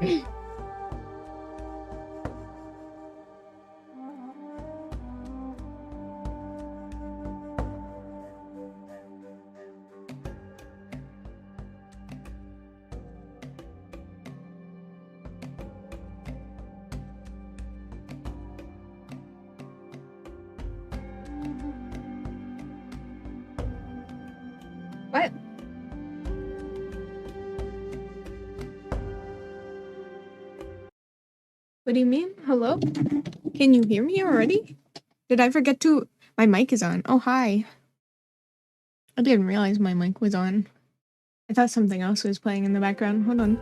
What? What do you mean? Hello? Can you hear me already? Did I forget to... My mic is on. Oh, hi. I didn't realize my mic was on. I thought something else was playing in the background. Hold on.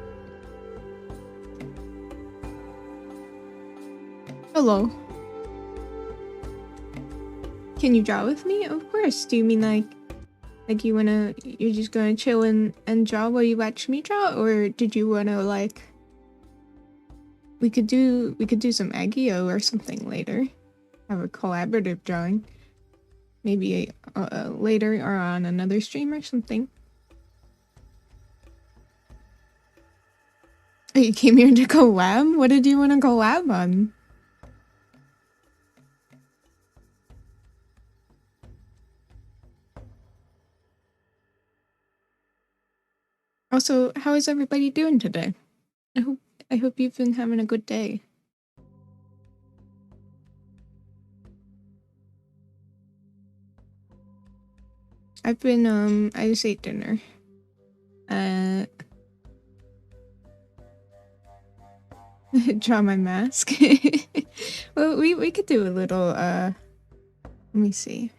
Hello. Can you draw with me? Of course. Do you mean like you're just gonna chill and draw while you watch me draw? Or did you wanna like... We could do some Agio or something later. Have a collaborative drawing. Maybe later or on another stream or something. Oh, you came here to collab? What did you want to collab on? Also, how is everybody doing today? I hope you've been having a good day. I've been I just ate dinner. Draw my mask. Well, we could do a little let me see.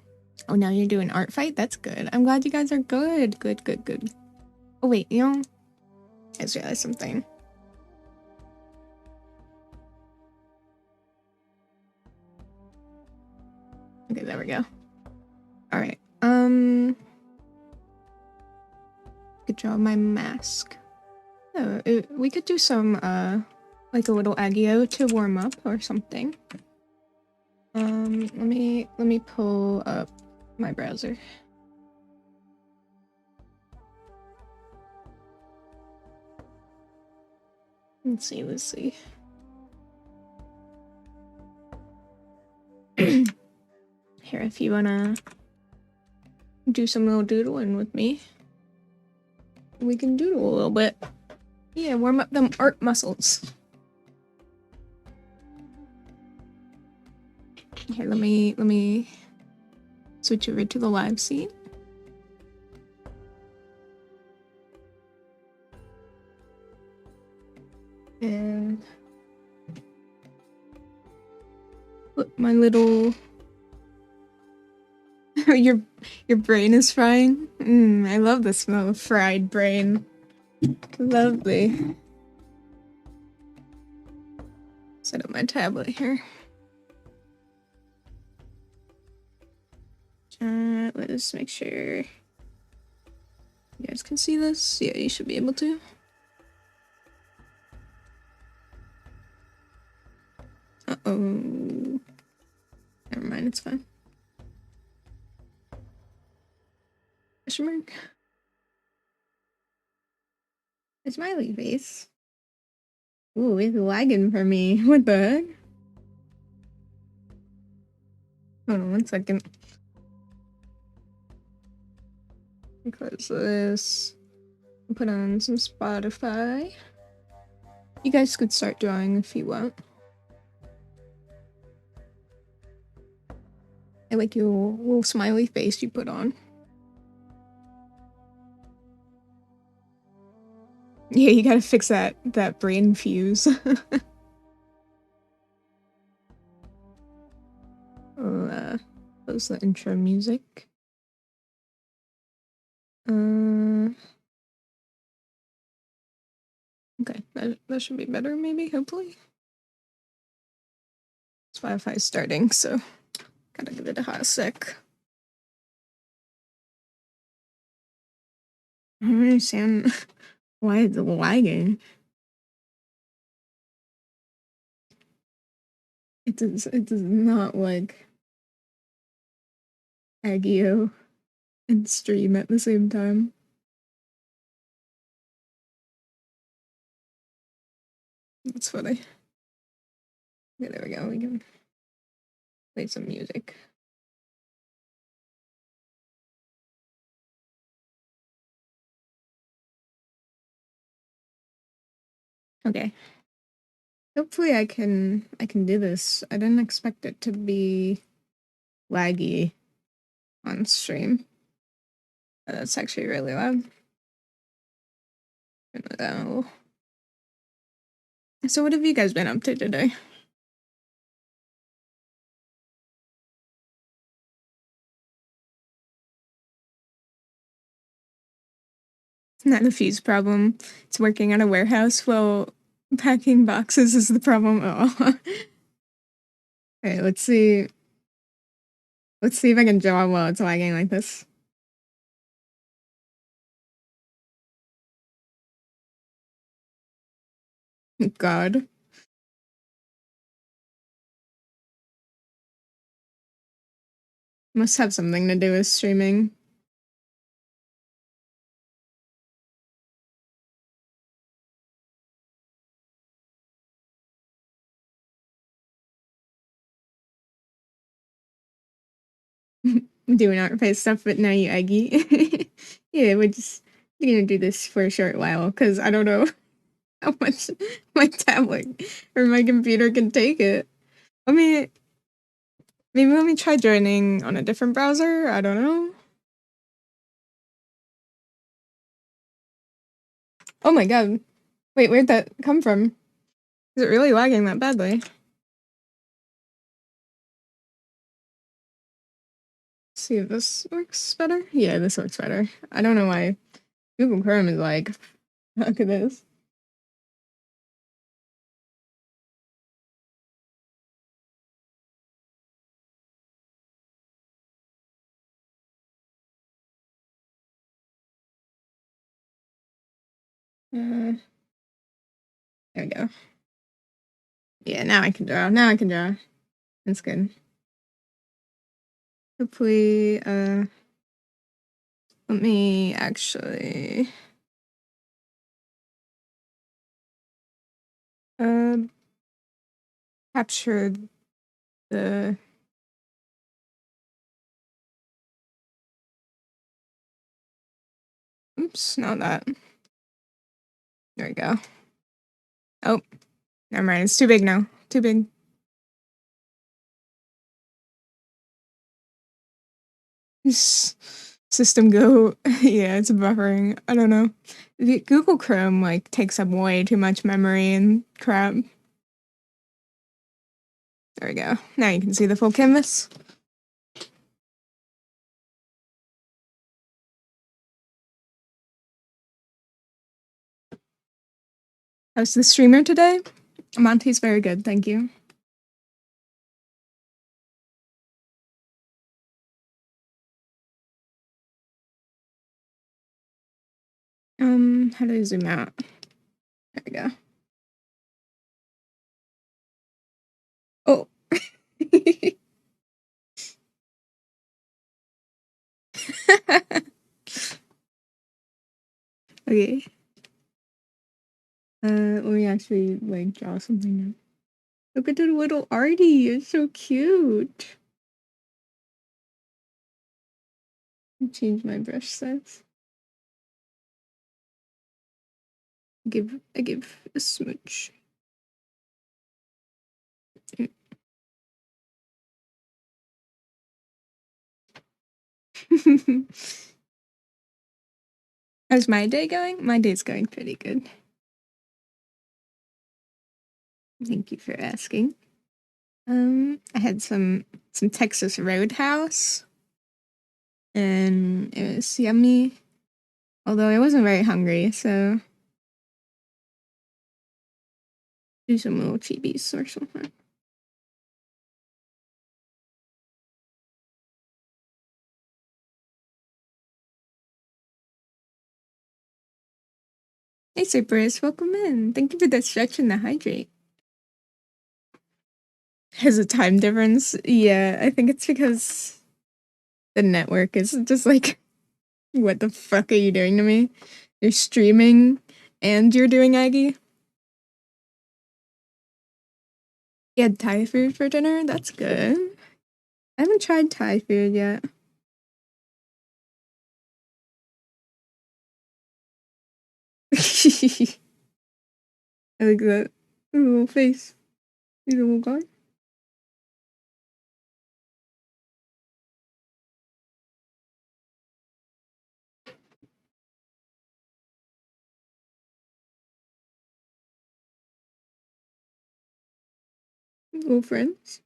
Oh, now you're doing art fight? That's good. I'm glad you guys are good. Good. Oh wait, you know, I just realized something. Okay, there we go. Alright. Could draw my mask. Oh, we could do some like a little Agio to warm up or something. Let me pull up my browser. Let's see. Here, if you wanna do some little doodling with me, we can doodle a little bit. Yeah, warm up them art muscles. Here, let me switch over to the live scene. And put my little... your brain is frying? I love the smell of fried brain. Lovely. Set up my tablet here. Let's make sure you guys can see this. Yeah, you should be able to. Uh-oh. Never mind, it's fine. Question mark? A smiley face. Ooh, it's lagging for me. What the heck? Hold on 1 second. Close this. Put on some Spotify. You guys could start drawing if you want. I like your little smiley face you put on. Yeah, you gotta fix that brain fuse. I'll close the intro music. Okay, that should be better, maybe, hopefully. Spotify's starting, so gotta give it a hot sec. I don't understand why it's lagging. It does not like Agio and stream at the same time. That's funny. Okay, there we go. We can play some music. Okay. Hopefully I can do this. I didn't expect it to be laggy on stream. That's actually really loud. So what have you guys been up to today? Not a fuse problem. It's working at a warehouse while packing boxes is the problem. Oh. Okay, let's see. Let's see if I can draw while it's lagging like this. God. Must have something to do with streaming. Doing art face stuff, but now you Aggie. Yeah, we're just gonna do this for a short while because I don't know how much my tablet or my computer can take it. Maybe let me try joining on a different browser. I don't know. Oh my god. Wait, where'd that come from? Is it really lagging that badly? See if this works better. Yeah, this works better. I don't know why Google Chrome is like, look at this. There we go. Yeah, now I can draw. Now I can draw. That's good. Hopefully, let me actually capture the oops, not that. There we go. Oh, never mind. It's too big now. Too big. System Go. Yeah, it's buffering. I don't know. Google Chrome like takes up way too much memory and crap. There we go. Now you can see the full canvas. How's the streamer today? Monty's very good, thank you. How do I zoom out? There we go. Oh. Okay. Let me actually like draw something now. Look at the little Artie, it's so cute. Change my brush size. I give a smooch. How's my day going? My day's going pretty good. Thank you for asking. I had some Texas Roadhouse, and it was yummy. Although I wasn't very hungry, so do some little chibis or something. Hey, Cypress, welcome in. Thank you for the stretch and the hydrate. Has a time difference? Yeah, I think it's because the network is just like, what the fuck are you doing to me? You're streaming and you're doing Aggie? You had Thai food for dinner? That's good. I haven't tried Thai food yet. I like that. His little face. He's a little guy. Little friends.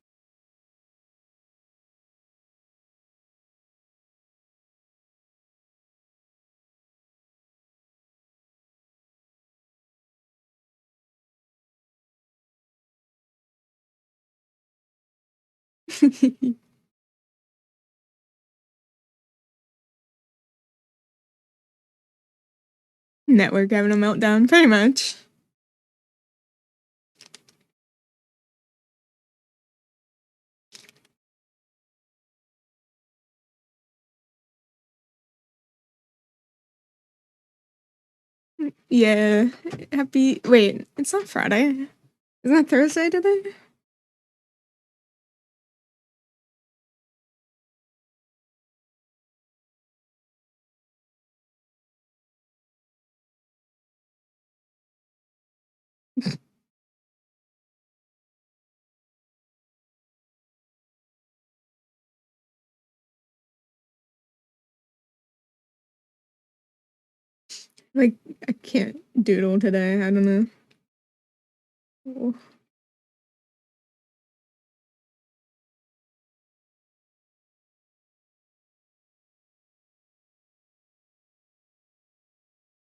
Network having a meltdown, pretty much. Yeah. Happy. Wait, it's not Friday. Isn't that Thursday today? Like, I can't doodle today. I don't know. Oh,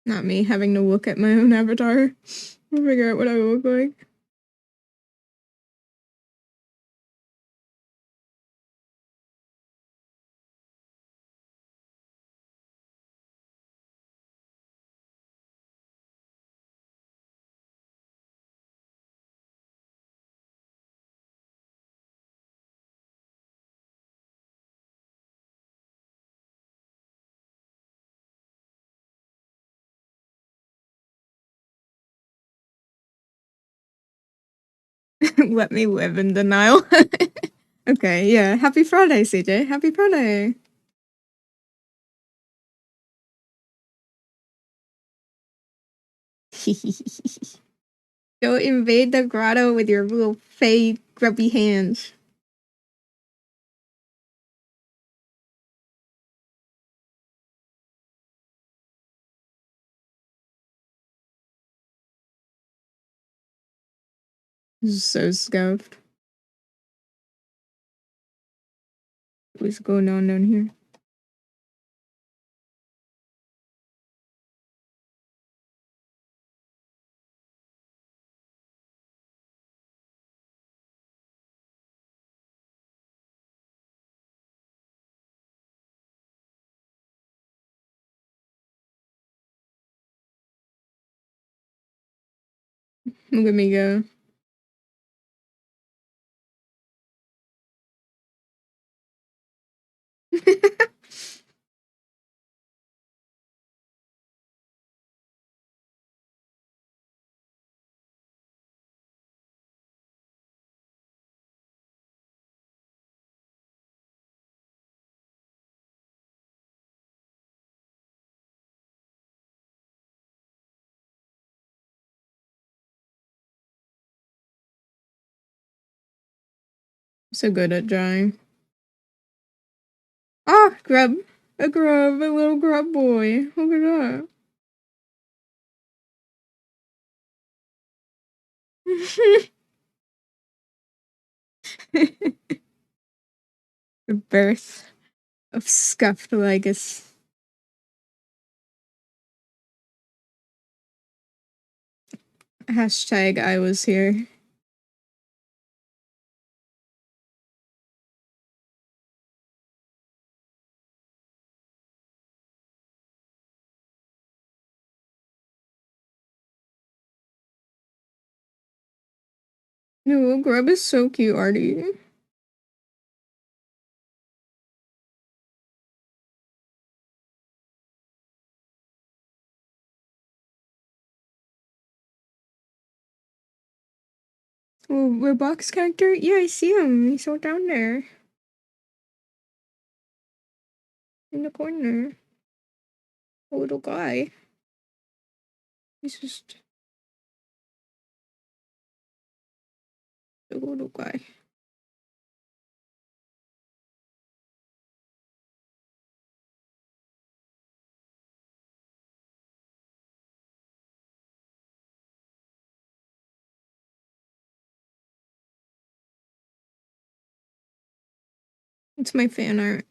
not me having to look at my own avatar and figure out what I look like. Let me live in denial. Okay, yeah. Happy Friday, CJ. Happy Friday. Don't invade the grotto with your little fey grubby hands. So scuffed. What's going on down here? Look at me go. So good at drawing. Ah, grub. A grub, a little grub boy. Look at that. The birth of scuffed legs. Hashtag I was here. The little grub is so cute, Artie. Oh, Roblox character? Yeah, I see him. He's all down there. In the corner. A little guy. He's just a little guy. It's my fan art.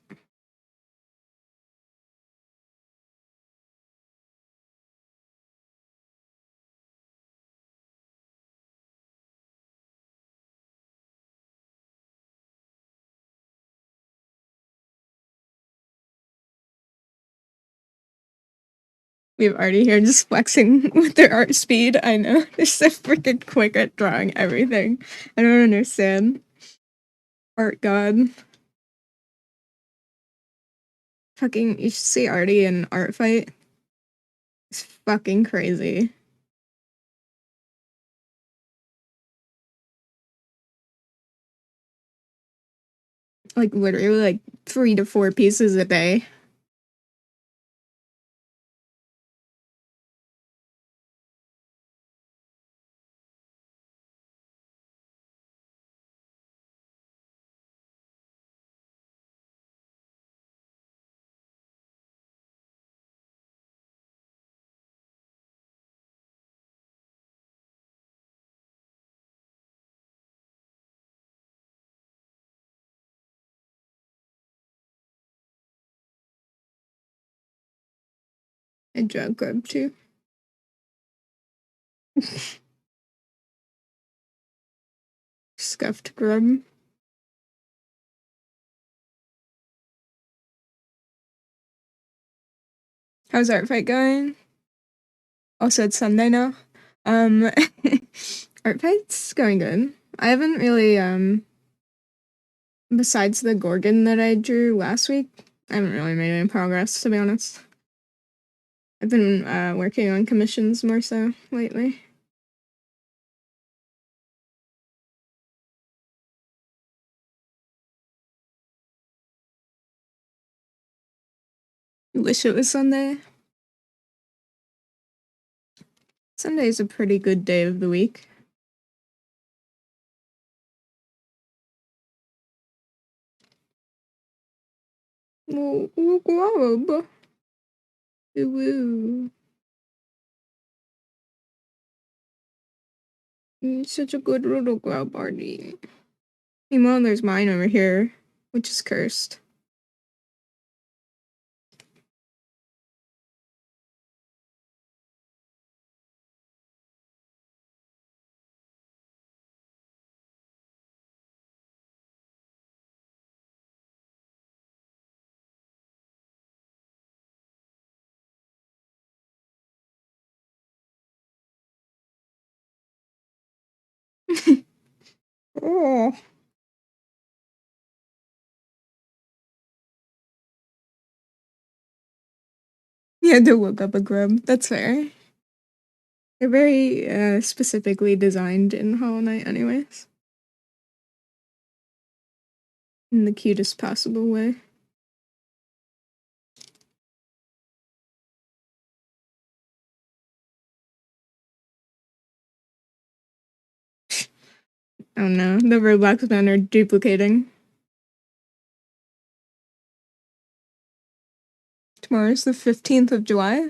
We have Artie here just flexing with their art speed. I know. They're so freaking quick at drawing everything. I don't understand. Art god. Fucking, you should see Artie in art fight. It's fucking crazy. Like, literally, like, 3 to 4 pieces a day. And drug grub, too. Scuffed grub. How's art fight going? Also, it's Sunday now. Art fight's going good. I haven't really, besides the Gorgon that I drew last week, I haven't really made any progress, to be honest. I've been, working on commissions more so lately. Wish it was Sunday. Sunday's a pretty good day of the week. Grub. Woo. You're such a good little grub, Artie. Meanwhile, there's mine over here, which is cursed. Oh. You had to look up a grub. That's fair. They're very specifically designed in Hollow Knight anyways. In the cutest possible way. Oh no, the Roblox men are duplicating. Tomorrow's the 15th of July?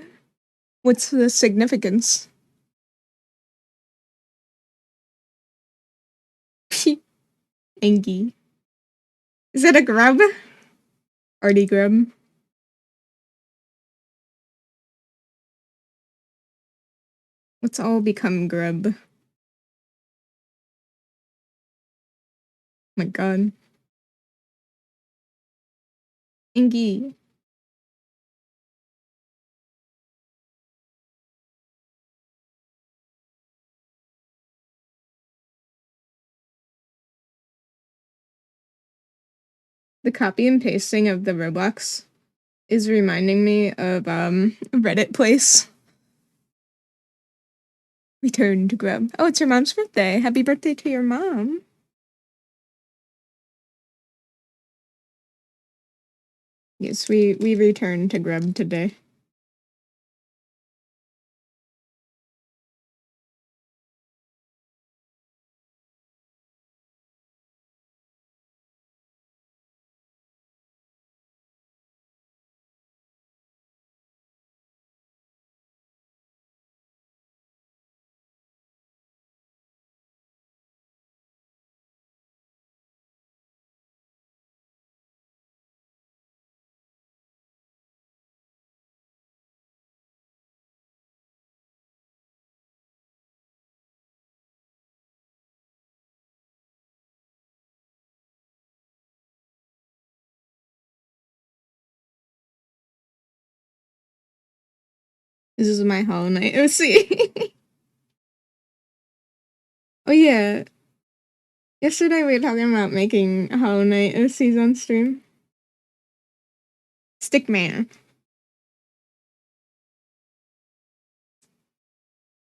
What's the significance? Angie. Is that a grub? Artie grub. Let's all become grub. My god. Angie. The copy and pasting of the Roblox is reminding me of Reddit place. Return to grub. Oh, it's your mom's birthday. Happy birthday to your mom. Yes, we returned to grub today. This is my Hollow Knight OC. Oh yeah. Yesterday we were talking about making Hollow Knight OCs on stream. Stickman.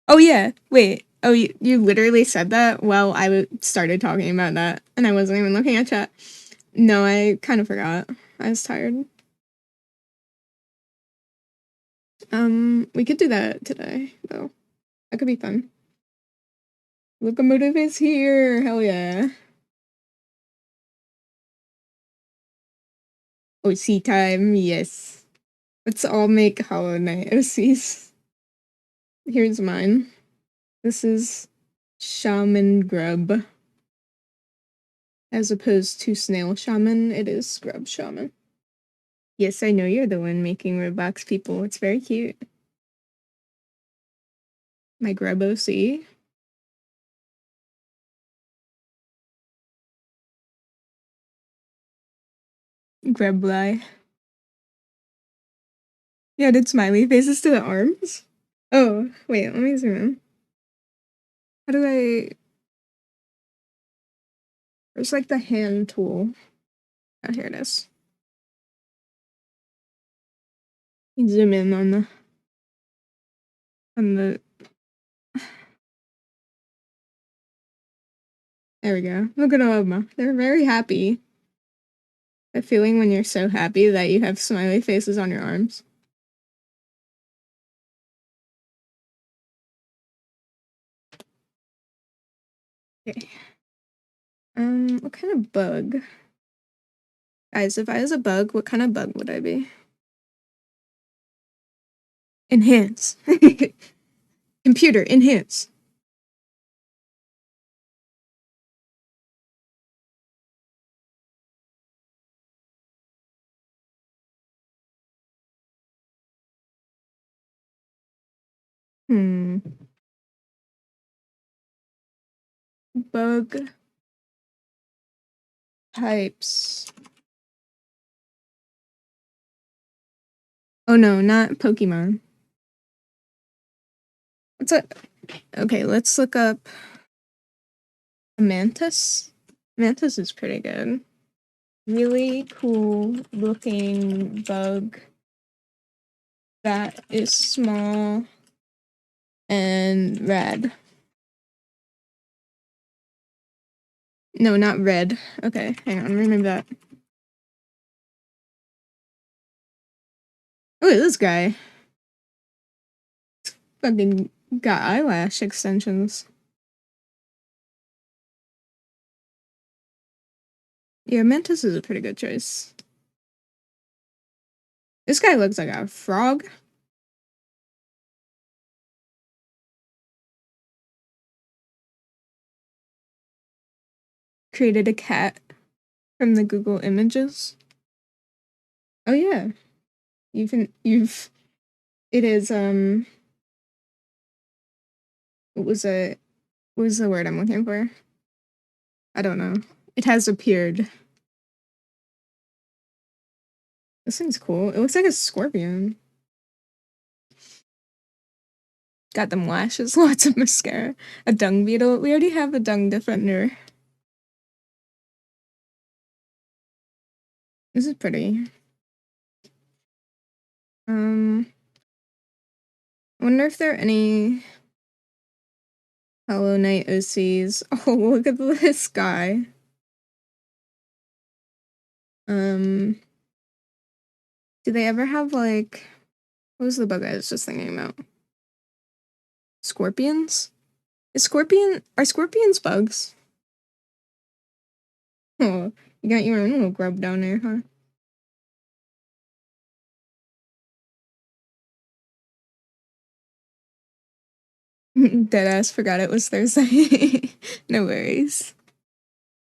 Oh yeah. Wait. Oh, you literally said that? Well, started talking about that, and I wasn't even looking at chat. No, I kind of forgot. I was tired. We could do that today, though. That could be fun. Locomotive is here. Hell yeah. OC time, yes. Let's all make Hollow Knight OCs. Here's mine. This is Shaman Grub. As opposed to Snail Shaman, it is Scrub Shaman. Yes, I know you're the one making Roblox people. It's very cute. My Grub OC. Grubly. Yeah, did smiley faces to the arms? Oh, wait, let me zoom in. How do I... There's like the hand tool. Oh, here it is. You zoom in on the... There we go. Look at them. They're very happy. The feeling when you're so happy that you have smiley faces on your arms. Okay. What kind of bug? Guys, if I was a bug, what kind of bug would I be? Enhance. Computer, enhance. Bug types. Oh no, not Pokemon. What's up? Okay, let's look up a mantis. Mantis is pretty good. Really cool looking bug that is small and red. No, not red. Okay, hang on, remember that. Oh, this guy. Fucking got eyelash extensions. Yeah, Mantis is a pretty good choice. This guy looks like a frog. Created a cat from the Google images. Oh yeah. It is, what was the word I'm looking for? I don't know. It has appeared. This thing's cool. It looks like a scorpion. Got them lashes, lots of mascara. A dung beetle. We already have a dung defender. This is pretty. I wonder if there are any Hollow Knight OCs. Oh, look at this guy. Do they ever have, like, what was the bug I was just thinking about? Scorpions? Are scorpions bugs? Oh, you got your own little grub down there, huh? Deadass forgot it was Thursday. No worries.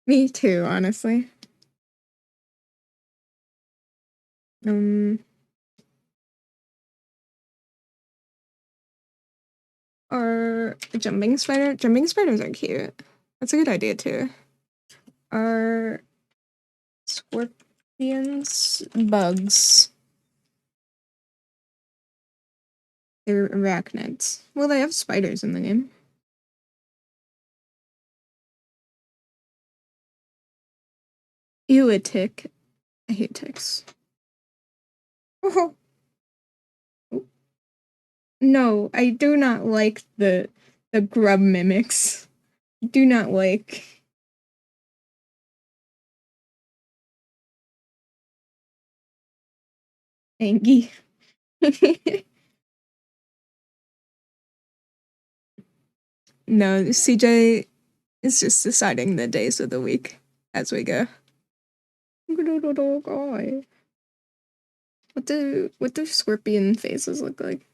Me too, honestly. Are jumping spiders are cute. That's a good idea too. Are scorpions bugs? They're arachnids. Well, they have spiders in the game. Ew, a tick. I hate ticks. Oh. No, I do not like the grub mimics. Do not like. Angie. No, CJ is just deciding the days of the week as we go. What do scorpion faces look like?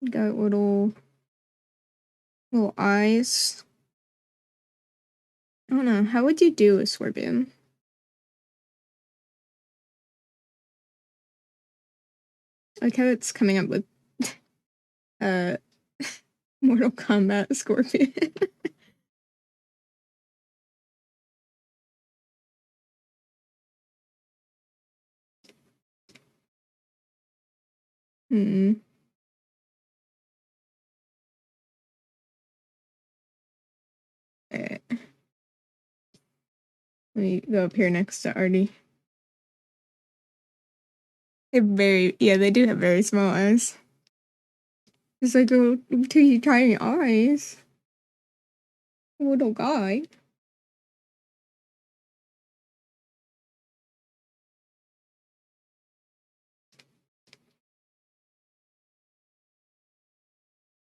Got little eyes. I don't know. How would you do a scorpion? Like how it's coming up with uh Mortal Kombat scorpion. Hmm. Alright. Let me go up here next to Artie. They do have very small eyes. It's like little teeny tiny eyes. Little guy.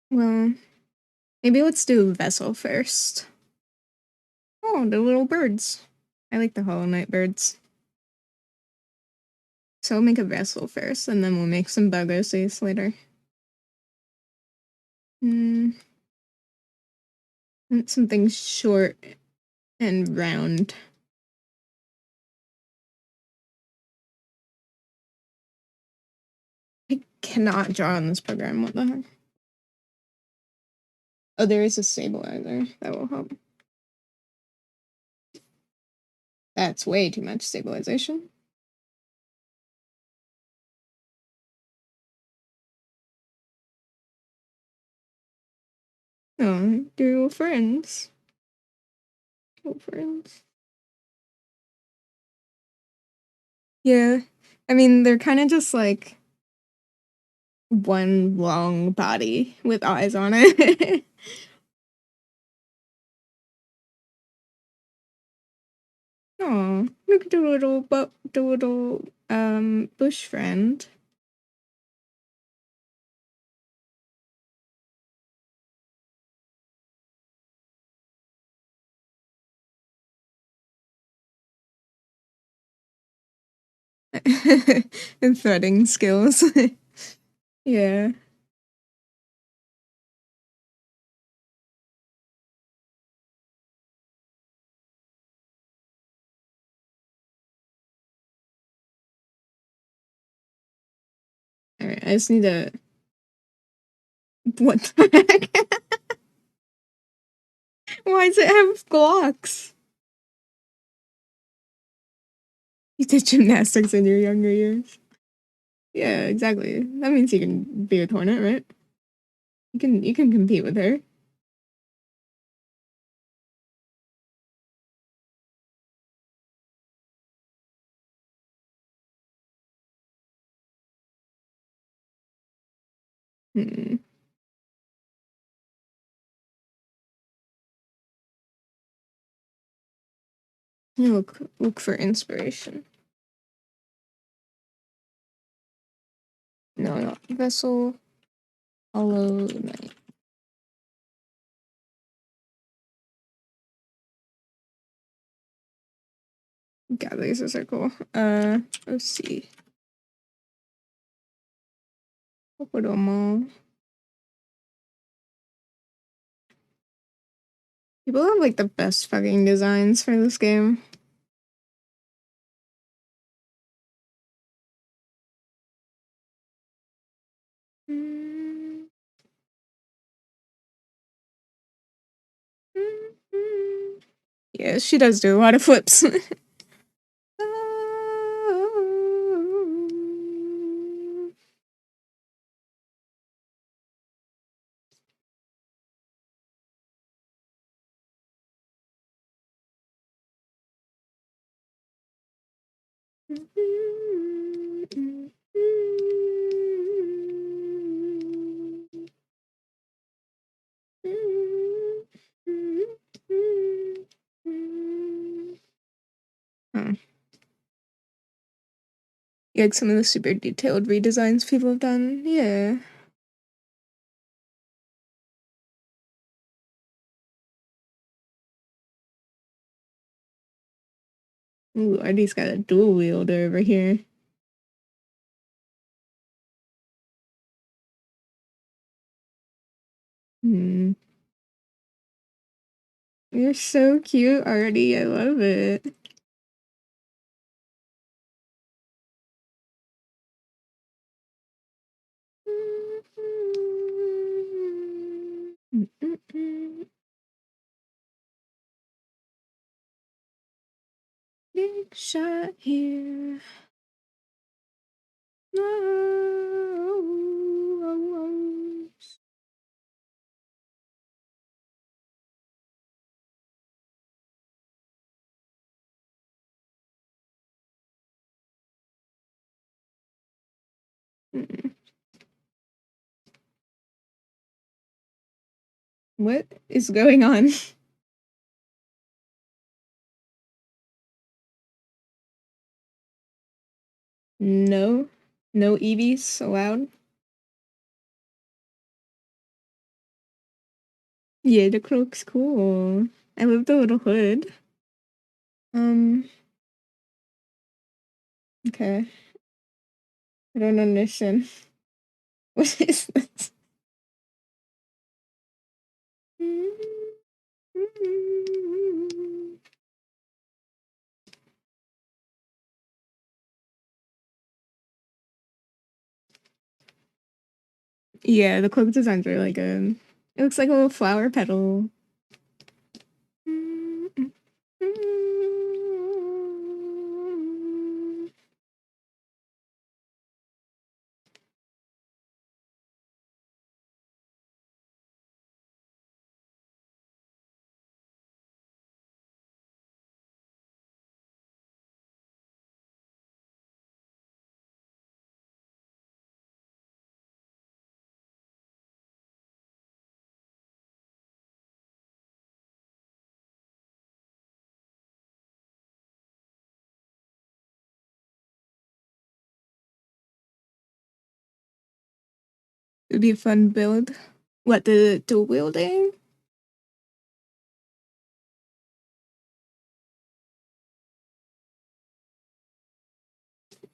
Well, maybe let's do a vessel first. Oh, the little birds. I like the Hollow Knight birds. So we'll make a vessel first, and then we'll make some bug OCs later. Something short and round. I cannot draw on this program. What the heck? Oh, there is a stabilizer. That will help. That's way too much stabilization. Oh, they're little friends. Little friends. Yeah. I mean, they're kind of just like one long body with eyes on it. Oh, look at the little bush friend. And threading skills. Yeah. Alright, I just need to. What the heck? Why does it have Glocks? You did gymnastics in your younger years. Yeah, exactly. That means you can be a Hornet, right? You can compete with her. Hmm. You look for inspiration. No, not vessel. Hollow Knight. God, these are so cool. Let's see. Kokodomo. People have like the best fucking designs for this game. Yeah, she does do a lot of flips. Huh. Yeah, like some of the super detailed redesigns people have done. Yeah. Ooh, Artie's got a dual wielder over here. Hmm. You're so cute, Artie. I love it. Big shot here. No. What is going on? No. No EVs allowed? Yeah, the cloak's cool. I love the little hood. Um, okay. I don't understand. What is this? Yeah, the cloak design's really good. It looks like a little flower petal. It'd be a fun build. What, the dual wielding?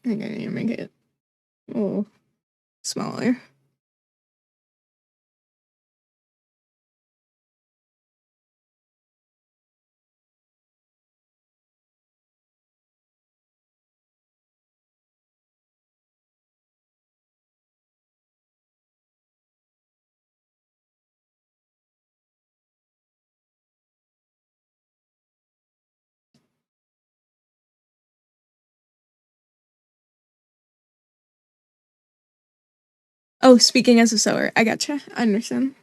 I think I need to make it a little smaller. Oh, speaking as a sewer. I gotcha. I understand.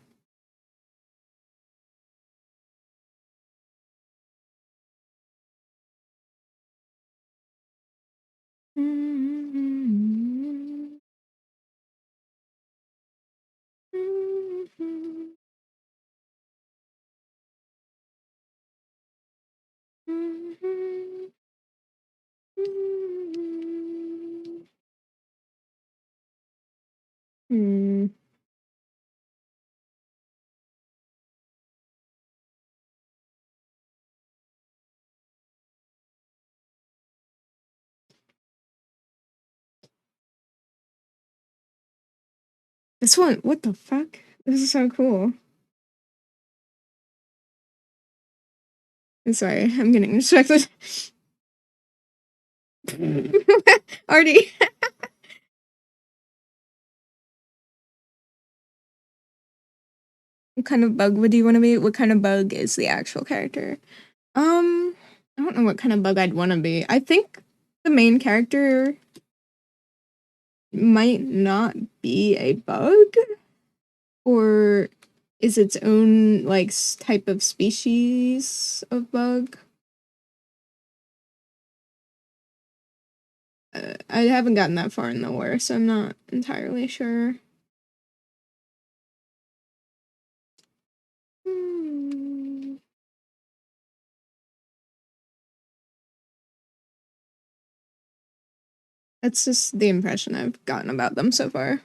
Hmm. This one, what the fuck? This is so cool. I'm sorry, I'm getting distracted. Artie. What kind of bug would you want to be? What kind of bug is the actual character? I don't know what kind of bug I'd want to be. I think the main character might not be a bug, or is its own like type of species of bug. I haven't gotten that far in the lore, so I'm not entirely sure. Hmm. That's just the impression I've gotten about them so far.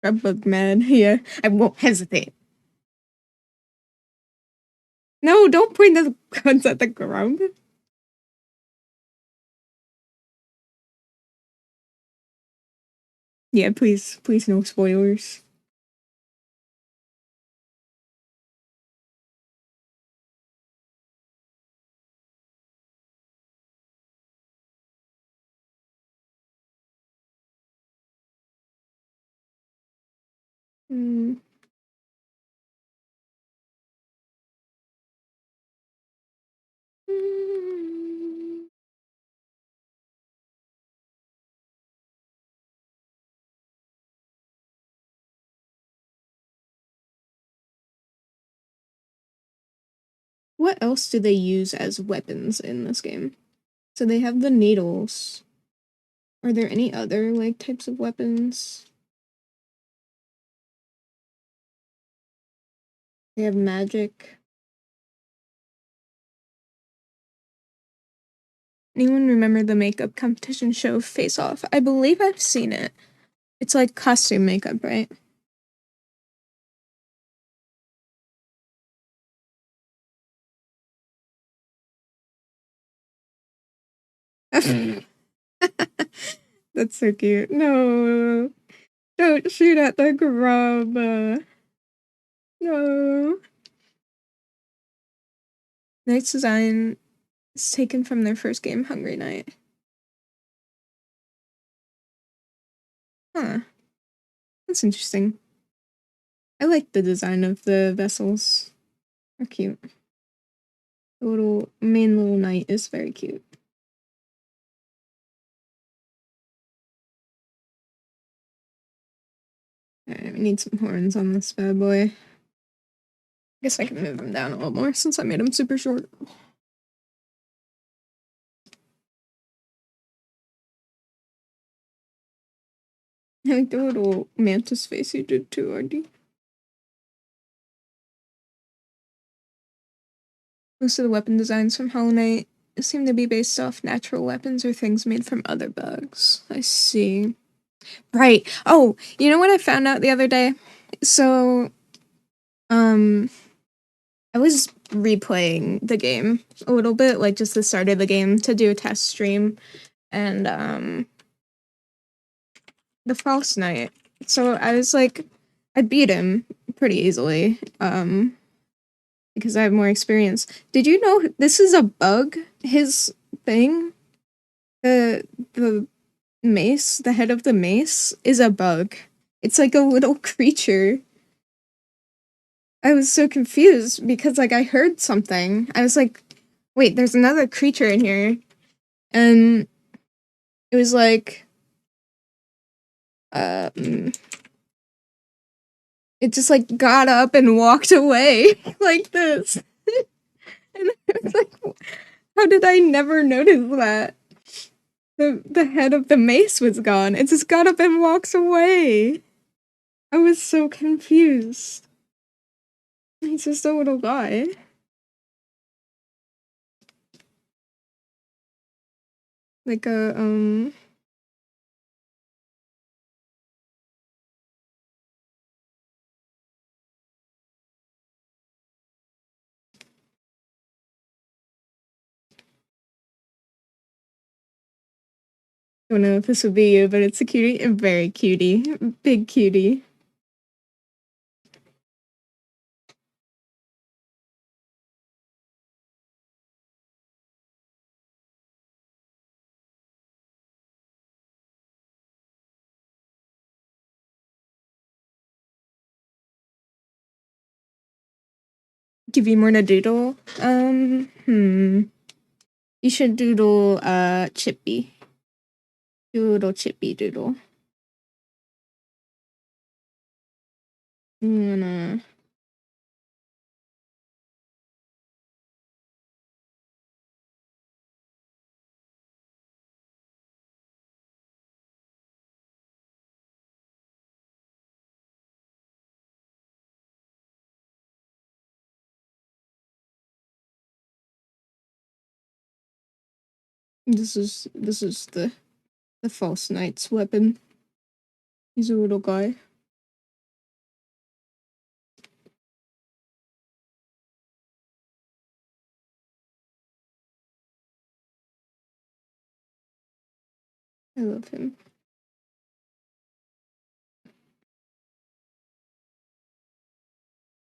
Grub bug mad, yeah. I won't hesitate. No, don't point the guns at the ground. Yeah, please, please, no spoilers. Hmm. What else do they use as weapons in this game? So they have the needles. Are there any other like types of weapons? They have magic. Anyone remember the makeup competition show Face Off? I believe I've seen it. It's like costume makeup, right? That's so cute. No, don't shoot at the grub. No. Knight's design is taken from their first game, Hungry Night. Huh. That's interesting. I like the design of the vessels. They're cute. The main little knight is very cute. Alright, we need some horns on this bad boy. Guess I can move him down a little more since I made him super short. I like the little mantis face you did too, Artie. Most of the weapon designs from Hollow Knight seem to be based off natural weapons or things made from other bugs. I see. Right. Oh, you know what I found out the other day? So, um, I was replaying the game a little bit, like just the start of the game to do a test stream, and the Frost Knight. So I was like, I beat him pretty easily, because I have more experience. Did you know this is a bug? His thing, the mace, the head of the mace is a bug. It's like a little creature. I was so confused because like I heard something. I was like, wait, there's another creature in here. And it was like um it just like got up and walked away like this. And I was like, how did I never notice that? The head of the mace was gone. It just got up and walks away. I was so confused. He's just a little guy. Like a I don't know if this would be you, but it's a cutie, a very cutie, big cutie. Give you more to doodle. You should doodle Chippy. Doodle Chippy doodle. I'm gonna this is the false knight's weapon. He's a little guy. I love him.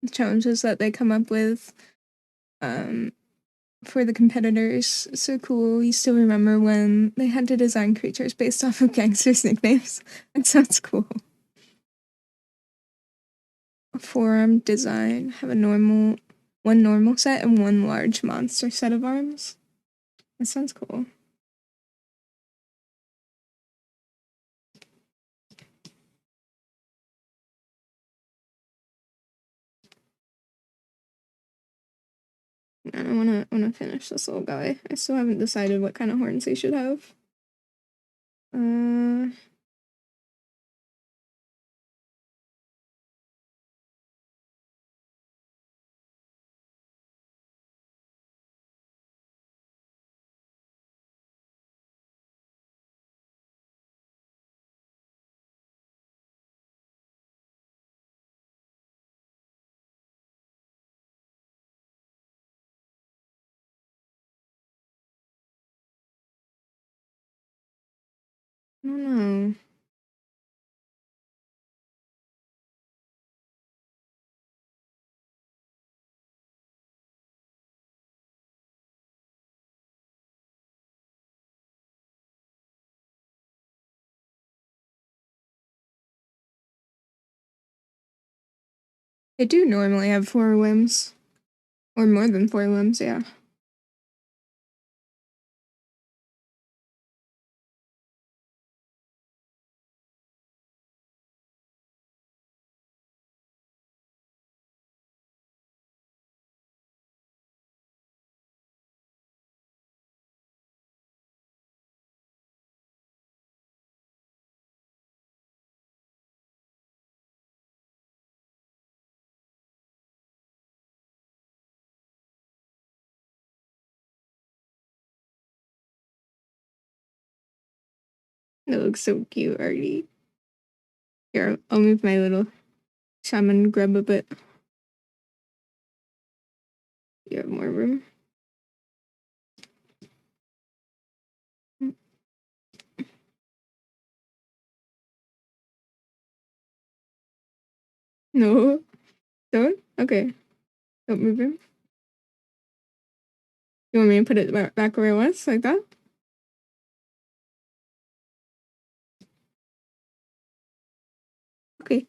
The challenges that they come up with for the competitors, so cool. You still remember when they had to design creatures based off of gangsters' nicknames? That sounds cool. A forearm design, have one normal set and one large monster set of arms. That sounds cool. And I wanna finish this little guy. I still haven't decided what kind of horns he should have. I don't know. They do normally have 4 limbs. Or more than 4 limbs, yeah. It looks so cute already. Here, I'll move my little shaman grab a bit. You have more room. No. Don't? Okay. Don't move him. You want me to put it back where it was? Like that? Okay.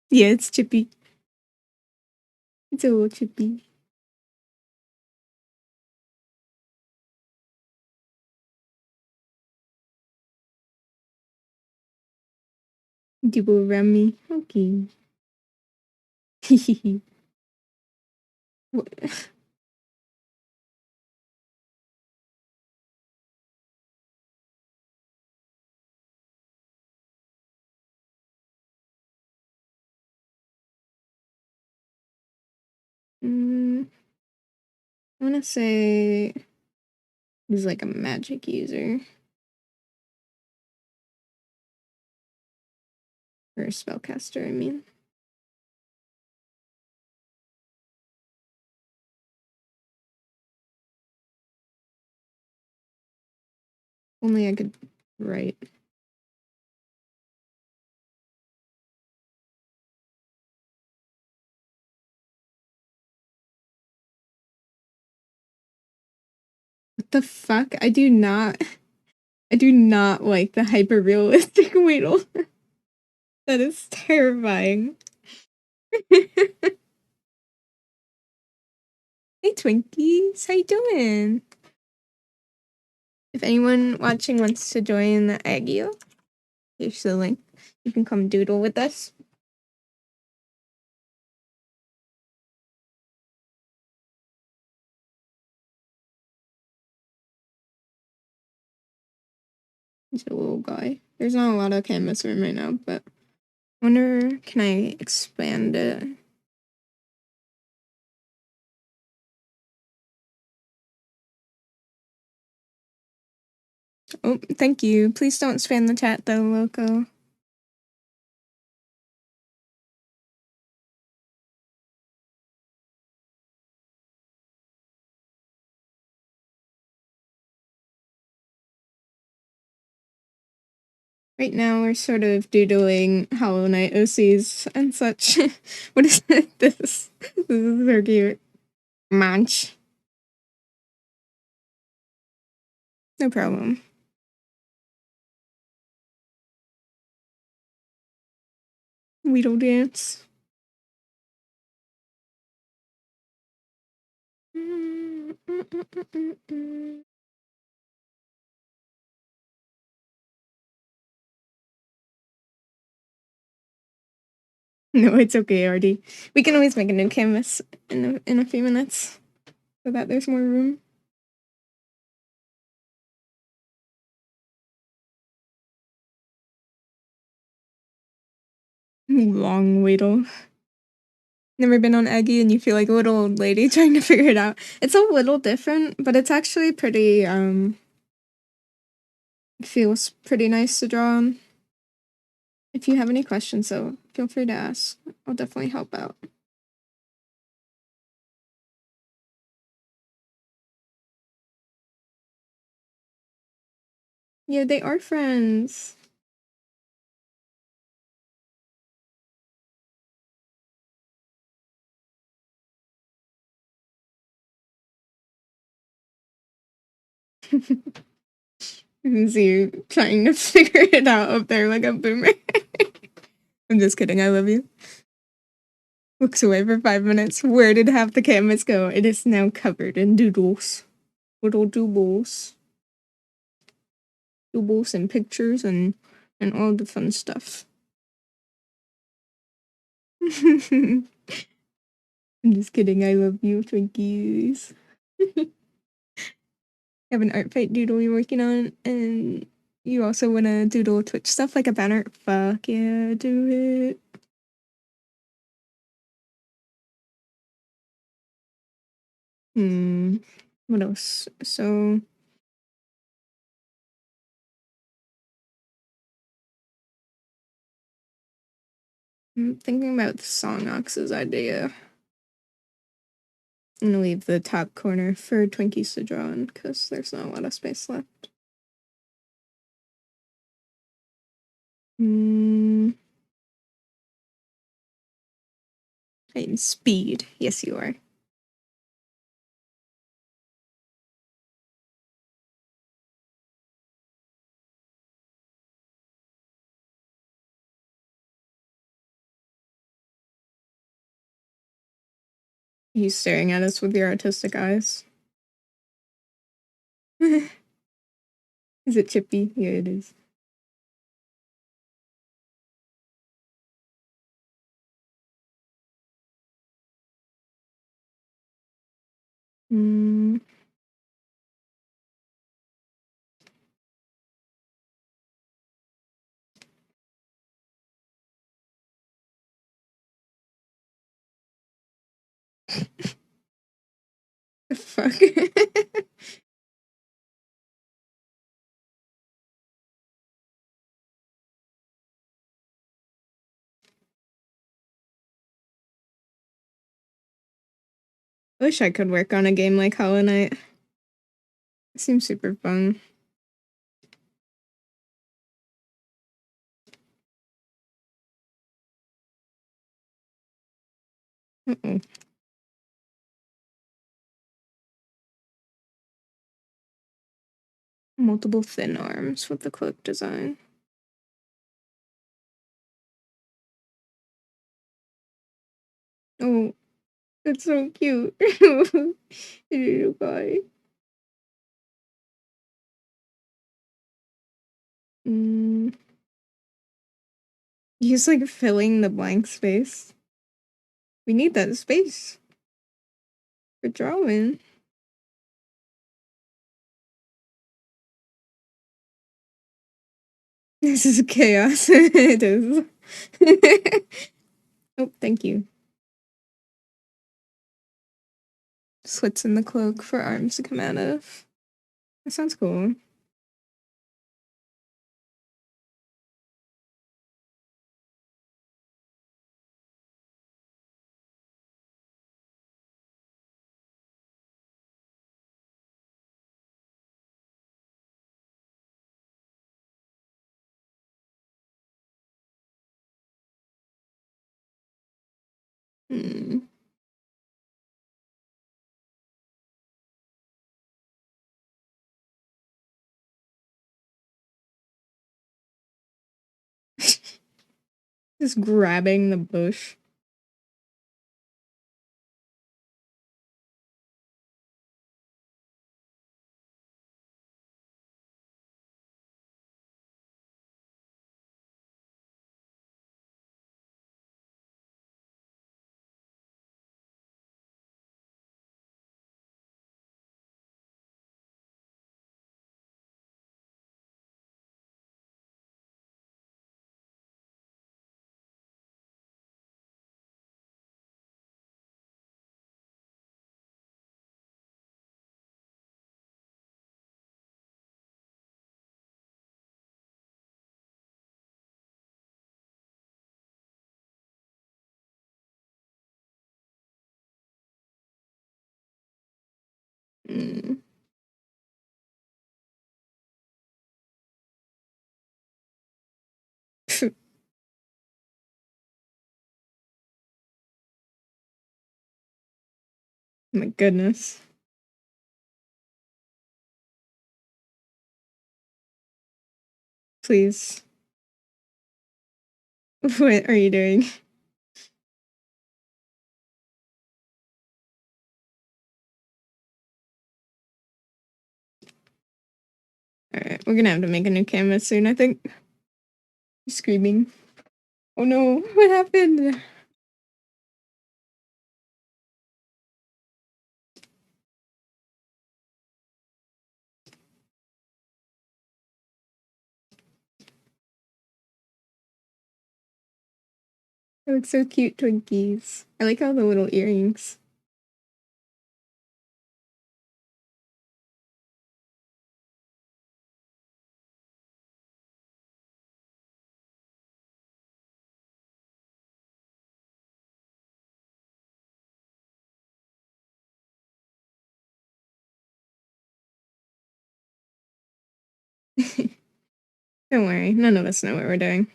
Yeah, it's Chippy. It's a little Chippy. People around me. Okay. What? I want to say he's like a magic user. Or a spellcaster, I mean. Only I could write. What the fuck? I do not like the hyper realistic Weedle. That is terrifying. Hey Twinkies, how you doing? If anyone watching wants to join the Agio, here's the link. You can come doodle with us. He's a little guy. There's not a lot of canvas room right now, but I wonder, can I expand it? Oh, thank you. Please don't spam the chat though, Loco. Right now we're sort of doodling Hollow Knight OCs and such. What is this? This is so cute. Manch. No problem. Weedle dance. No, it's okay, Artie. We can always make a new canvas in a few minutes so that there's more room. Long Weedle. Never been on Aggie and you feel like a little old lady trying to figure it out. It's a little different, but it's actually pretty, it feels pretty nice to draw on. If you have any questions, though, feel free to ask. I'll definitely help out. Yeah, they are friends. You can see you trying to figure it out up there like a boomer. I'm just kidding, I love you. Looks away for 5 minutes. Where did half the canvas go? It is now covered in doodles. Little doodles. Doodles and pictures and all the fun stuff. I'm just kidding, I love you, Twinkies. Have an art fight doodle you're working on, and you also want to doodle Twitch stuff like a banner? Fuck yeah, do it. What else? So I'm thinking about the Song Ox's idea. I'm gonna leave the top corner for Twinkies to draw in because there's not a lot of space left. And speed. Yes, you are. He's staring at us with your artistic eyes. Is it Chippy? Yeah, it is. The fuck? I wish I could work on a game like Hollow Knight. It seems super fun. Uh-oh. Multiple thin arms with the cloak design. Oh, that's so cute. Little guy. Mm. He's like filling the blank space. We need that space for drawing. This is chaos. It is. Oh, thank you. Slits in the cloak for arms to come out of. That sounds cool. Hmm. Just grabbing the bush. Hmm. My goodness. Please. What are you doing? Alright, we're gonna have to make a new canvas soon, I think. He's screaming. Oh no, what happened? They look so cute, Twinkies. I like all the little earrings. Don't worry, none of us know what we're doing.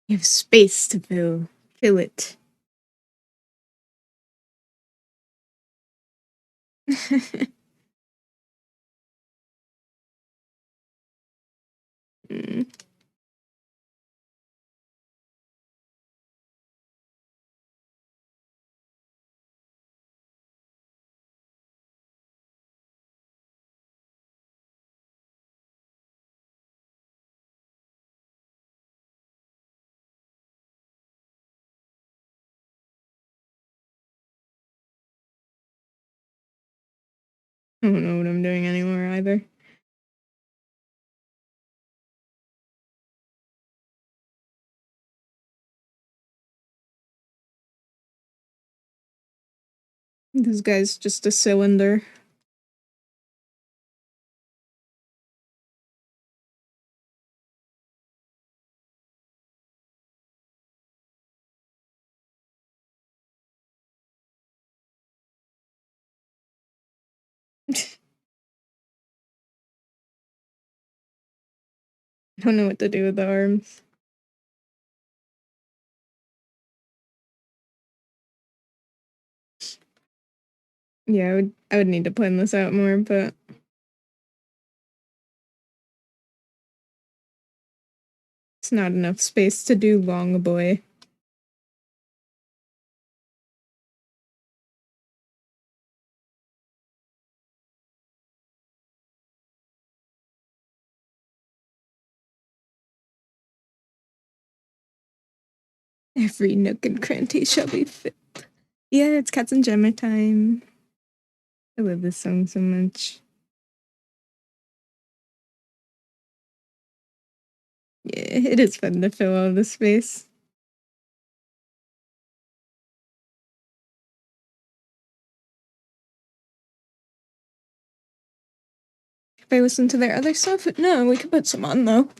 You have space to fill. Fill it. Mm. I don't know what I'm doing anymore either. This guy's just a cylinder. I don't know what to do with the arms. Yeah, I would need to plan this out more, but it's not enough space to do long boy. Every nook and cranny shall be fit. Yeah, it's Cats and Gemma time. I love this song so much. Yeah, it is fun to fill all the space. If I listen to their other stuff, no, we could put some on though.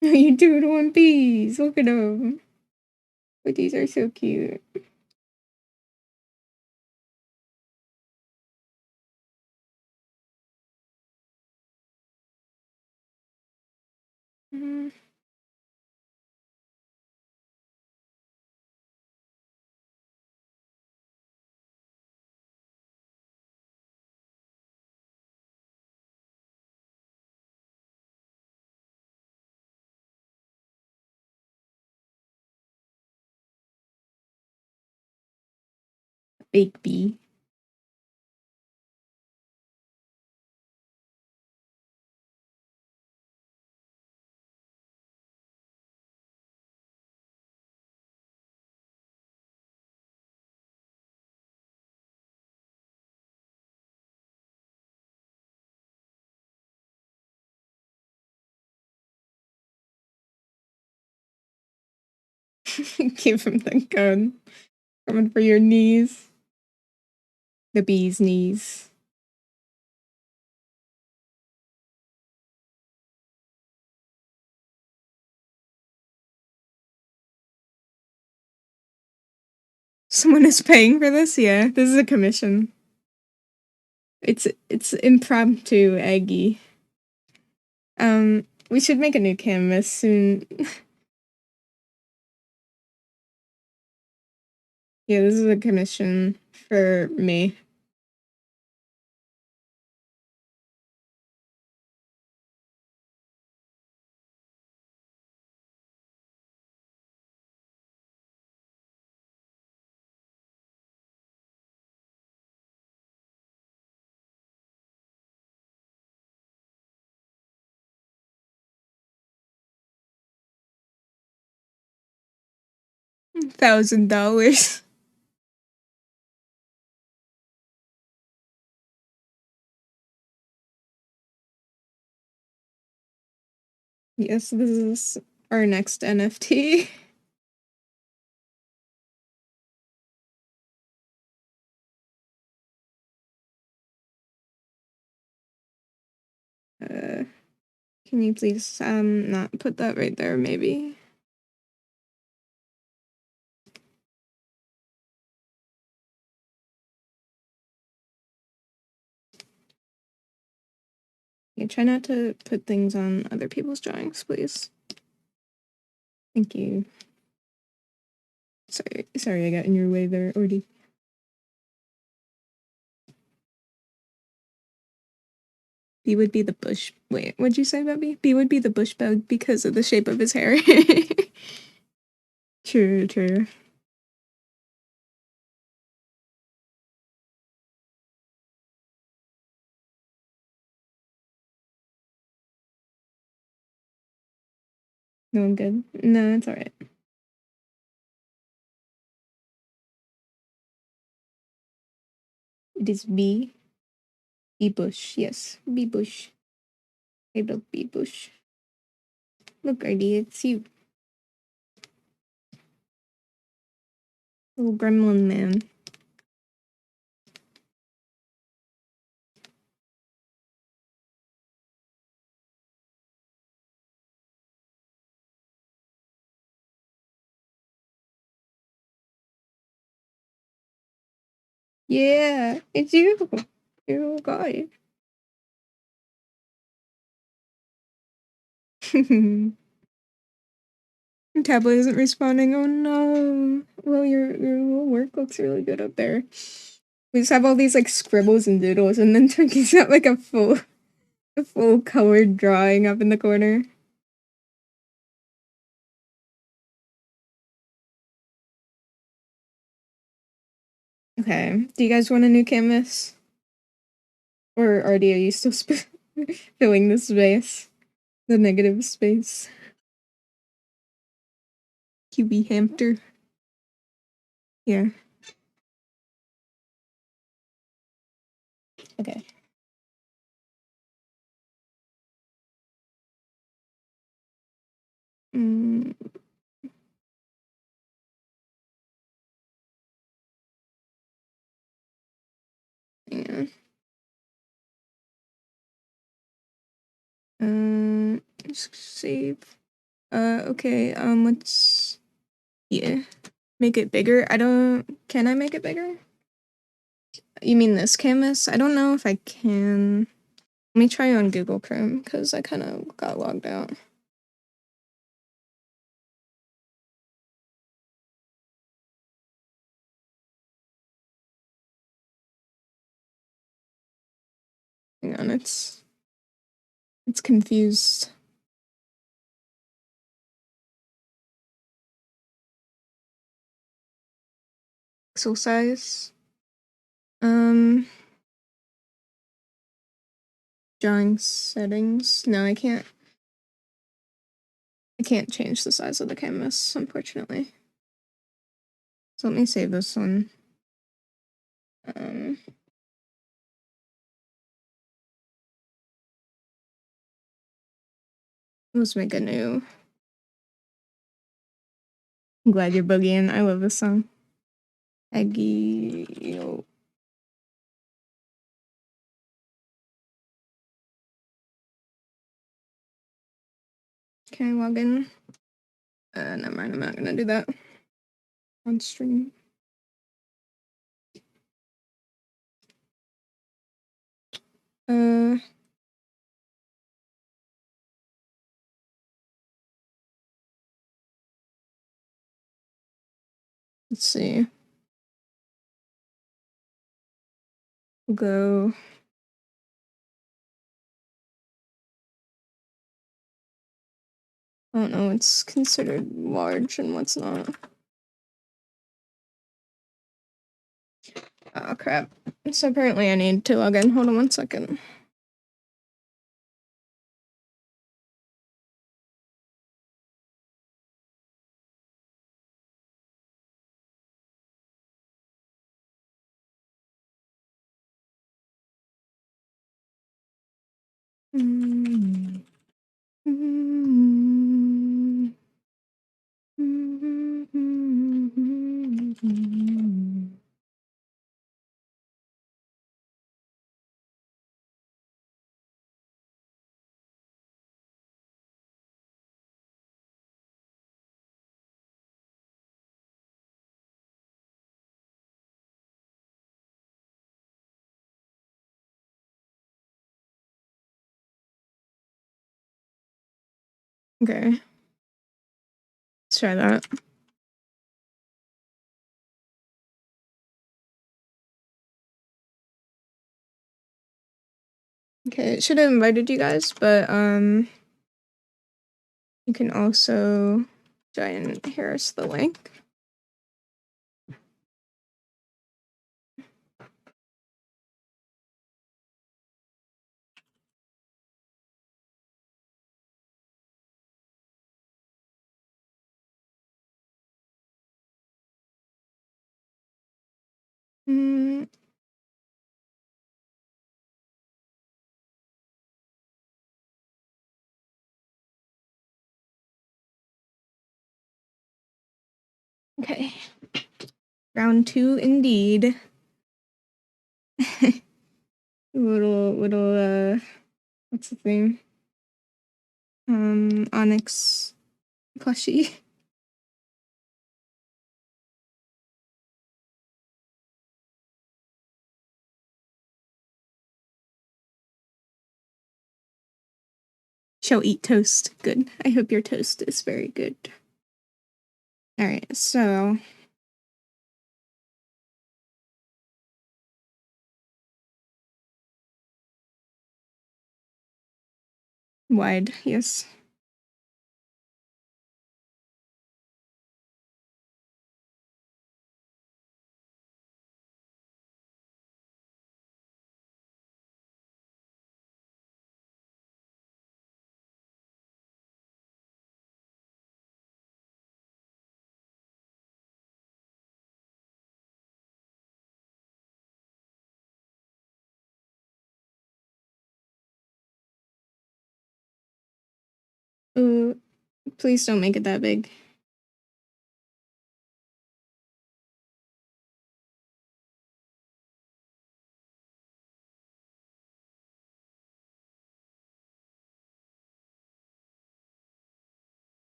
You do it One Piece. Look at them. But these are so cute. Mm. Bake bee. Give him the gun. Coming for your knees. The bee's knees. Someone is paying for this? Yeah, this is a commission. It's impromptu Aggie. We should make a new canvas soon. Yeah, this is a commission for me. $1,000. Yes, this is our next NFT. Uh, can you please not put that right there, maybe? Yeah, try not to put things on other people's drawings, please. Thank you. Sorry I got in your way there, Ordy. B would be the bush. Wait, what'd you say about B? B would be the bush bug because of the shape of his hair. True, true. No, I'm good. No, it's alright. It is B. B bush. Yes, B bush. I love B bush. Look, Artie, it's you. Little gremlin man. Yeah, it's you. You guy. Your tablet isn't responding. Oh no. Well, your little work looks really good up there. We just have all these like scribbles and doodles, and then Turkey's got like a full colored drawing up in the corner. Okay. Do you guys want a new canvas? Or are you still filling the space? The negative space. QB hamster. Yeah. Okay. Mm, yeah. Just save. Okay, let's, yeah, make it bigger. Can I make it bigger? You mean this canvas? I don't know if I can. Let me try on Google Chrome, because I kind of got logged out. Hang on, it's confused. Pixel size. Drawing settings. No, I can't. I can't change the size of the canvas, unfortunately. So let me save this one. Let's make a new. I'm glad you're boogieing. I love this song. Aggie. Can I log in? Never mind, I'm not gonna do that on stream. Let's see. We'll go. I don't know what's considered large and what's not. Oh crap. So apparently I need to log in. Hold on one second. Okay. Let's try that. Okay, it should have invited you guys, but you can also try and hear us the link. Okay. Round two, indeed. little, what's the thing? Onyx plushie. She'll eat toast. Good. I hope your toast is very good. Alright, so wide, yes. Ooh, please don't make it that big.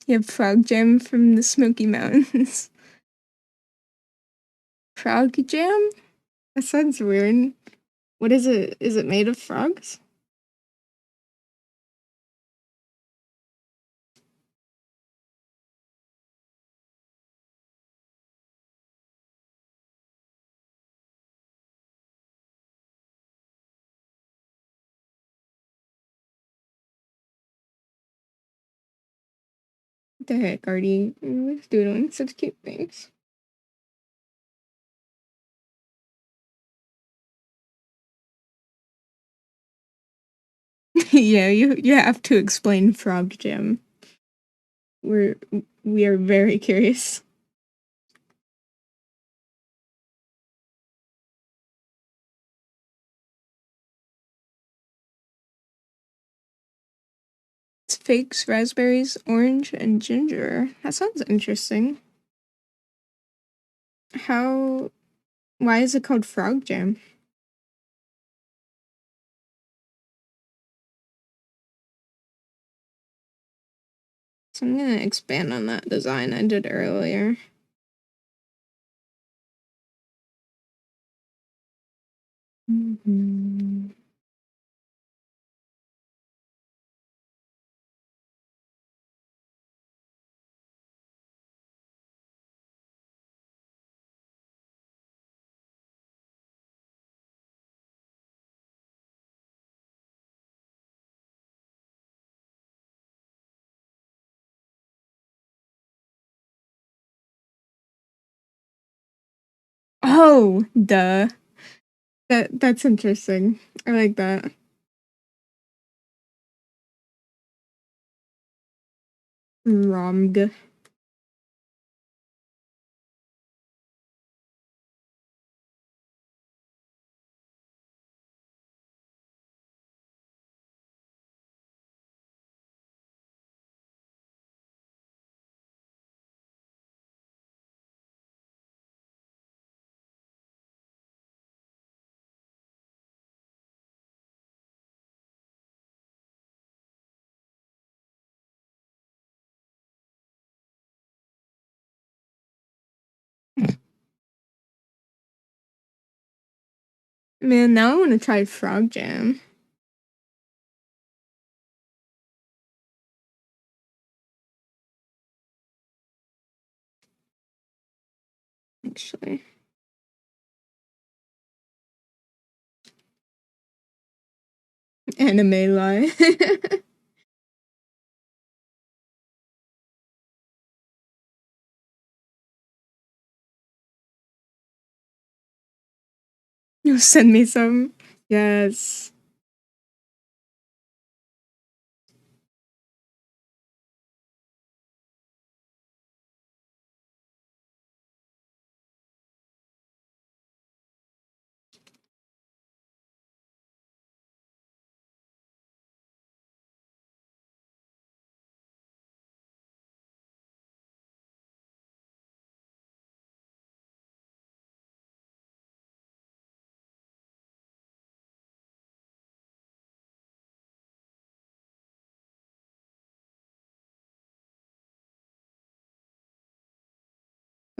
You have frog jam from the Smoky Mountains. Frog jam? That sounds weird. What is it? Is it made of frogs? What the heck, Artie? What's doing such cute things? Yeah, you have to explain frog jam. We are very curious. It's figs, raspberries, orange, and ginger. That sounds interesting. Why is it called frog jam? So I'm gonna expand on that design I did earlier. Mm-hmm. Oh, duh. That's interesting. I like that. Romg. Man, now I want to try frog jam. Actually. Anime lie. You'll send me some. Yes.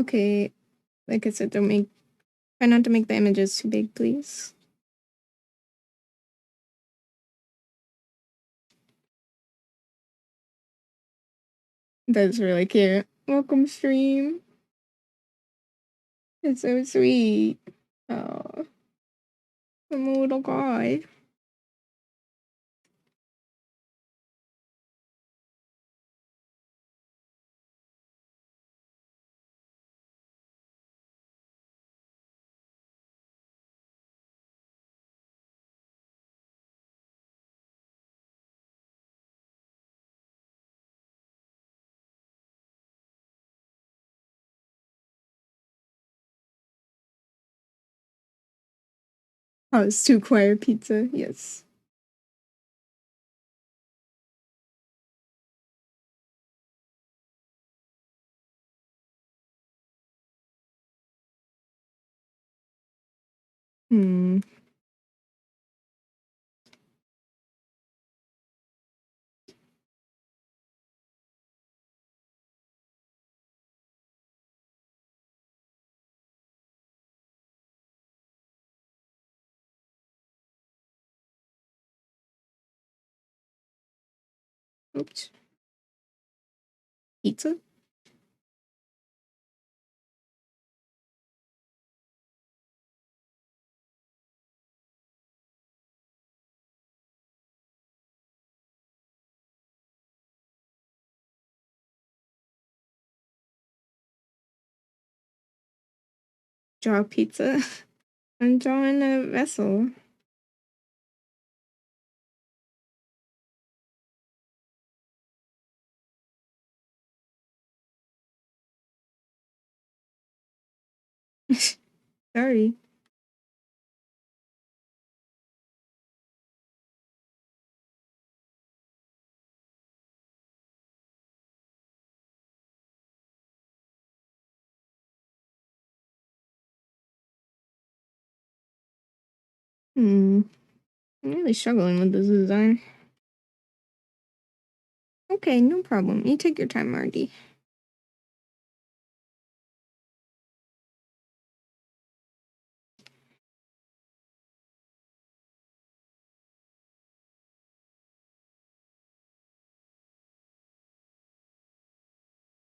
Okay, like I said, try not to make the images too big, please. That's really cute. Welcome, stream. It's so sweet. Oh, I'm a little guy. Oh, it's too quiet pizza. Yes. Hmm. Oops. Pizza? Draw pizza. I'm drawing a vessel. Sorry. Hmm. I'm really struggling with this design. Okay, no problem. You take your time, Marty.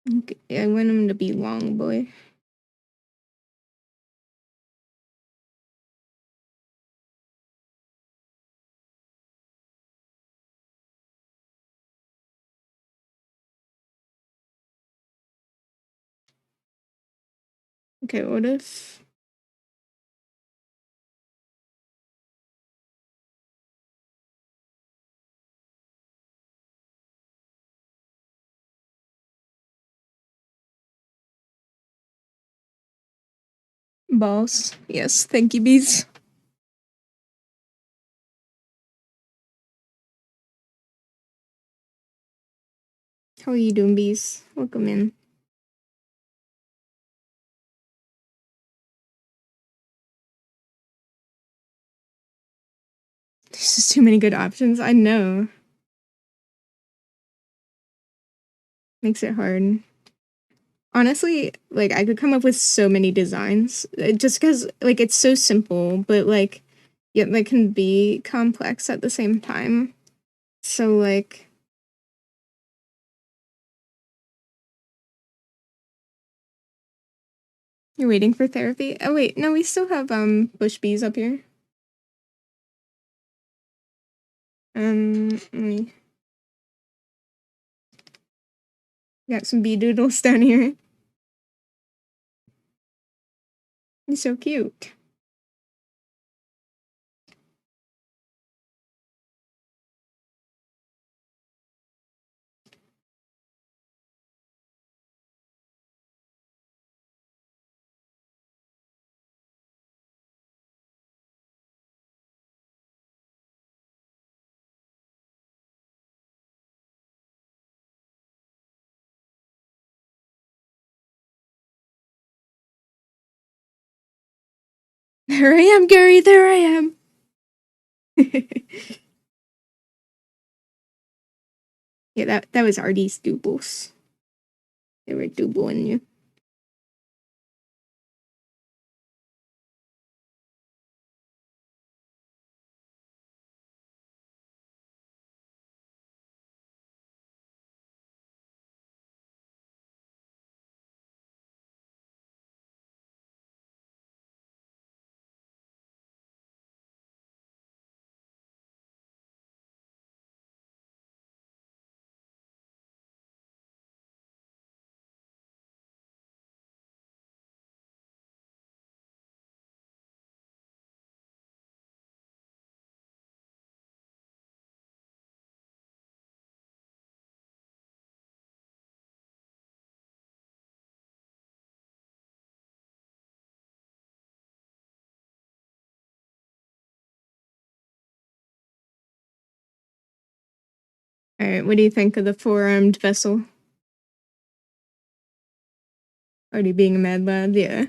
Okay, I want him to be long, boy. Okay, what if... Boss. Yes, thank you, bees. How are you doing, bees? Welcome in. There's just too many good options. I know. Makes it hard. Honestly, like, I could come up with so many designs. Just because, like, it's so simple, but, like, yet they can be complex at the same time. So, like... You're waiting for therapy? Oh, wait. No, we still have, bush bees up here. Let me... Got some bee doodles down here. He's so cute. There I am, Gary. There I am. Yeah, that was Artie's doubles. They were doubling you. Alright, what do you think of the four-armed vessel? Already being a mad lad, yeah.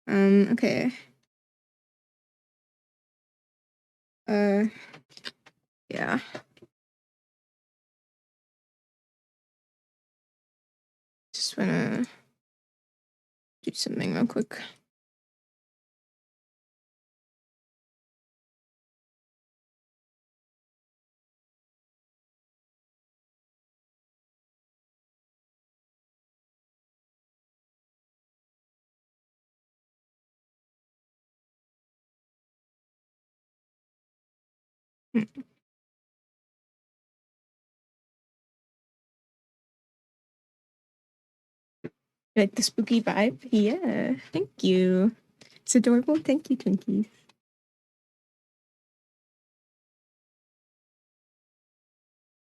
Okay. Yeah. Just wanna do something real quick. Like the spooky vibe? Yeah, thank you. It's adorable. Thank you, Twinkies.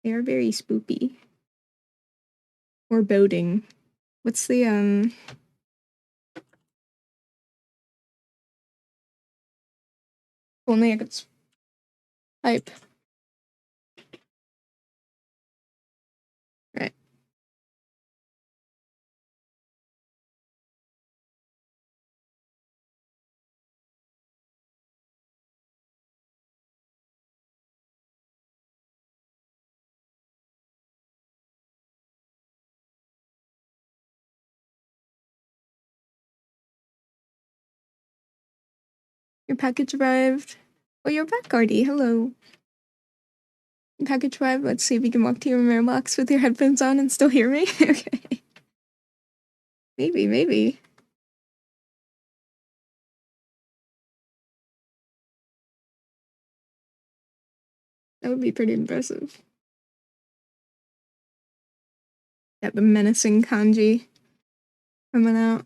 They are very spoopy. Or boding. What's the, only I could type. Right. Your package arrived. Oh, you're back, Artie. Hello. Your package arrived. Let's see if you can walk to your mailbox with your headphones on and still hear me. Okay. Maybe. That would be pretty impressive. Got the menacing kanji coming out.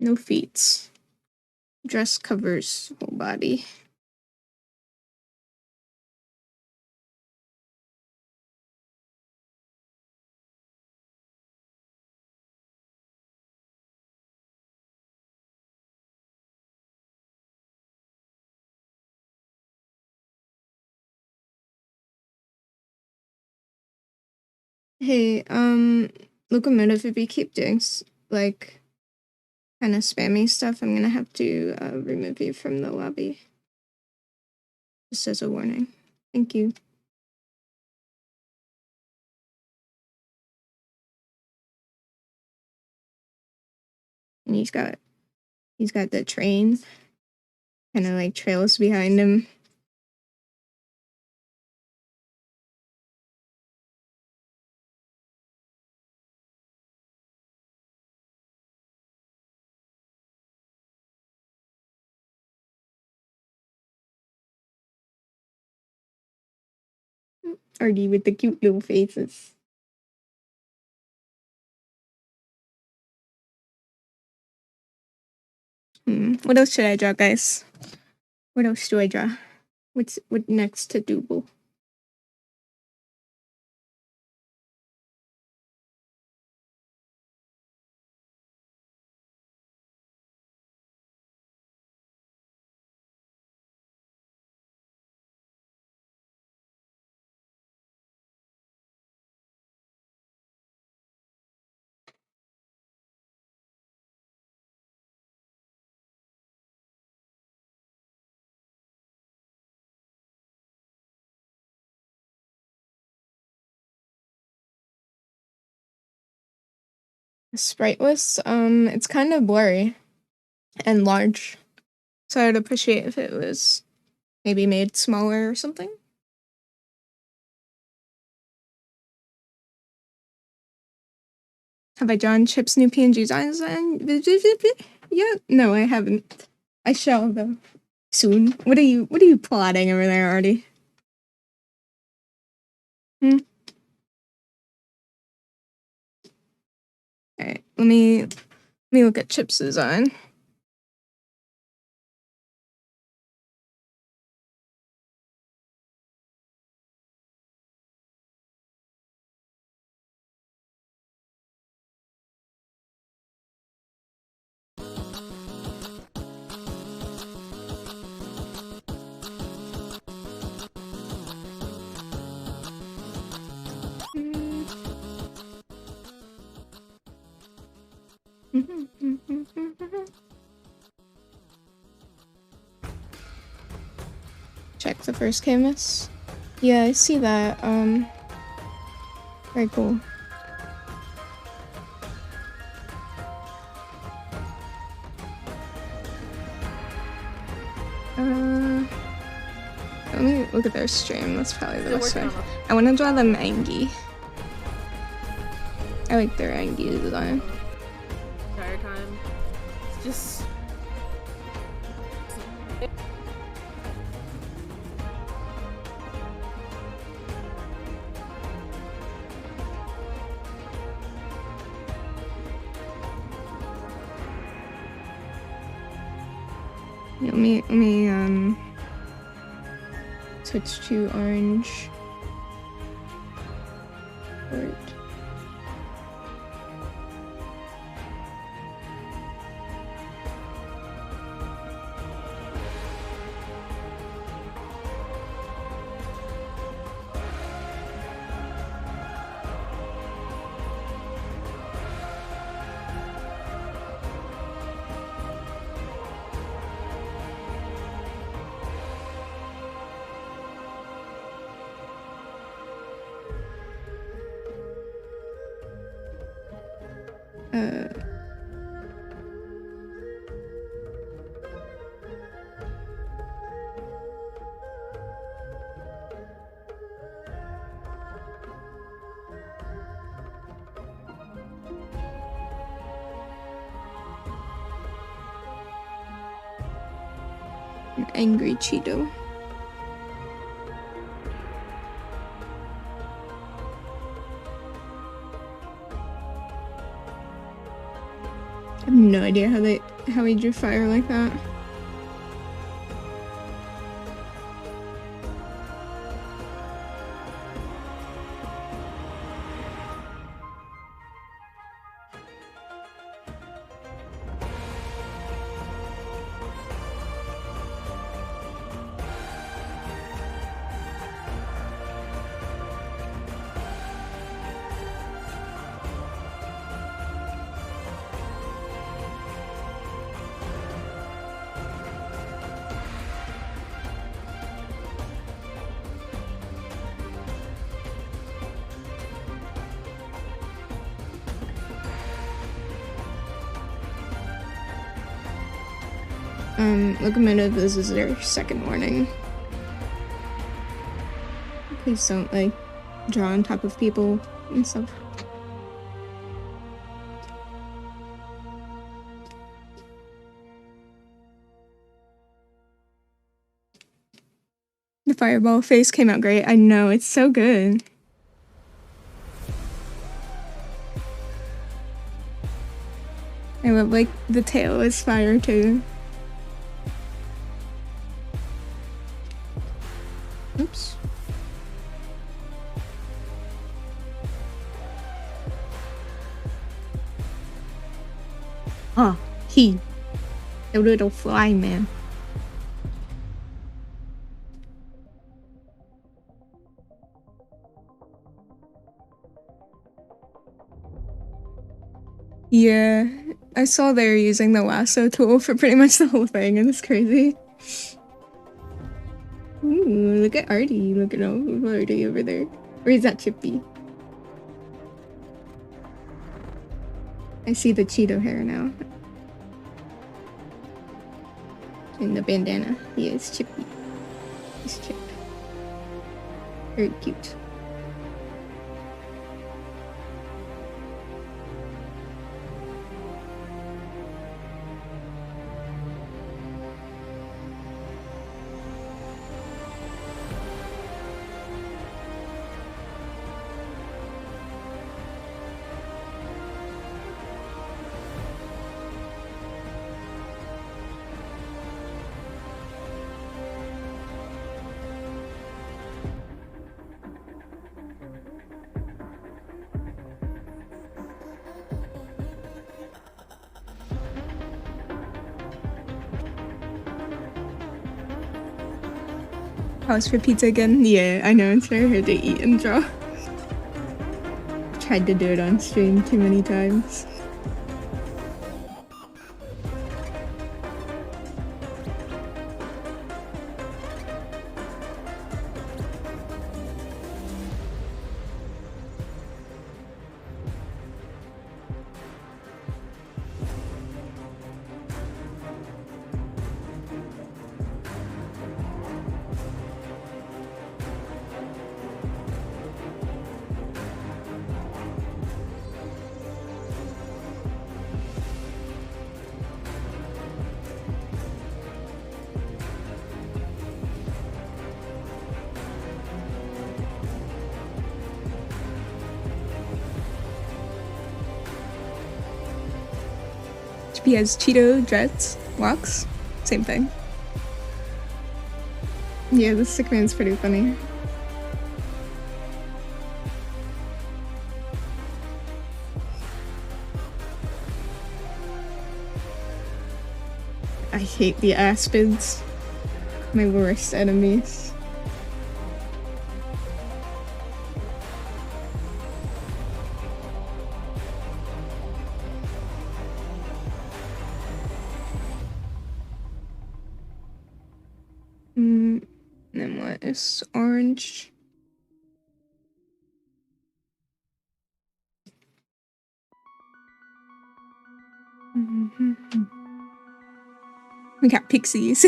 No feet. Dress covers whole body. Hey, locomotive, if you keep doing like kind of spammy stuff, I'm gonna have to remove you from the lobby. Just as a warning. Thank you. And he's got the train kind of like trails behind him. Artie with the cute little faces. What else should I draw, guys? What else do I draw? What next to doable? Spriteless, it's kind of blurry and large, so I'd appreciate if it was maybe made smaller or something. Have I drawn Chip's new PNG designs? Yeah, no, I haven't. I shall though soon. What are you plotting over there, Artie? Alright, let me me look at Chip's design. Check the first canvas. Yeah, I see that. Very cool. Let me look at their stream. That's probably the best way. I want to draw them Angie. I like their Angie design. Entire time. It's just. Let me switch to orange. Right. An angry Cheeto. I have no idea how he drew fire like that. Locomotive, this is their second warning. Please don't, like, draw on top of people and stuff. The fireball face came out great. I know, it's so good. I love, like, the tail is fire too. Oops. Oh, the little fly man. Yeah, I saw they were using the lasso tool for pretty much the whole thing, and it's crazy. Ooh, look at Artie. Look at Artie over there. Or is that Chippy? I see the Cheeto hair now. And the bandana. He is Chippy. He's Chip. Very cute. Pause for pizza again? Yeah, I know, it's very hard to eat and draw. Tried to do it on stream too many times. HP has Cheeto, Dreads, Walks, same thing. Yeah, the sick man's pretty funny. I hate the Aspids. My worst enemies. Then what is orange? We got pixies.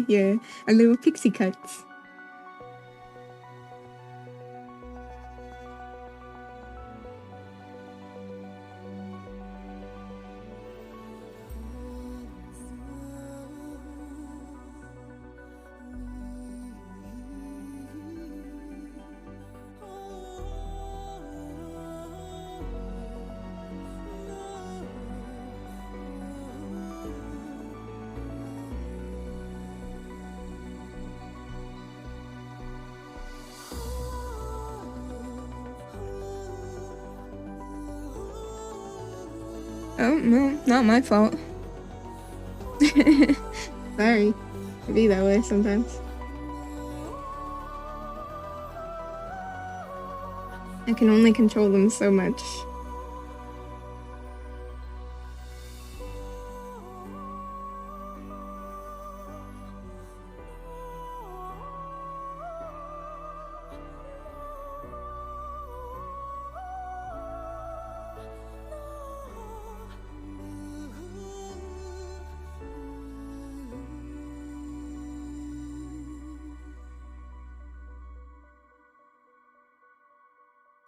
Yeah, our little pixie cuts. Oh, no, not my fault. Sorry. I be that way sometimes. I can only control them so much.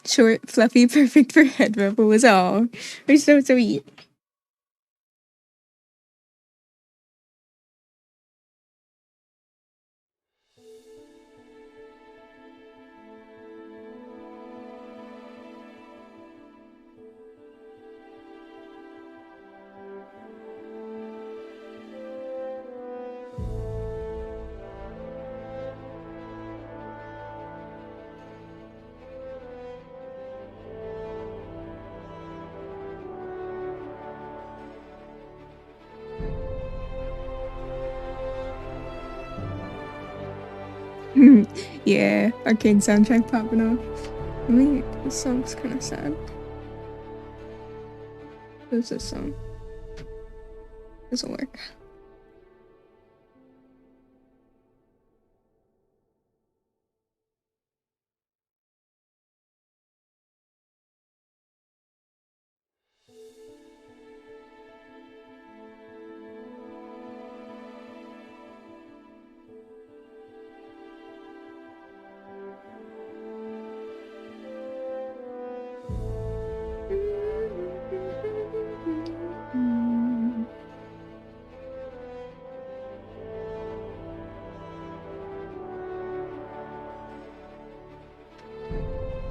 Short, fluffy, perfect for head ruffles. All. They're so sweet. Yeah, arcade soundtrack popping off. I mean, this song's kind of sad. Who's this song? This'll work.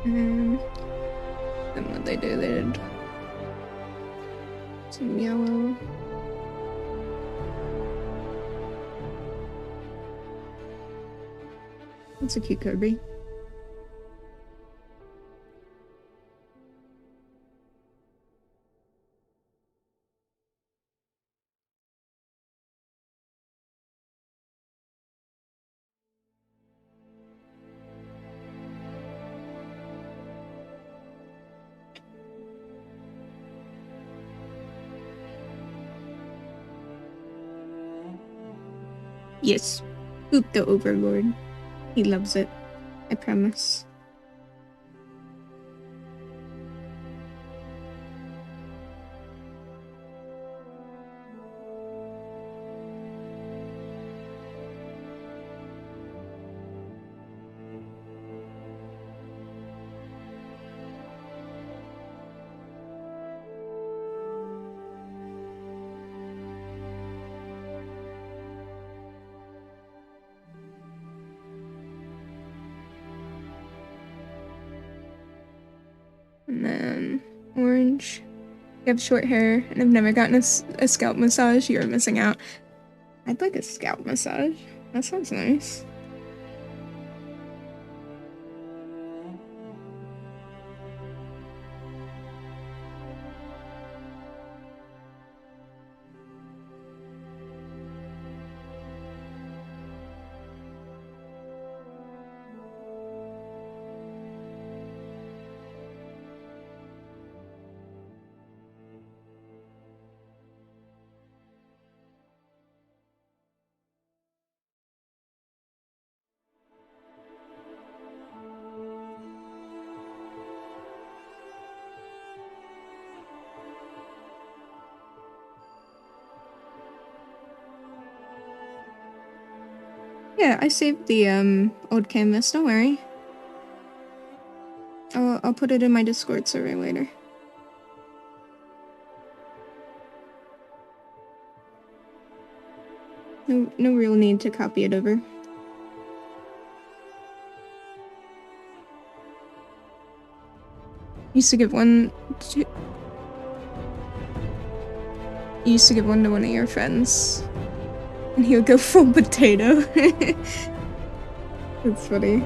Then what they do, they did some yellow. That's a cute Kirby. Yes. Poop the overlord. He loves it. I promise. And then orange. You have short hair and have never gotten a scalp massage. You're missing out. I'd like a scalp massage. That sounds nice. Yeah, I saved the old canvas, don't worry. I'll put it in my Discord server later. No real need to copy it over. Used to give one to one of your friends, and he would go full potato. That's funny.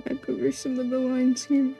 Back over some of the lines here.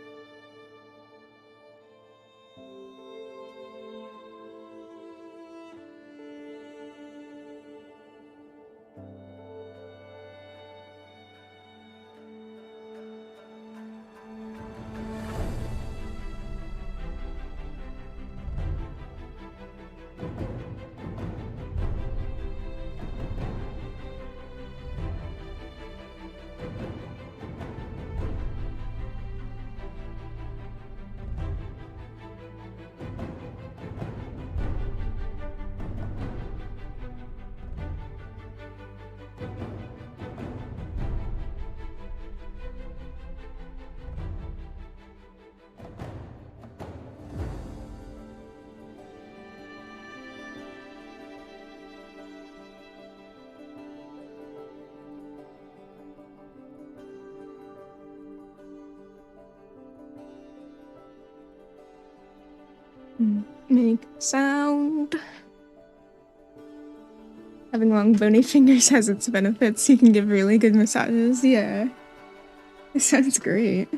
Make sound. Having long bony fingers has its benefits. You can give really good massages. Yeah. It sounds great.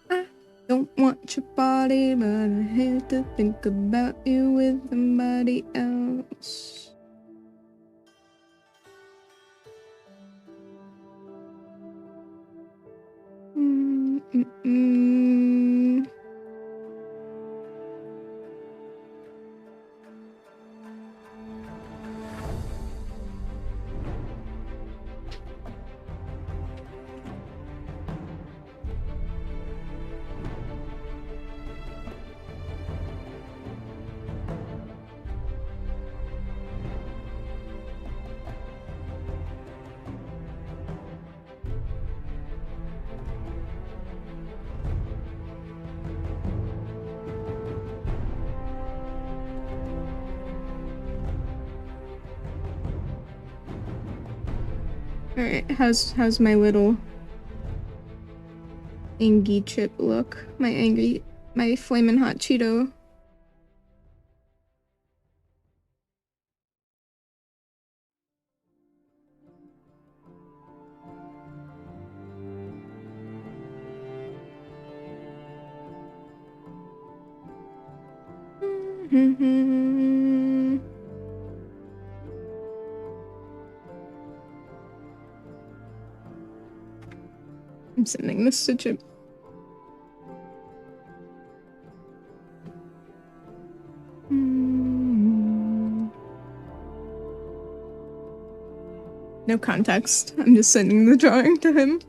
I don't want your body, but I hate to think about you with somebody else. Alright, how's my little angry chip look? My flamin' hot Cheeto. I'm sending this to Chip. No context. I'm just sending the drawing to him.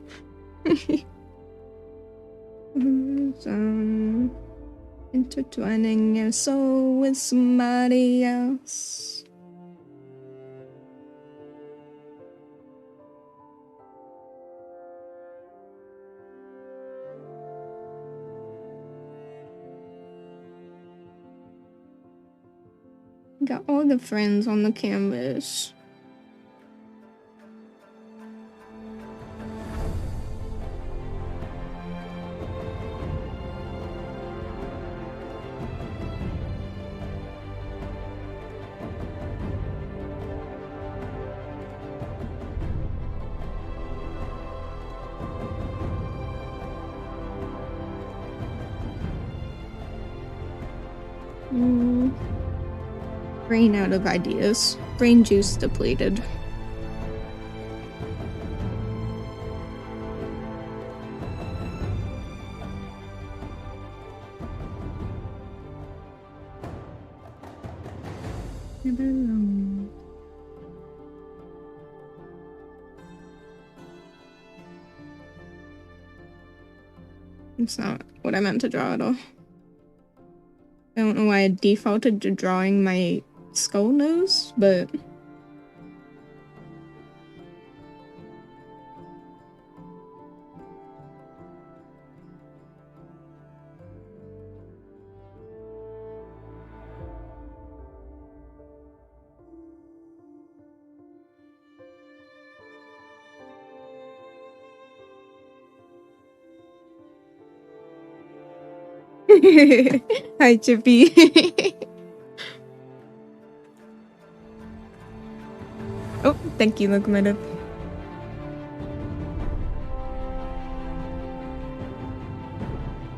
Intertwining your soul with somebody else. Got all the friends on the canvas. Brain out of ideas. Brain juice depleted. Never alone. It's not what I meant to draw at all. I don't know why I defaulted to drawing my skull nose, but hi Chippy. Oh, thank you, Locomotive.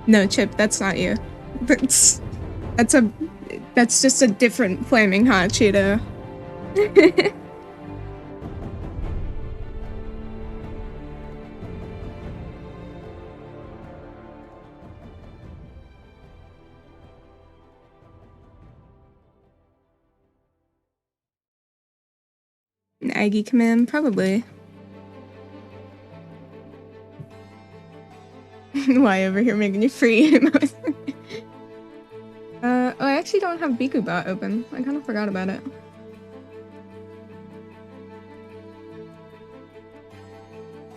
No, Chip, that's not you. That's just a different flaming hot Cheeto. An Aggie command? Probably. Why over here making you free? Oh, I actually don't have BikuBot open. I kind of forgot about it.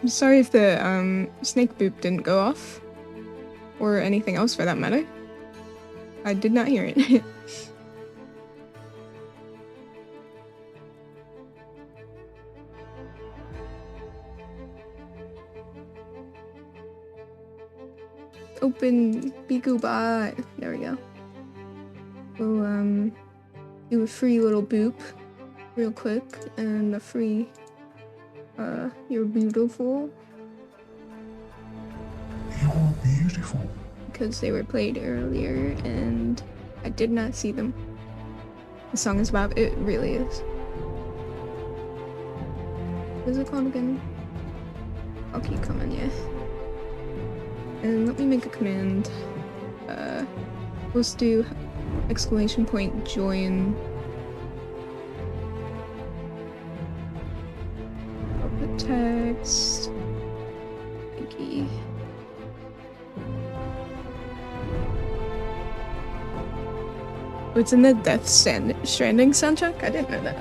I'm sorry if the snake boop didn't go off. Or anything else for that matter. I did not hear it. Open BikuBot. There we go. We'll do a free little boop real quick and a free you're beautiful. You're beautiful. Because they were played earlier and I did not see them. The song is about it really is. What is it called again? I'll keep coming, yeah. And let me make a command. Let's do exclamation point join. Output text. Thank you. Oh, it's in the Death Stranding soundtrack? I didn't know that.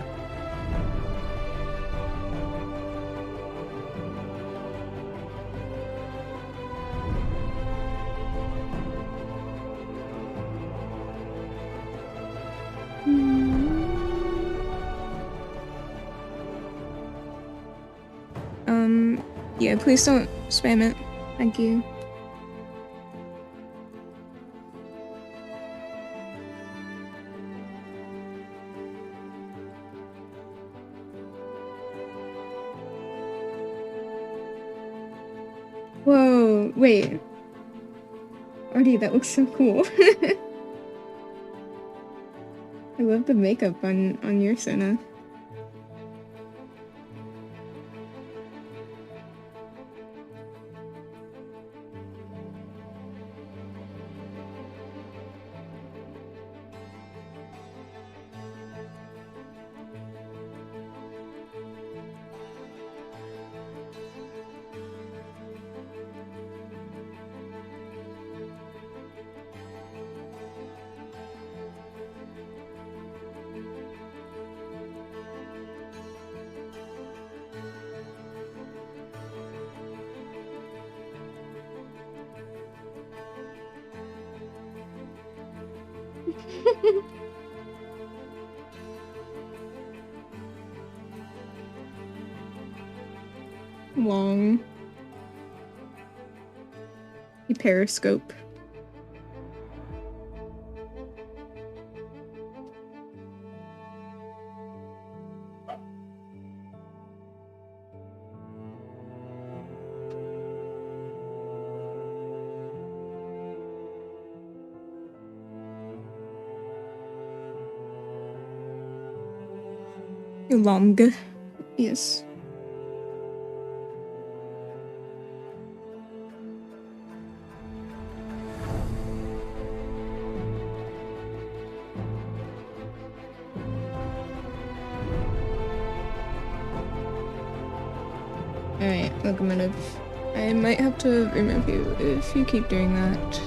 Yeah, please don't spam it. Thank you. Whoa, wait. Artie, that looks so cool. I love the makeup on your Sona. Long. You periscope. Long. Yes. Alright, look, I might have to remove you if you keep doing that.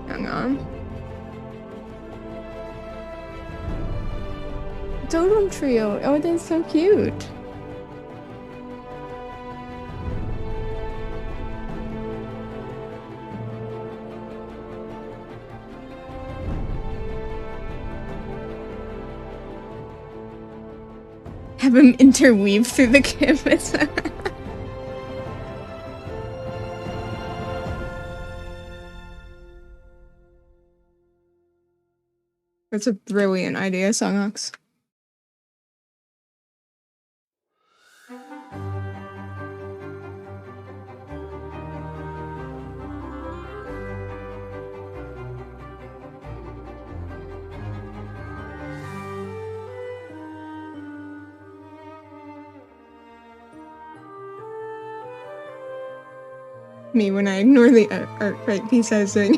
Hang on. Totem trio. Oh, that's so cute. Have him interweave through the canvas. That's a brilliant idea, Songox. Me when I ignore the art right piece I was doing.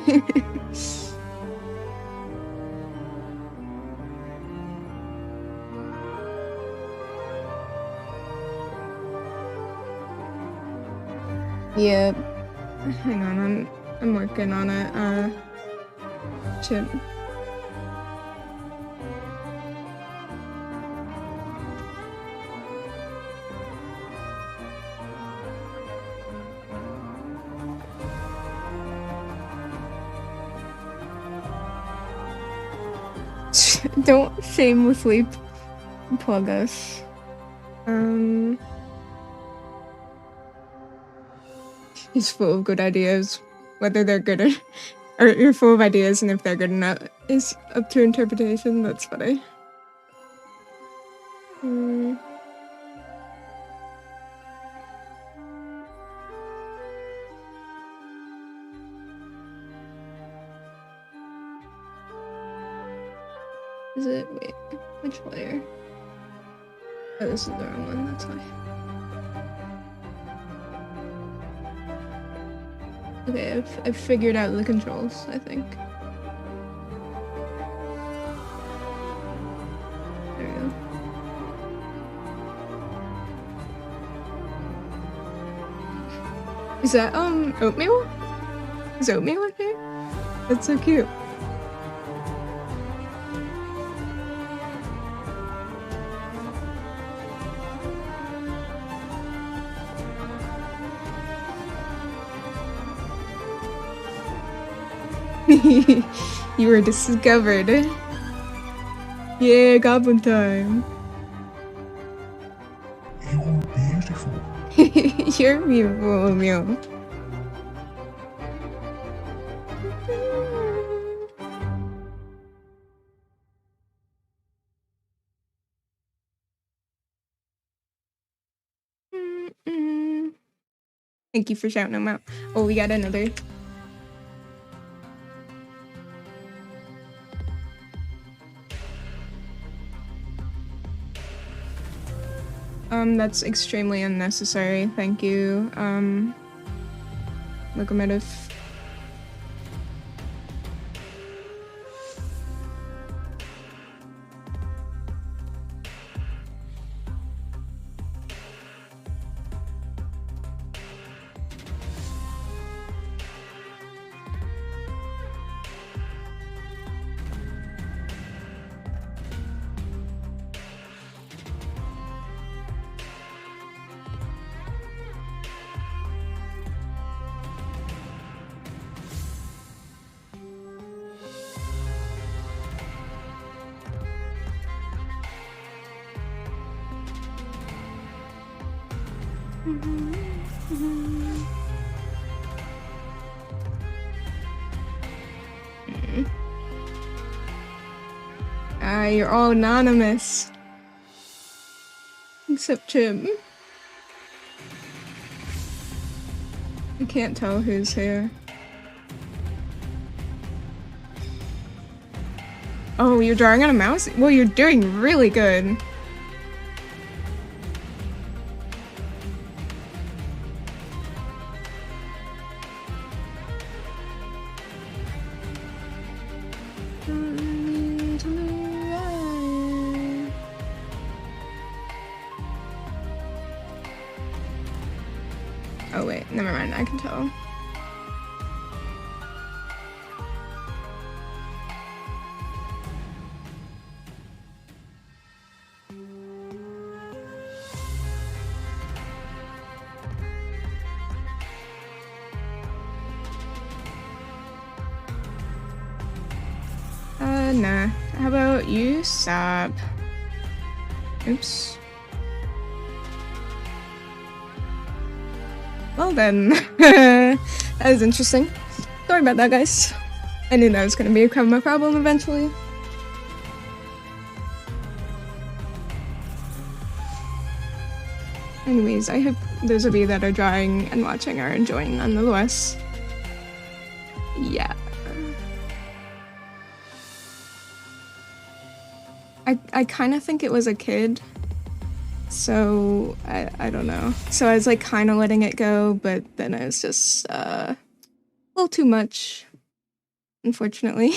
Yeah. Hang on, I'm working on it. Chip. Don't shamelessly plug us. He's full of good ideas. Whether they're good or you're full of ideas, and if they're good enough is up to interpretation. That's funny. Is it? Wait, which layer? Oh, this is the wrong one, that's why. Okay, I've figured out the controls, I think. There we go. Is that, oatmeal? Is oatmeal in here? That's so cute. You were discovered. Yeah, goblin time. You're beautiful. You're beautiful, Emil. Thank you for shouting them out. Oh, we got another. That's extremely unnecessary. Thank you. Locomotive. You're all anonymous. Except Jim. I can't tell who's here. Oh, you're drawing on a mouse? Well, you're doing really good. Oh wait, never mind, I can tell. Nah. How about you, Sab? Oops. Well then, that was interesting. Sorry about that, guys. I knew that was gonna become a problem eventually. Anyways, I hope those of you that are drawing and watching are enjoying nonetheless. Yeah. I kind of think it was a kid. So, I don't know. So I was like kind of letting it go, but then I was just a little too much, unfortunately.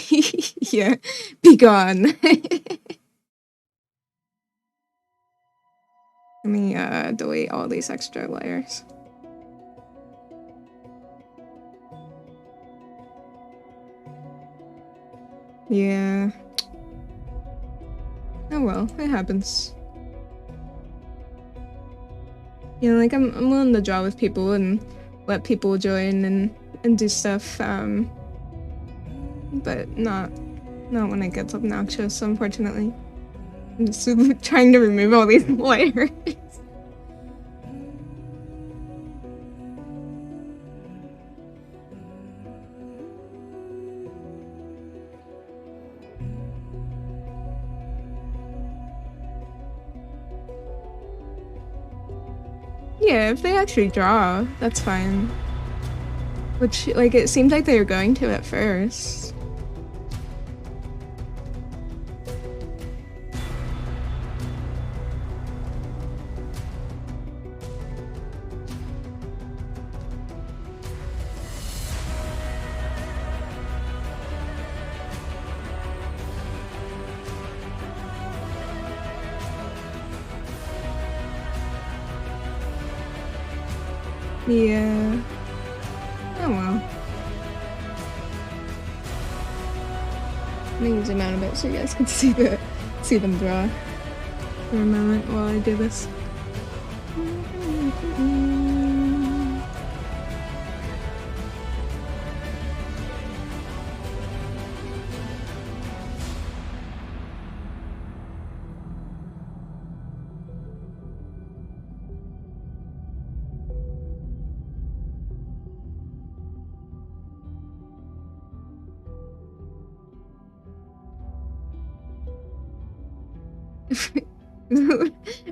Yeah, be gone. Let me delete all these extra layers. Yeah. Oh well, it happens. You know, like I'm willing to draw with people and let people join and do stuff, but not when it gets obnoxious, unfortunately. I'm just trying to remove all these layers. Yeah, if they actually draw, that's fine. Which, like, it seemed like they were going to at first. Yeah. Oh well. Let me zoom out a bit so you guys can see them draw for a moment while I do this.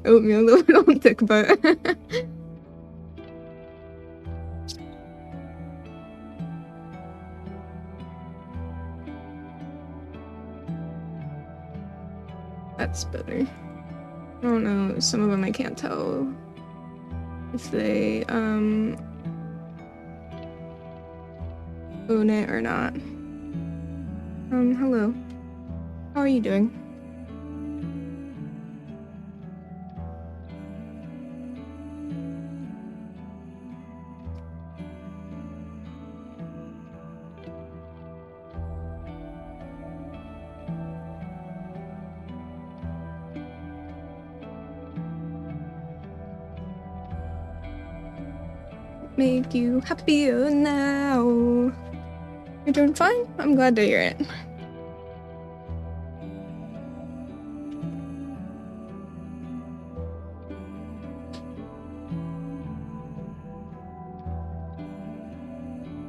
Oatmeal, little thick butt. That's better. I don't know, some of them I can't tell if they own it or not. Hello. How are you doing? Make you happier now. You're doing fine? I'm glad to hear it.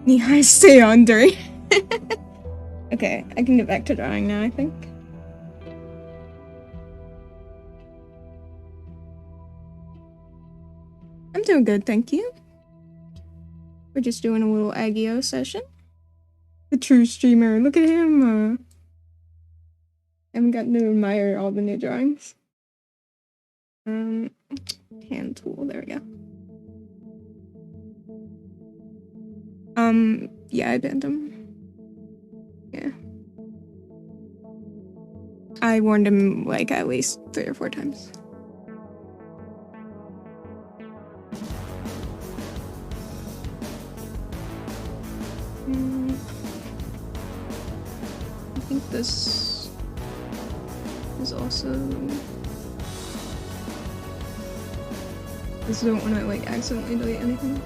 Knee-high stay on during. Okay, I can get back to drawing now, I think. I'm doing good, thank you. We're just doing a little Agio session. The true streamer, look at him. I haven't gotten to admire all the new drawings. Hand tool, there we go. Yeah, I banned him. Yeah. I warned him like at least 3 or 4 times. I think this is also... Just don't want to like accidentally delete anything.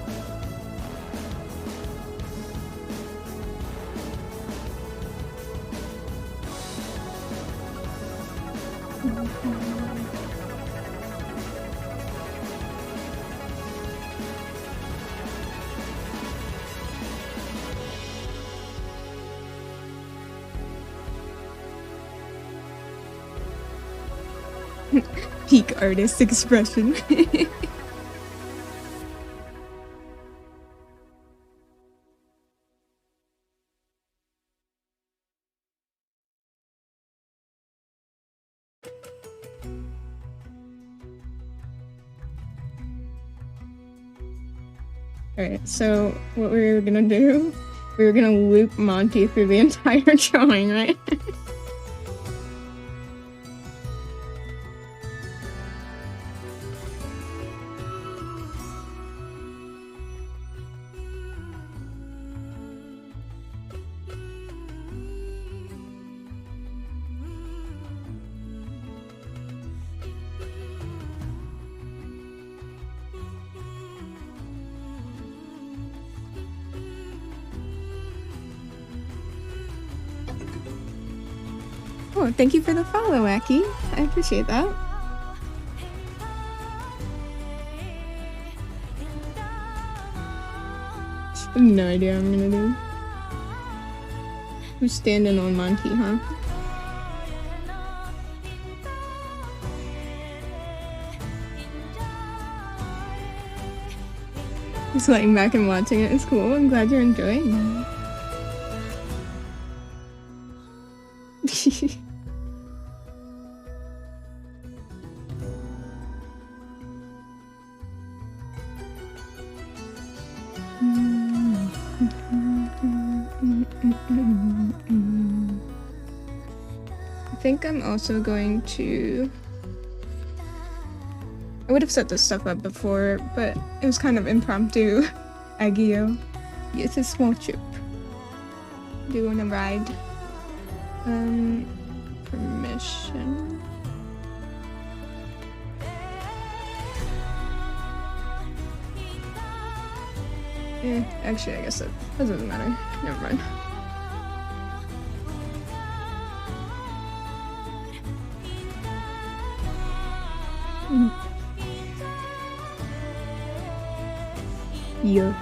Peak artist expression. Alright, so what we were gonna do, we were gonna loop Monty through the entire drawing, right? Oh, thank you for the follow, Aki. I appreciate that. I have no idea what I'm gonna do. Who's standing on Monty, huh? Just laying back and watching it is cool. I'm glad you're enjoying it. I think I'm also going to... I would have set this stuff up before, but it was kind of impromptu. Agio. It's a small chip. Doing a ride. Permission. Actually, I guess that doesn't matter. Never mind. Yeah.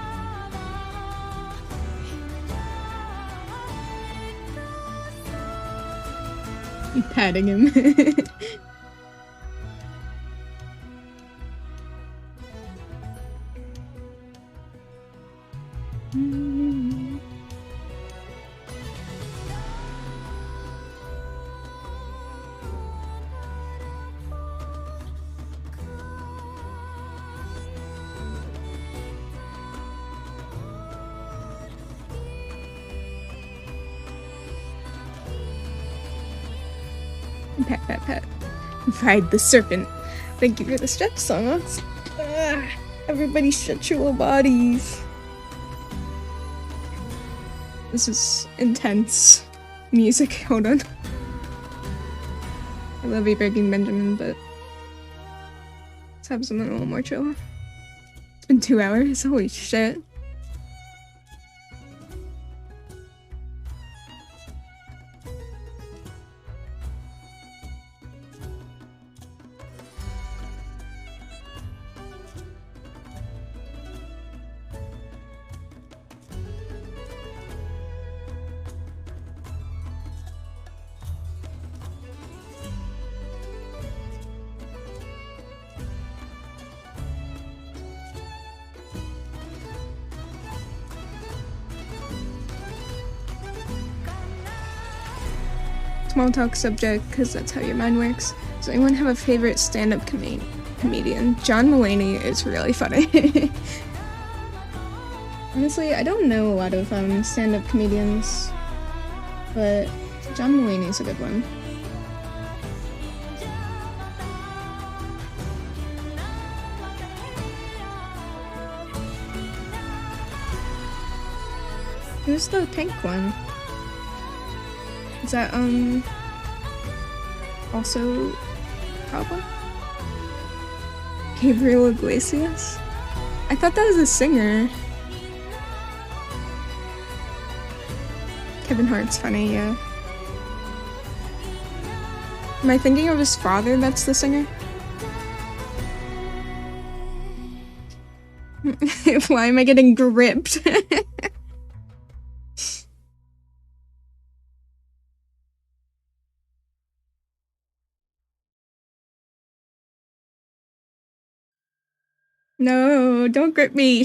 You patting him. Pat, pat, pat. Ride the serpent. Thank you for the stretch songs. Everybody stretch your little bodies. This is intense music. Hold on. I love you, Breaking Benjamin, but let's have something a little more chill. It's been 2 hours. Holy shit. Small talk subject, because that's how your mind works. Does anyone have a favorite stand-up comedian? John Mulaney is really funny. Honestly, I don't know a lot of stand-up comedians, but John Mulaney's a good one. Who's the pink one? Is that, also Cowboy? Gabriel Iglesias? I thought that was a singer. Kevin Hart's funny, yeah. Am I thinking of his father that's the singer? Why am I getting gripped? No, don't grip me.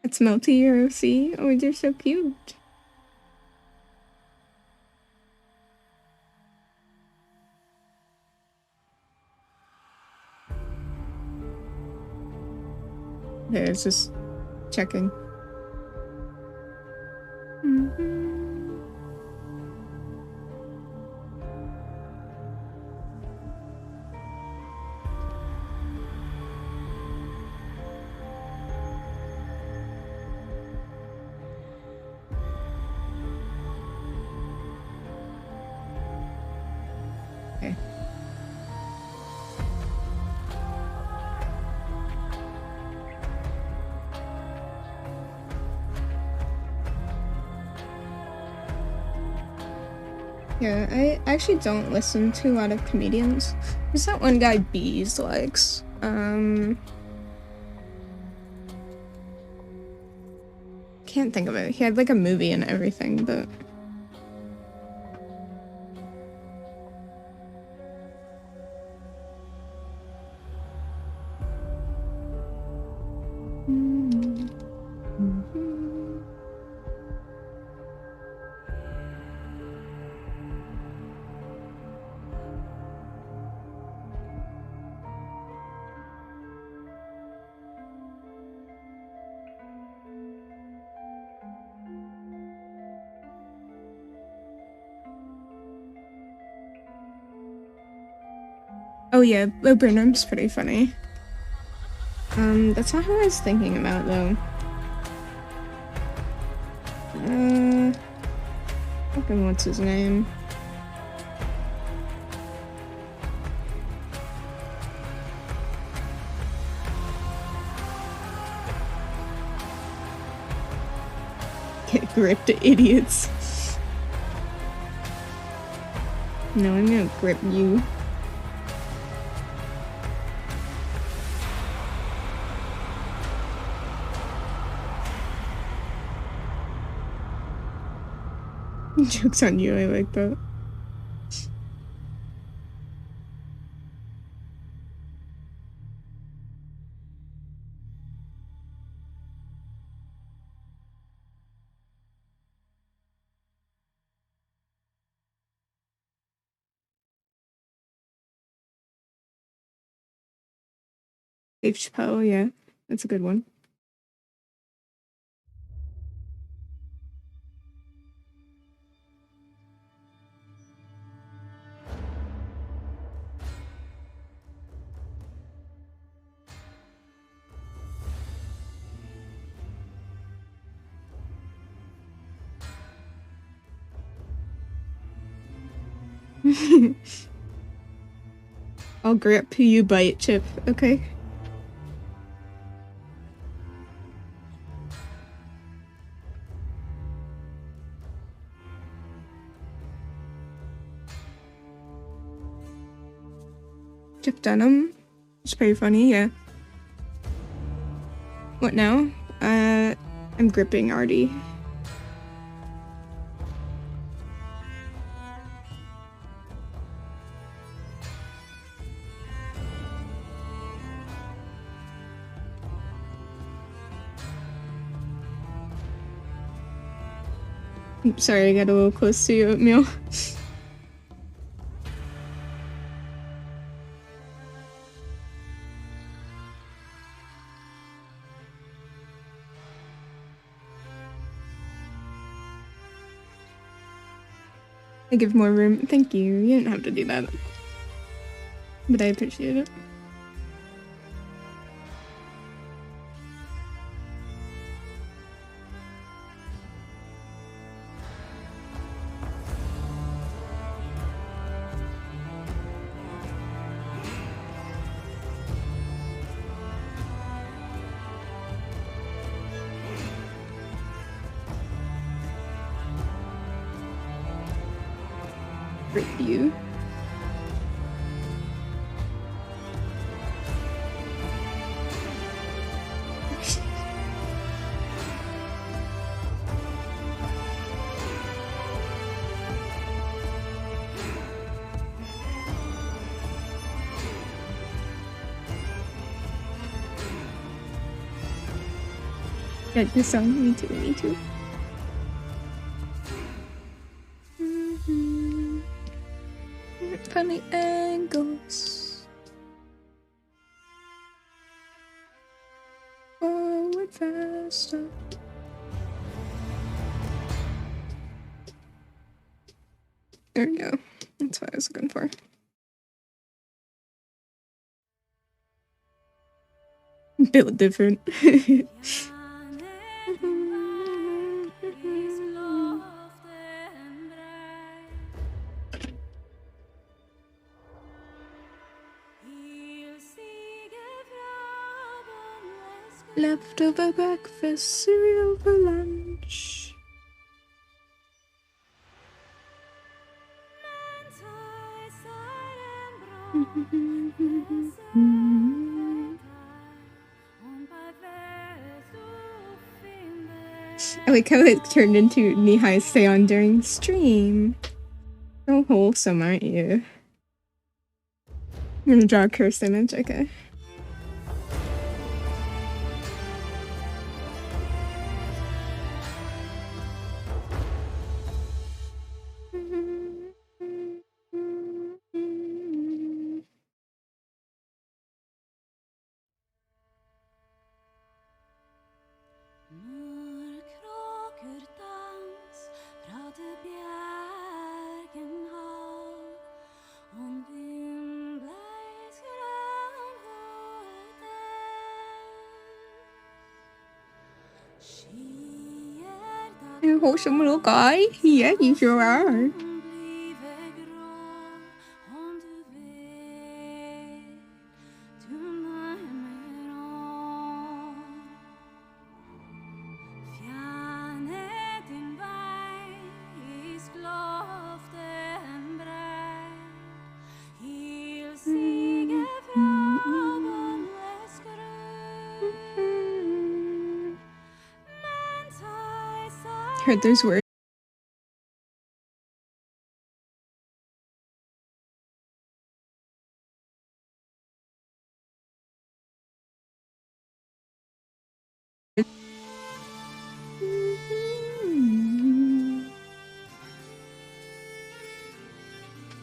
It's Melty or OC. Oh, they're so cute. Okay, it's just checking. Okay. Yeah, I actually don't listen to a lot of comedians. There's that one guy Bees likes. Can't think of it. He had like a movie and everything, but oh yeah, Bo Burnham's pretty funny. That's not who I was thinking about though. Fucking what's his name? Get gripped, idiots. No, I'm gonna grip you. Joke's on you, I like that. Dave Chappelle, yeah. That's a good one. I'll grip you bite chip, okay? Chip denim. It's pretty funny, yeah. What now? I'm gripping Artie. Sorry, I got a little close to you, Oatmeal. I give more room. Thank you. You didn't have to do that. But I appreciate it. You. Yeah, this song. Me too. Me too. Funny angles. Forward faster. There we go. That's what I was looking for. Built different. Leftover breakfast, cereal for lunch. I like how it turned into Nihai's stay on during stream. So wholesome, aren't you? I'm gonna draw a cursed image, okay. You're a wholesome little guy. Yeah, you sure are. Heard those words.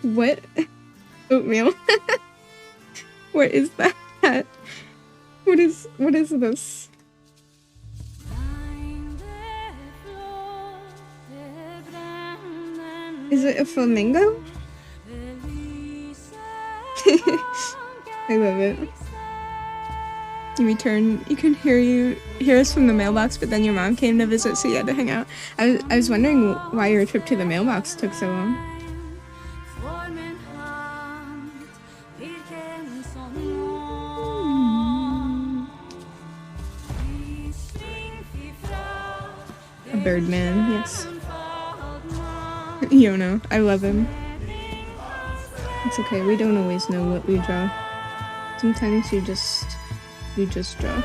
What? Oatmeal. What is that? What is this? Is it a flamingo? I love it. You can hear us from the mailbox, but then your mom came to visit, so you had to hang out. I was wondering why your trip to the mailbox took so long. Birdman, yes. You know, I love him. It's okay, we don't always know what we draw. Sometimes you just draw.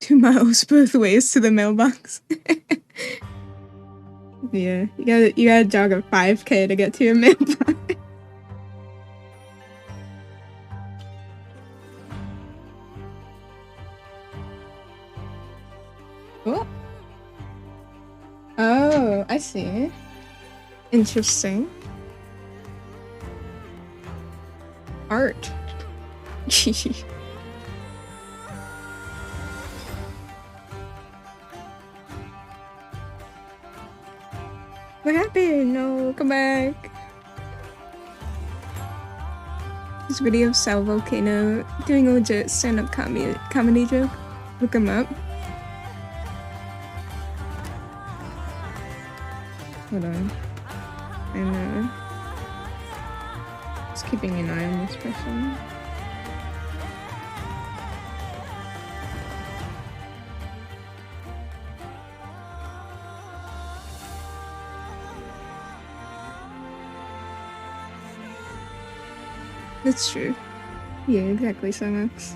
Two miles both ways to the mailbox. Yeah, you gotta jog a 5K to get to your mailbox. Oh. Oh, I see. Interesting. Art. What happened? No, come back. This video of Sal Volcano doing a legit stand-up comedy joke. Look him up. Hold on. I'm just keeping an eye on this person. That's true. Yeah, exactly, Sunx.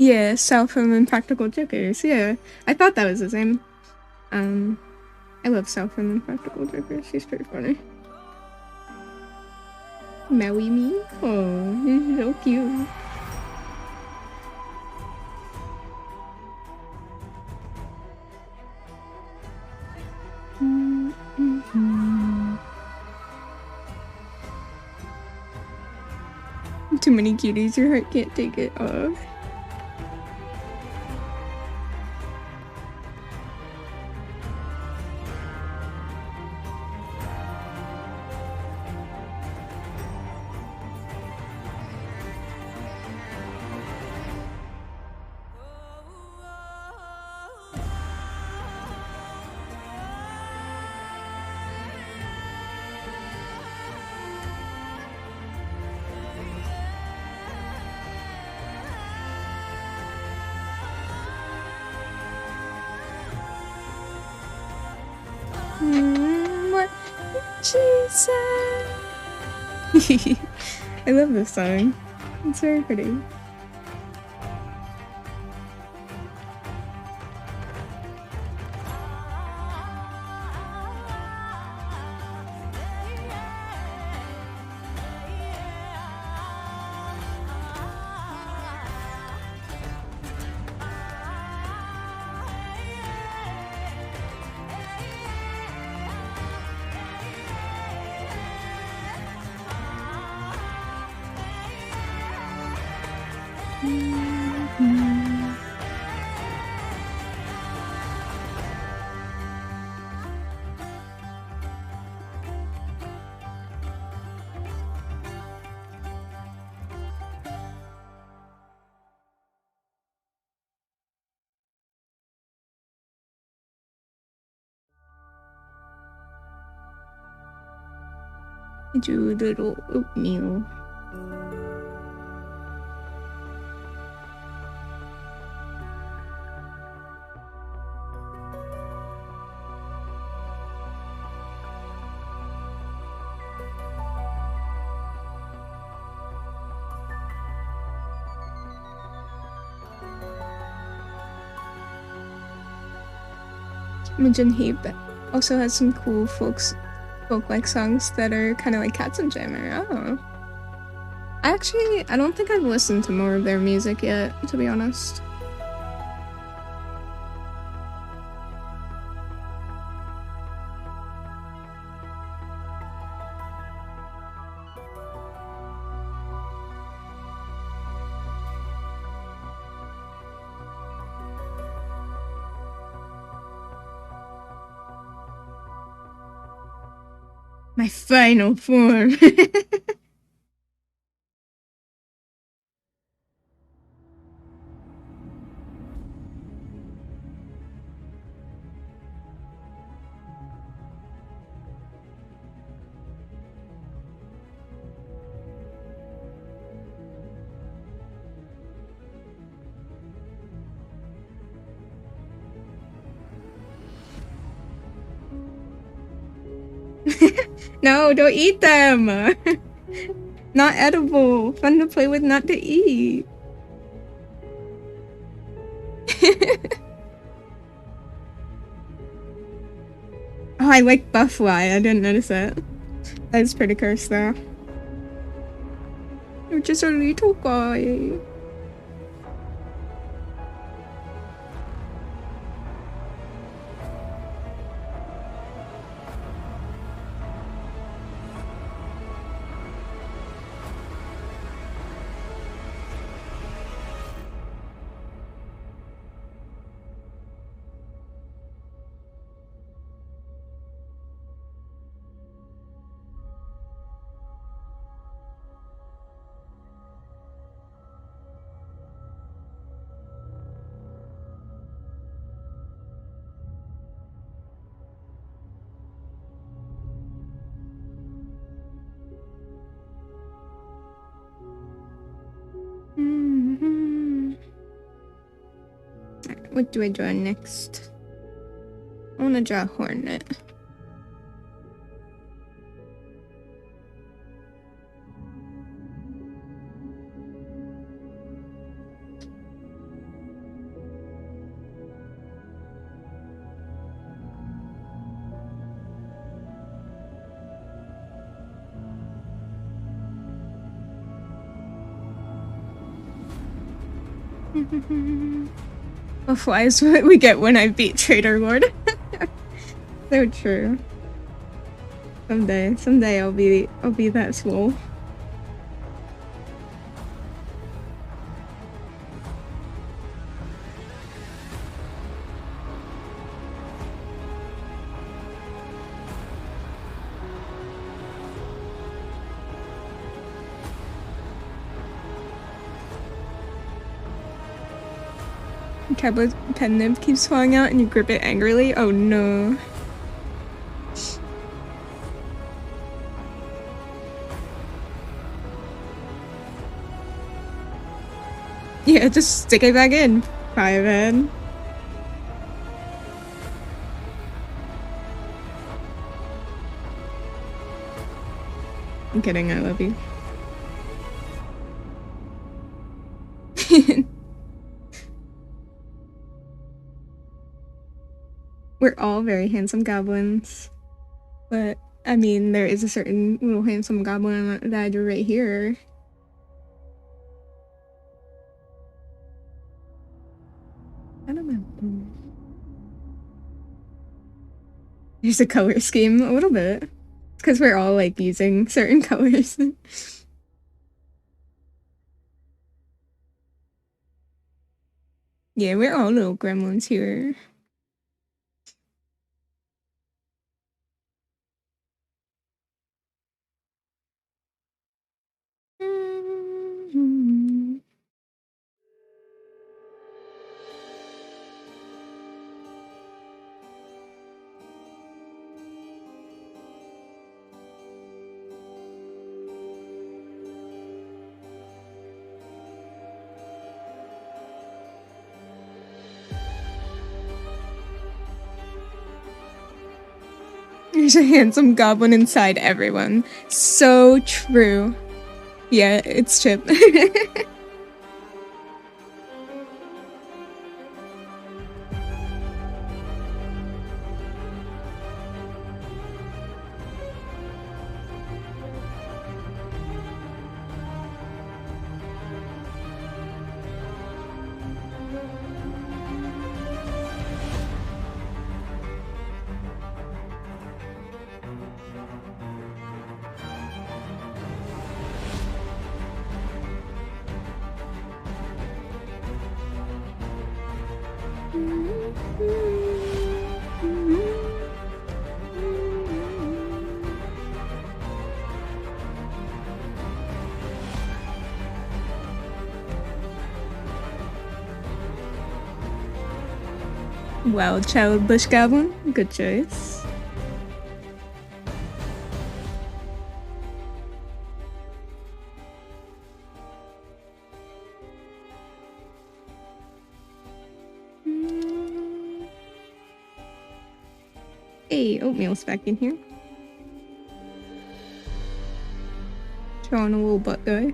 Yeah, Self-Film and Practical Jokers. Yeah, I thought that was his name. I love Self-Film and Practical Jokers. She's pretty funny. Maui me? Oh, he's so cute. Too many cuties, your heart can't take it off. What she said. I love this song. It's very pretty. I drew a little oatmeal. Imogen Heap also has some cool folks folk-like songs that are kind of like Katzenjammer. Oh. I don't think I've listened to more of their music yet, to be honest. My final form. No, don't eat them! Not edible. Fun to play with, not to eat. Oh, I like buffly. I didn't notice it. That's pretty cursed though. You're just a little guy. What do I draw next? I want to draw a hornet. Buffly is what we get when I beat Trader Lord. So true. Someday I'll be that swole. Cowboy's pen nib keeps falling out and you grip it angrily. Oh no. Yeah, just stick it back in. Private. I'm kidding, I love you. We're all very handsome goblins. But, I mean, there is a certain little handsome goblin that I do right here. I don't know. There's a color scheme, a little bit. It's because we're all, like, using certain colors. Yeah, we're all little gremlins here. There's a handsome goblin inside everyone. So true. Yeah, it's Chip. Wild Child Bush Goblin. Good choice. Hey, Oatmeal's back in here. Throwing a little butt guy.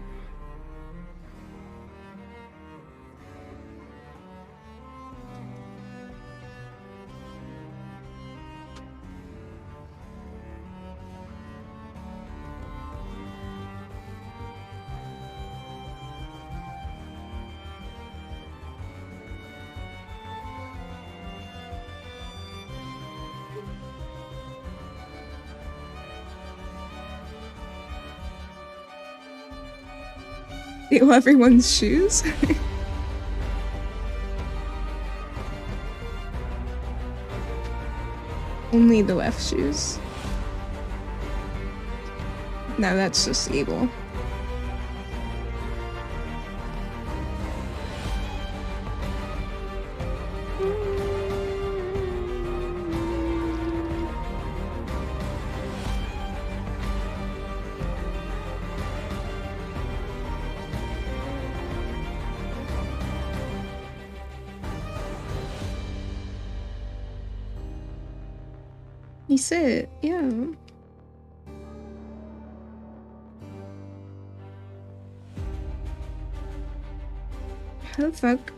Steal everyone's shoes? Only the left shoes. No, that's just evil. He said, yeah. How the fuck?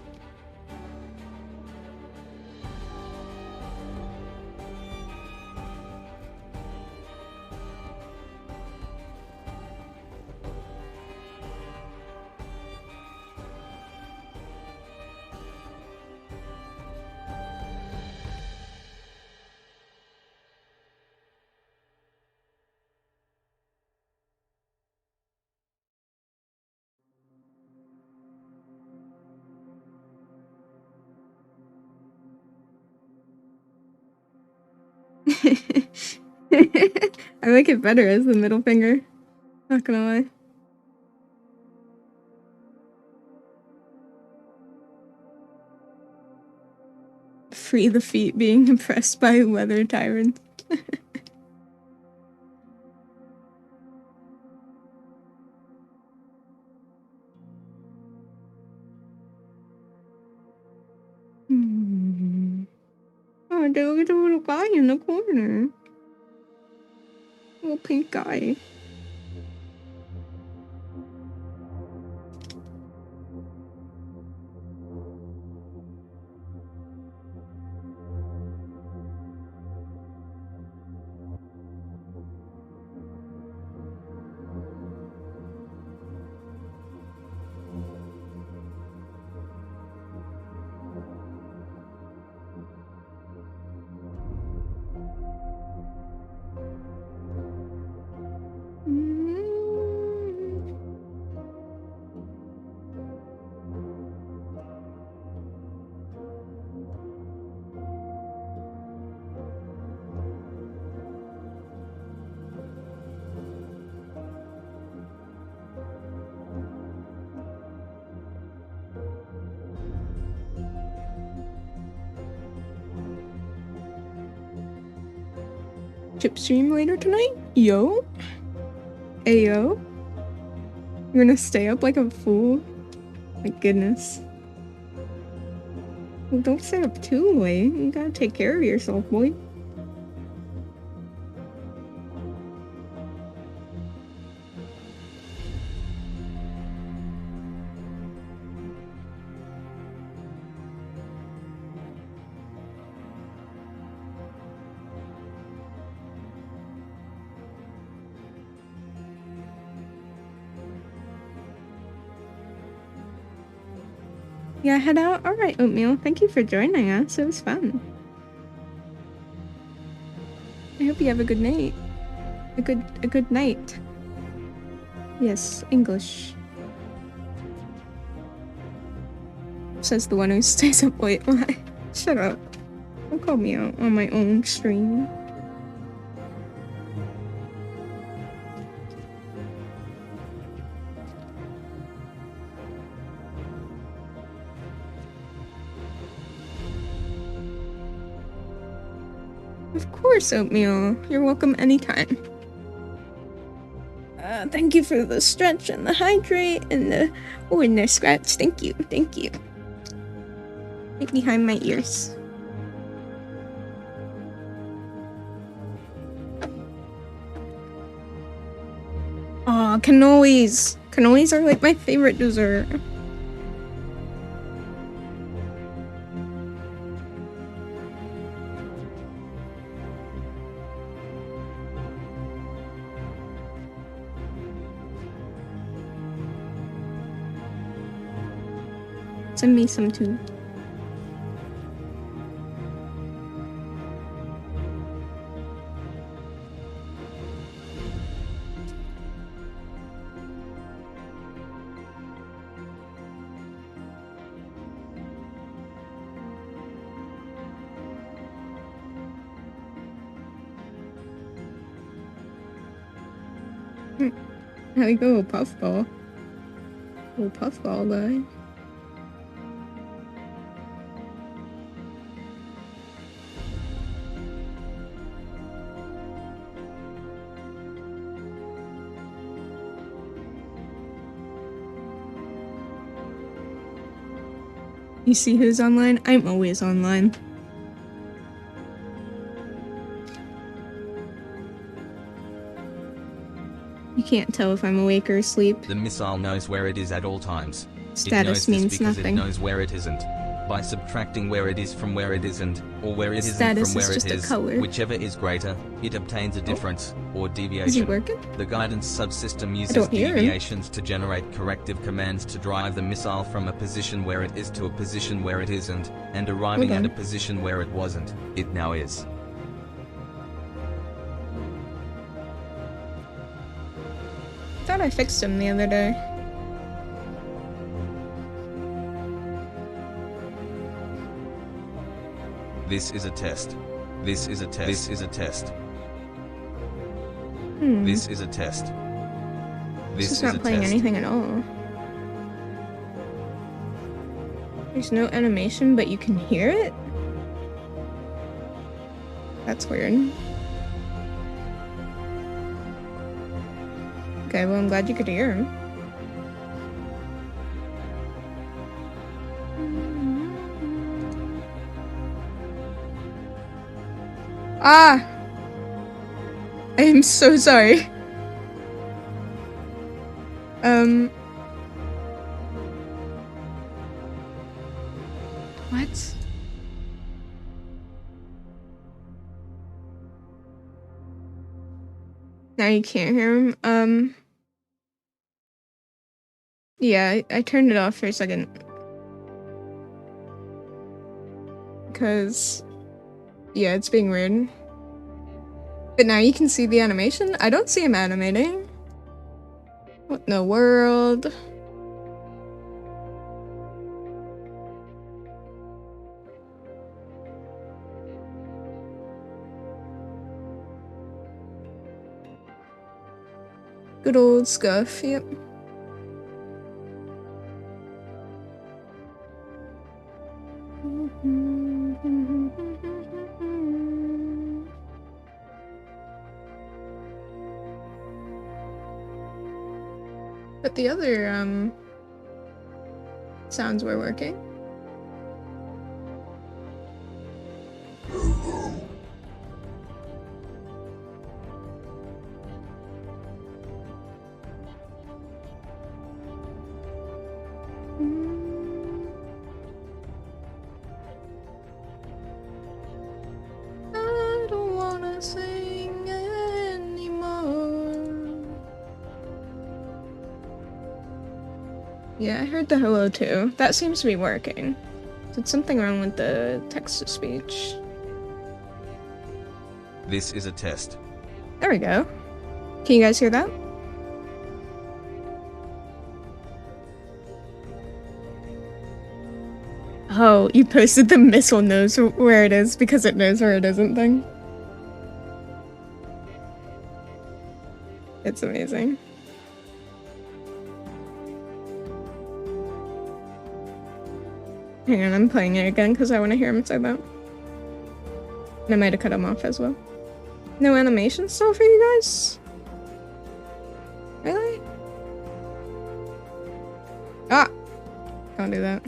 I like it better as the middle finger. Not gonna lie. Free the feet being oppressed by leather tyrant. Oh, dude, look at the little guy in the corner. Little pink guy. Chip stream later tonight? Yo? Ayo? You're gonna stay up like a fool? My goodness. Well, don't stay up too late. You gotta take care of yourself, boy. Yeah, head out? Alright, Oatmeal. Thank you for joining us. It was fun. I hope you have a good night. A good night. Yes, English. Says the one who stays up late. Shut up. Don't call me out on my own stream. Of course, Oatmeal. You're welcome anytime. Thank you for the stretch and the hydrate and the... Oh, and the scratch. Thank you. Thank you. Right behind my ears. Aw, cannolis. Cannolis are like my favorite dessert. Send me some too. How do you go, puffball? Oh, puffball guy. You see who's online? I'm always online. You can't tell if I'm awake or asleep. The missile knows where it is at all times. Status it knows means this because nothing. It knows where it isn't. By subtracting where it is from where it isn't, or where it isn't Status from where is just it a is, color. whichever is greater, it obtains a difference, or deviation. Is he working? The guidance subsystem uses don't hear him. deviations to generate corrective commands to drive the missile from a position where it is to a position where it isn't, and arriving Hold at a on. position where it wasn't. It now is. Thought I fixed him the other day. This is a test. This is a test. This is a test. Hmm. This is a test. This This is is not a playing test. anything at all. There's no animation, but you can hear it? That's weird. Okay, well, I'm glad you could hear him. Ah! I am so sorry. What? Now you can't hear him? Yeah, I turned it off for a second. Because, yeah, it's being weird. But now you can see the animation? I don't see him animating. What in the world? Good old Scuff, yep. But the other, sounds were working. I don't wanna sing anymore. Yeah, I heard the hello too. That seems to be working. So it's something wrong with the text-to-speech. This is a test. There we go. Can you guys hear that? Oh, you posted the missile knows where it is because it knows where it isn't thing. It's amazing. Hang on, I'm playing it again because I want to hear him say that. And I might have cut him off as well. No animation still for you guys? Really? Ah! Can't do that.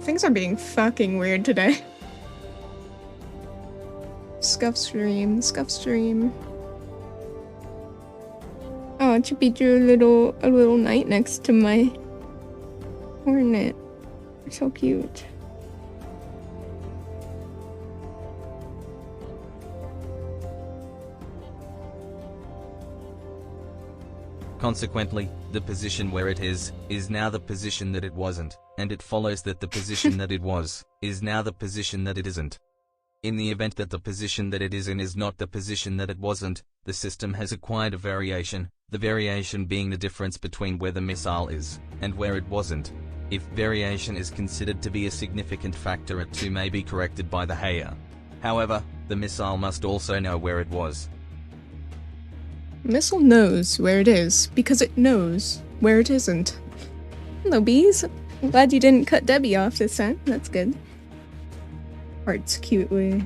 Things are being fucking weird today. Scuff stream, scuff stream. Oh, Chippy drew a little knight next to my hornet. So cute. Consequently, the position where it is now the position that it wasn't, and it follows that the position that it was, is now the position that it isn't. In the event that the position that it is in is not the position that it wasn't, the system has acquired a variation, the variation being the difference between where the missile is, and where it wasn't. If variation is considered to be a significant factor, it too may be corrected by the hayer. However, the missile must also know where it was. Missile knows where it is, because it knows where it isn't. Hello, bees. I'm glad you didn't cut Debbie off this time. That's good. Hearts cutely.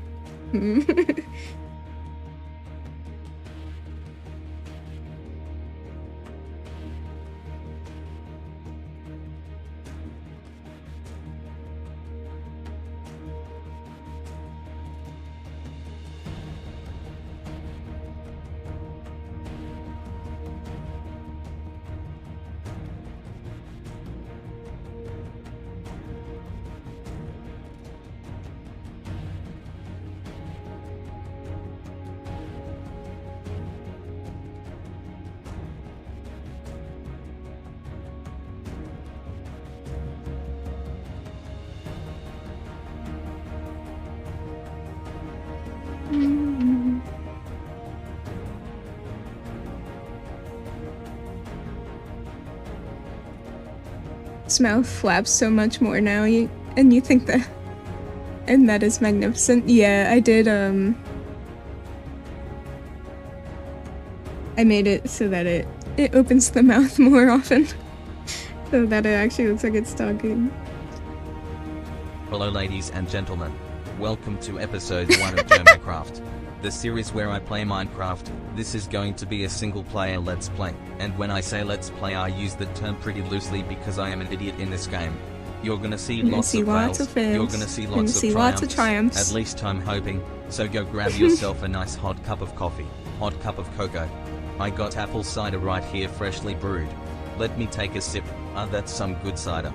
His mouth flaps so much more now, and you think that, and that is magnificent. Yeah, I did, I made it so that it opens the mouth more often, so that it actually looks like it's talking. Hello ladies and gentlemen, welcome to episode 1 of Minecraft, the series where I play Minecraft. This is going to be a single player let's play, and when I say let's play I use the term pretty loosely because I am an idiot in this game. You're gonna see lots of fails, you're gonna see lots of triumphs, at least I'm hoping, so go grab yourself a nice hot cup of coffee, hot cup of cocoa. I got apple cider right here freshly brewed. Let me take a sip. That's some good cider.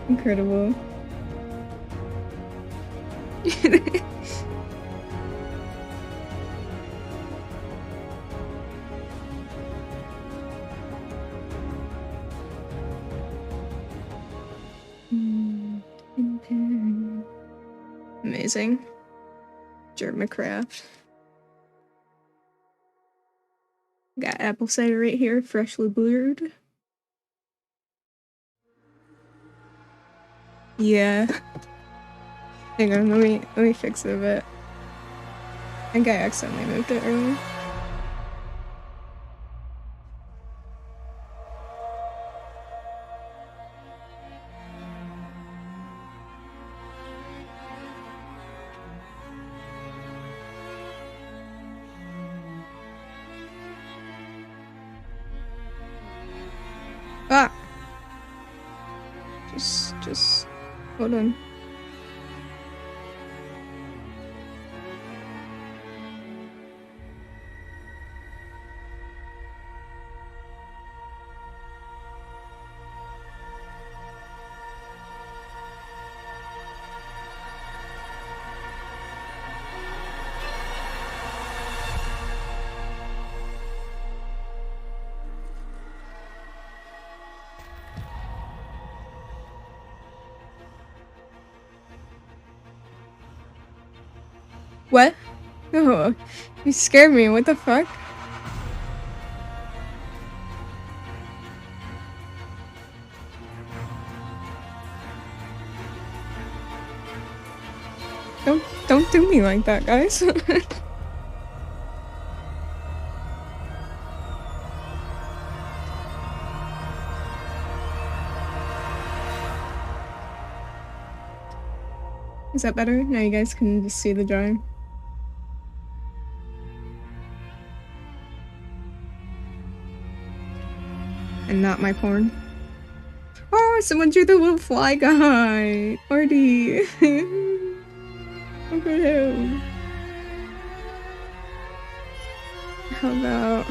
Incredible. Amazing. Germacraft. Got apple cider right here, freshly brewed. Yeah. Hang on, let me fix it a bit. I think I accidentally moved it earlier. Ah! Just hold on. What? Oh, you scared me. What the fuck? Don't do me like that, guys. Is that better? Now you guys can just see the drawing. And not my porn. Oh, someone drew the little fly guy! Artie! Look at him. How about...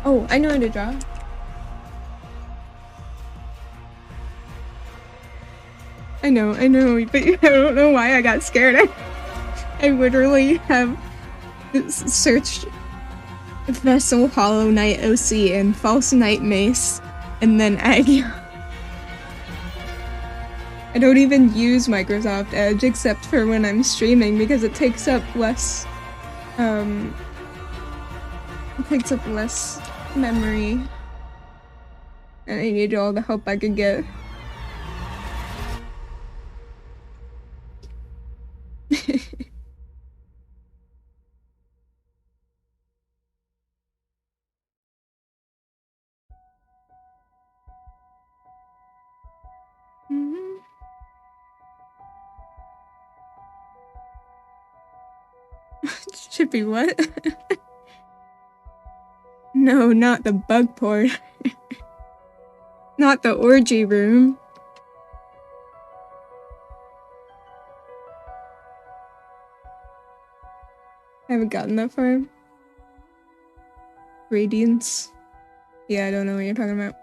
Oh, I know how to draw. I know, but I don't know why I got scared. I literally have searched Vessel, Hollow Knight OC, and False Knight Mace, and then Egg. I don't even use Microsoft Edge except for when I'm streaming because it takes up less, memory. And I need all the help I can get. Chippy, what? No, not the bug port. Not the orgy room. I haven't gotten that far. Radiance. Yeah, I don't know what you're talking about.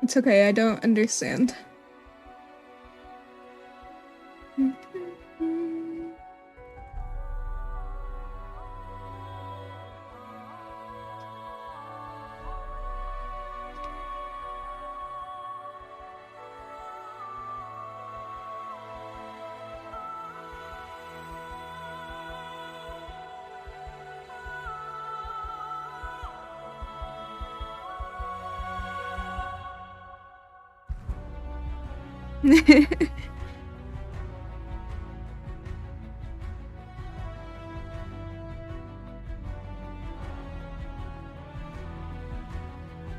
It's okay, I don't understand.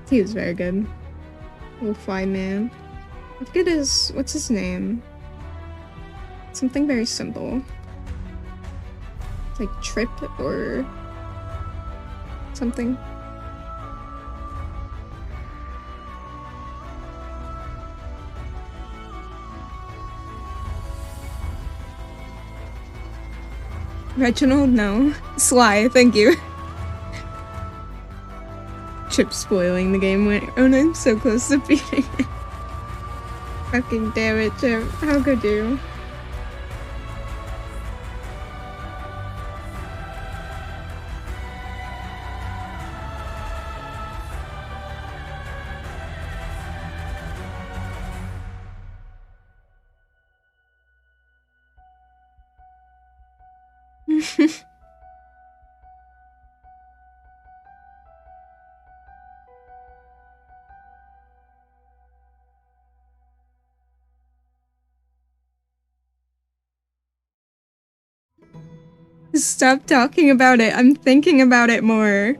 He was very good. Little fly man. I forget what's his name? Something very simple. It's like Trip or something. Reginald? No. Sly, thank you. Chip spoiling the game when I'm so close to beating it. Fucking damn it, Chip. How could you? Stop talking about it. I'm thinking about it more.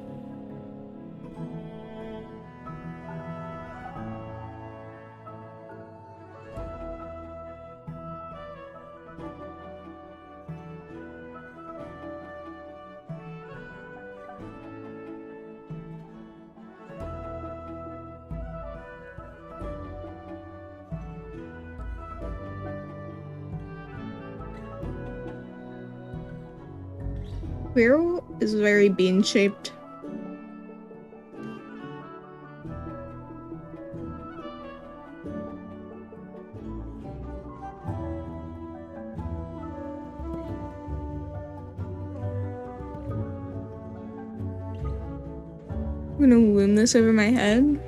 Squirrel is very bean-shaped. I'm gonna loom this over my head.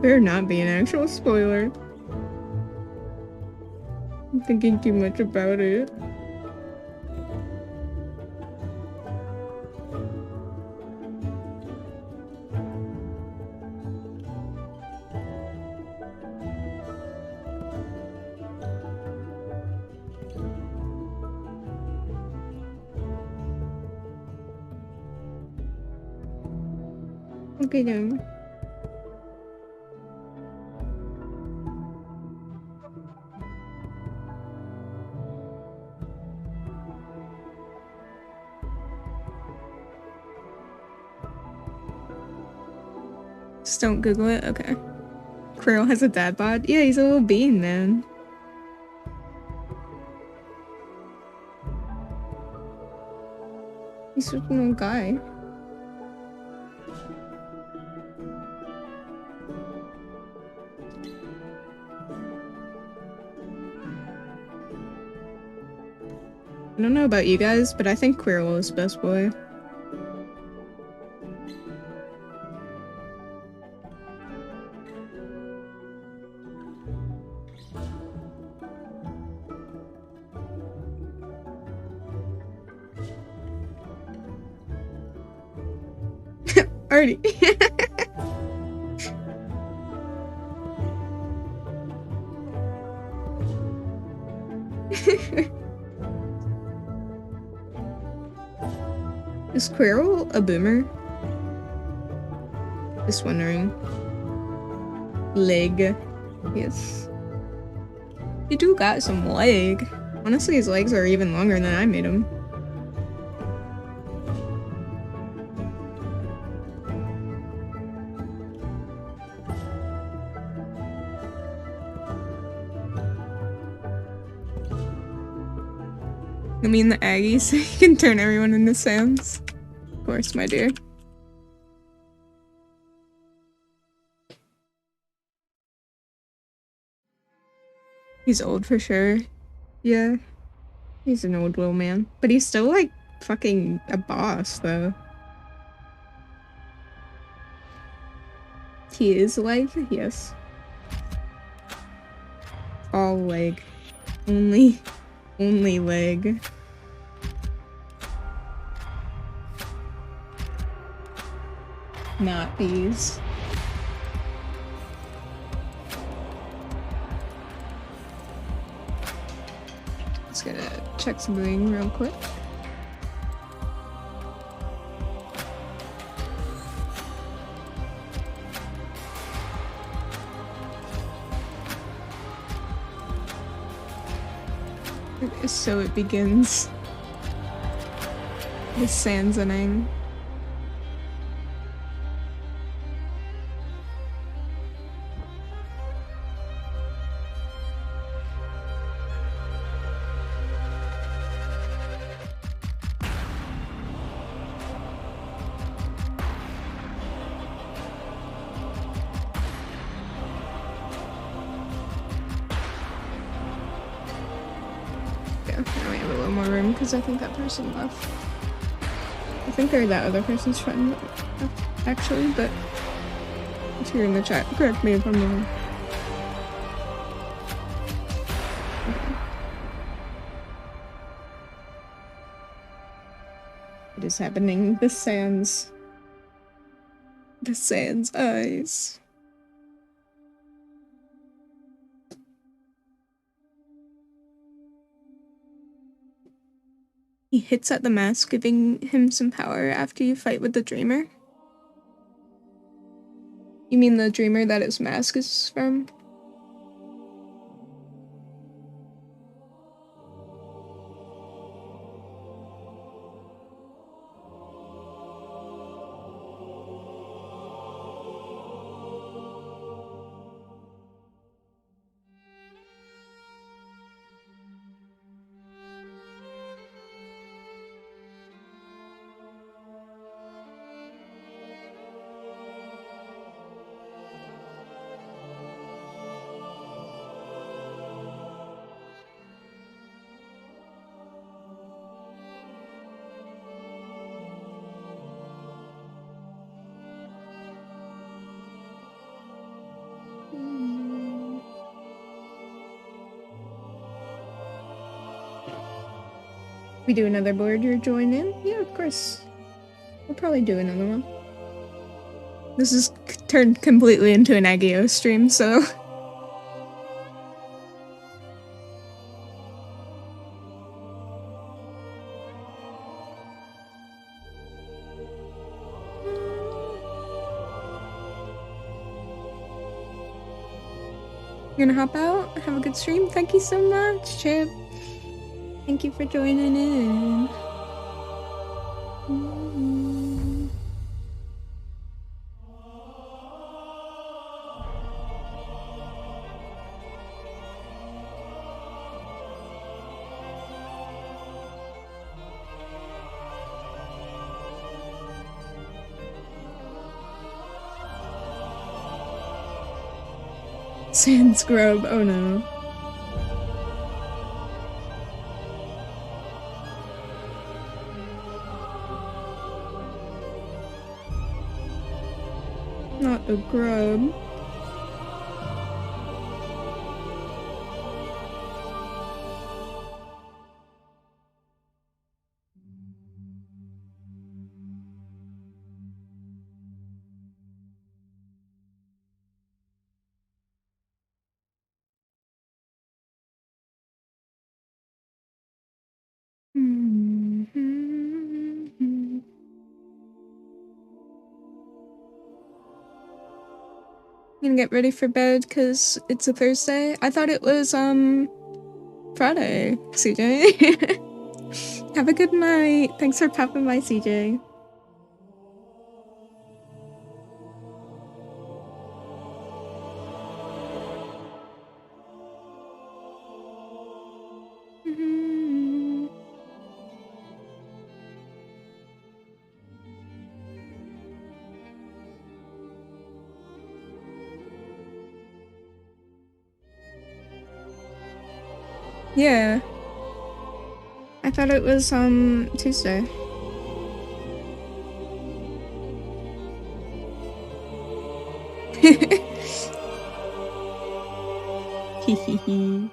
Better not be an actual spoiler. I'm thinking too much about it. Okay, then. Just don't Google it? Okay. Quirrell has a dad bod? Yeah, he's a little bean, man. He's just a little guy. I don't know about you guys, but I think Quirrell is best boy. Already. Is Quirrell a boomer? Just wondering. Leg. Yes. He do got some leg. Honestly, his legs are even longer than I made him. I mean the Aggies can turn everyone into Sans. Of course, my dear. He's old for sure. Yeah. He's an old little man. But he's still like fucking a boss though. He is like, yes. All leg. Only leg. Not these. Just gonna check something real quick. So it begins. The Sansaning. Now we have a little more room because I think that person left. I think they're that other person's friend, actually, but if you're in the chat, correct me if I'm wrong. Okay. What is happening? The Sans eyes. He hits at the mask, giving him some power after you fight with the dreamer. You mean the dreamer that his mask is from? We do another board, you're joining? Yeah, of course. We'll probably do another one. This is turned completely into an Agio stream, so... You're gonna hop out? Have a good stream? Thank you so much, Chip. Thank you for joining in. Sand scrub, oh no. Not a grub. Gonna get ready for bed because it's a Thursday. I thought it was Friday, CJ. Have a good night. Thanks for popping by, CJ. Yeah. I thought it was Tuesday. Hehehe.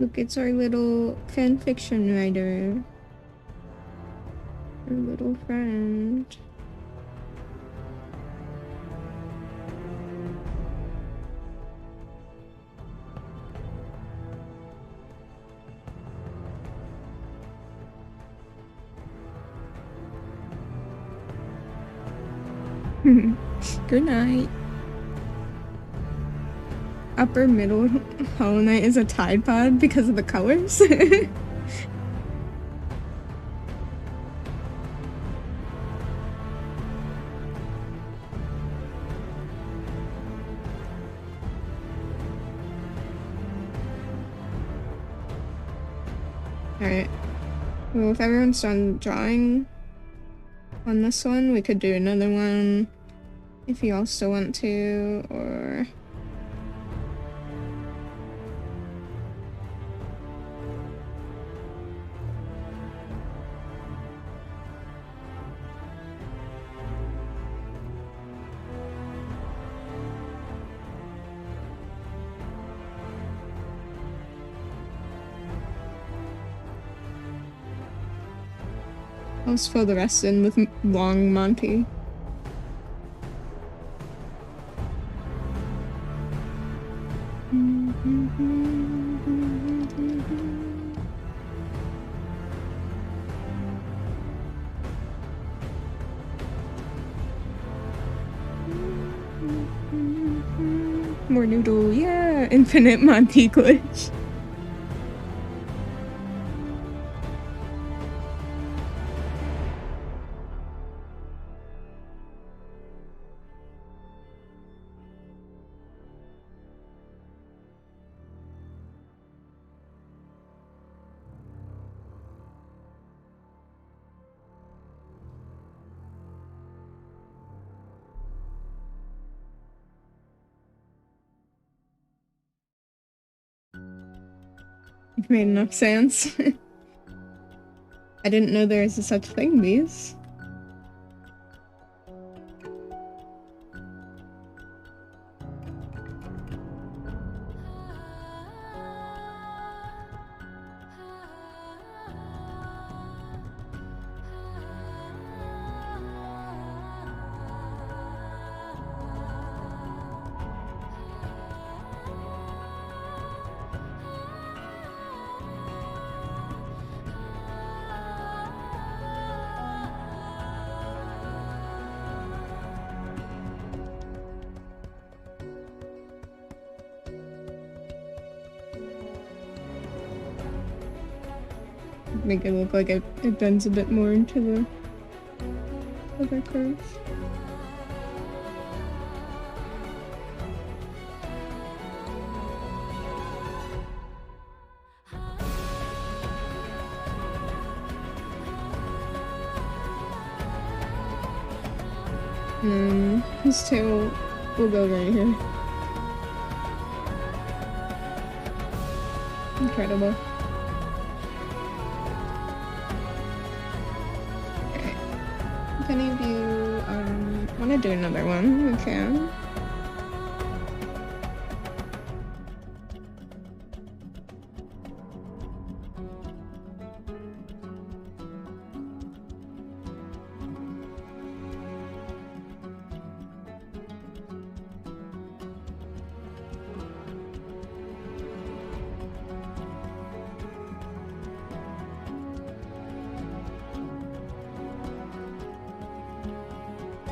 Look, it's our little fanfiction writer. Our little friend. Good night. Upper middle Hollow Knight is a Tide Pod because of the colors. Alright. Well, if everyone's done drawing on this one, we could do another one if you all still want to, or... I'll just fill the rest in with long Monty. More noodle, yeah! Infinite Monty glitch. It made enough sense. I didn't know there was a such thing, these. Make it look like it bends a bit more into the other curves. His tail will go right here. Incredible. Okay. If any of you want to do another one, we can.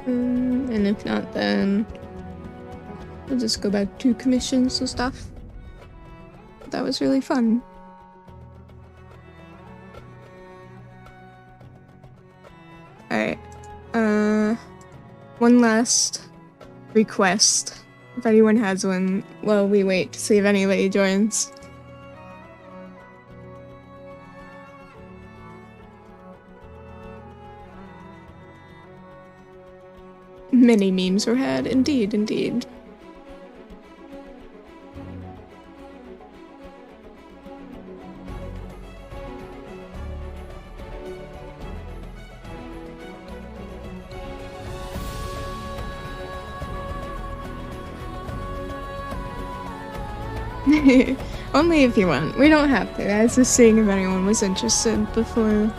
And if not, then we'll just go back to commissions and stuff. That was really fun. Alright. One last request. If anyone has one, while we wait to see if anybody joins. Many memes were had, indeed, indeed. Only if you want. We don't have to. I was just seeing if anyone was interested before,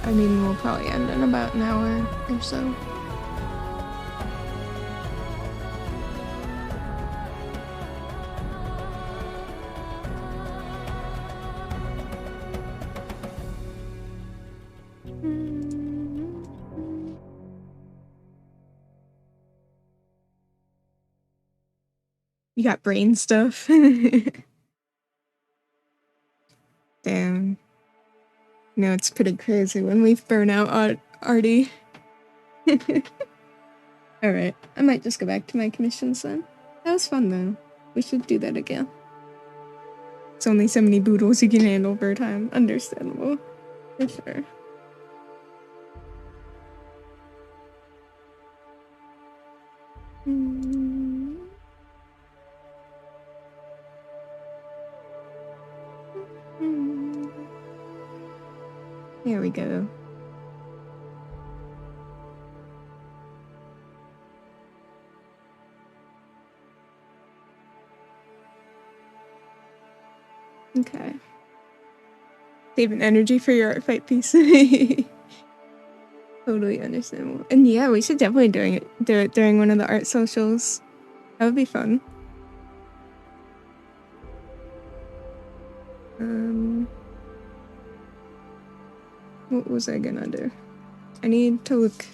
I mean, we'll probably end in about an hour or so. You got brain stuff. Damn. No, it's pretty crazy when we burn out Artie. Alright, I might just go back to my commissions then. That was fun though. We should do that again. It's only so many boodles you can handle per time. Understandable. For sure. Here we go. Okay. Saving energy for your art fight piece. Totally understandable. And yeah, we should definitely do it during one of the art socials. That would be fun. What was I gonna do? I need to look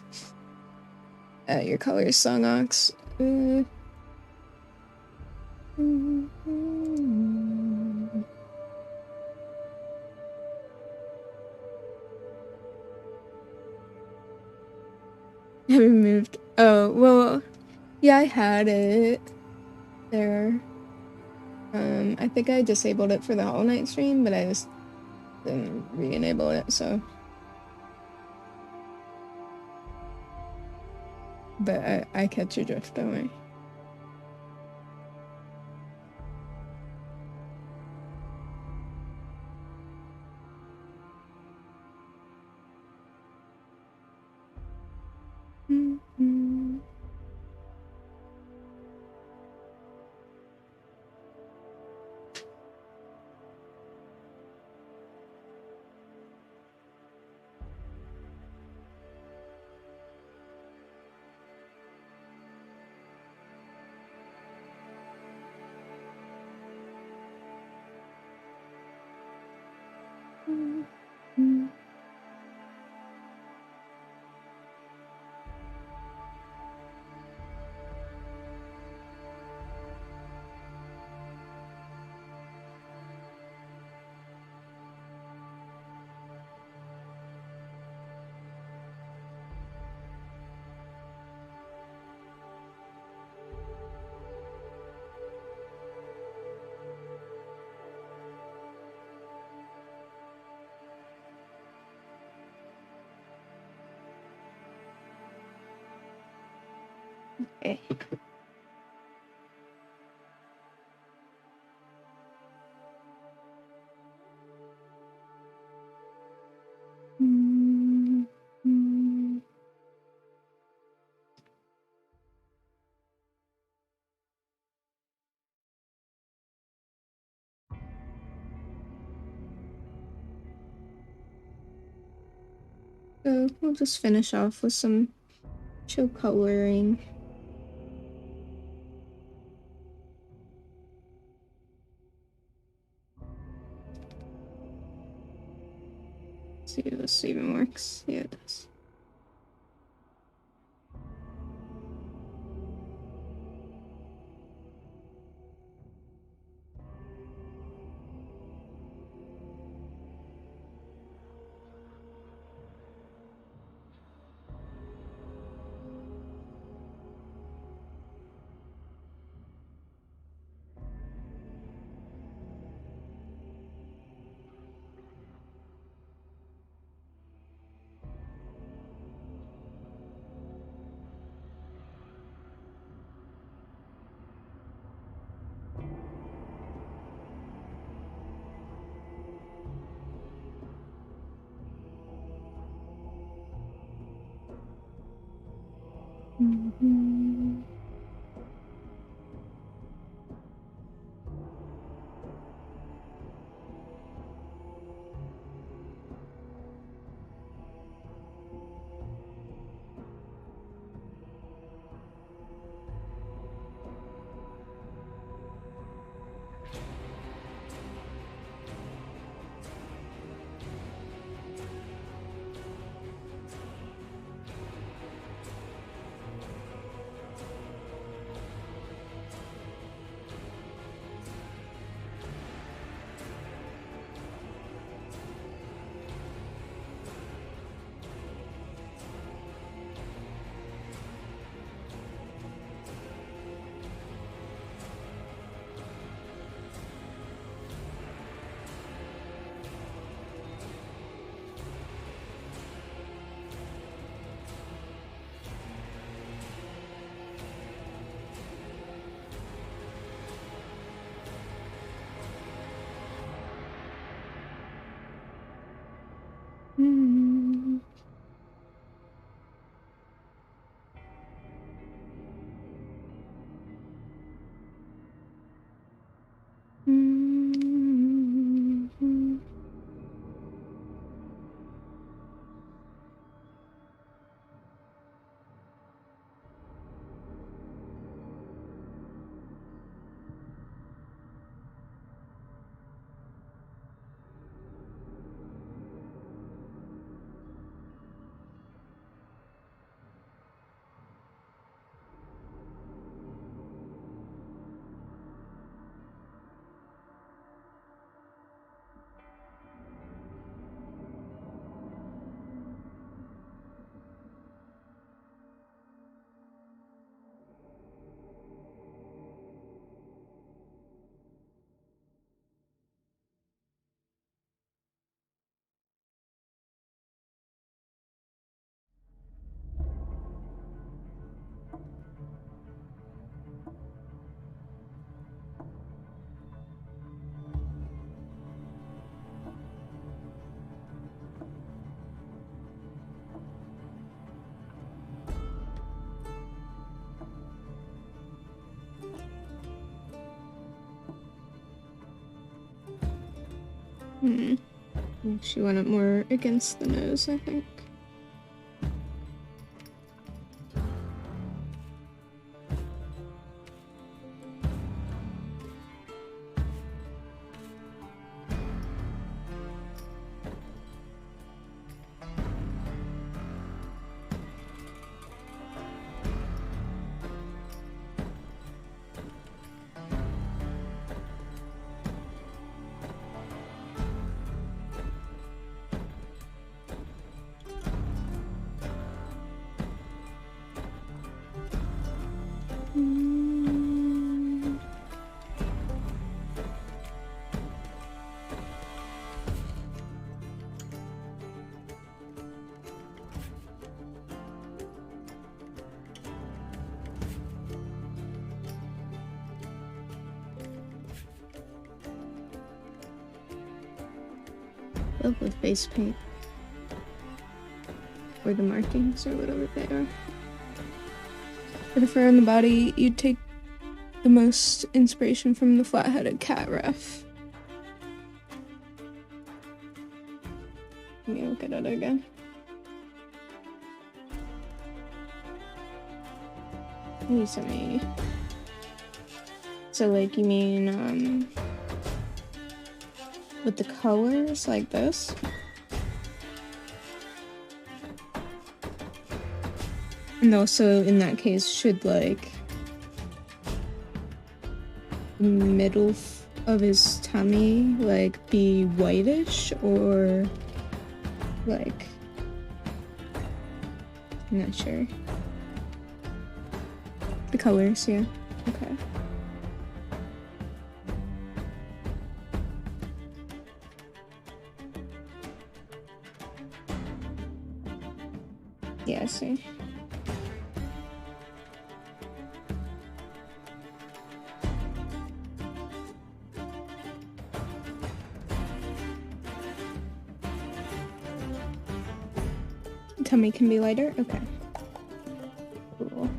at your colors, Songox. Haven't moved. Oh, well, yeah, I had it there. I think I disabled it for the Hollow Knight stream, but I just didn't re-enable it, so. But I catch your drift, don't worry. Okay. So we'll just finish off with some chill coloring. See if this even works. Yeah, it does. She wanted more against the nose, I think. of the face paint. Or the markings, or whatever they are. For the fur on the body, you'd take the most inspiration from the flat-headed cat ref. Let me look at it again. You sent me. So, like, you mean, with the colors like this? And also, in that case, should, like, the middle of his tummy, like, be whitish, or, like, I'm not sure. The colors, yeah. Okay. Yeah, I see. Tummy can be lighter? Okay. Cool.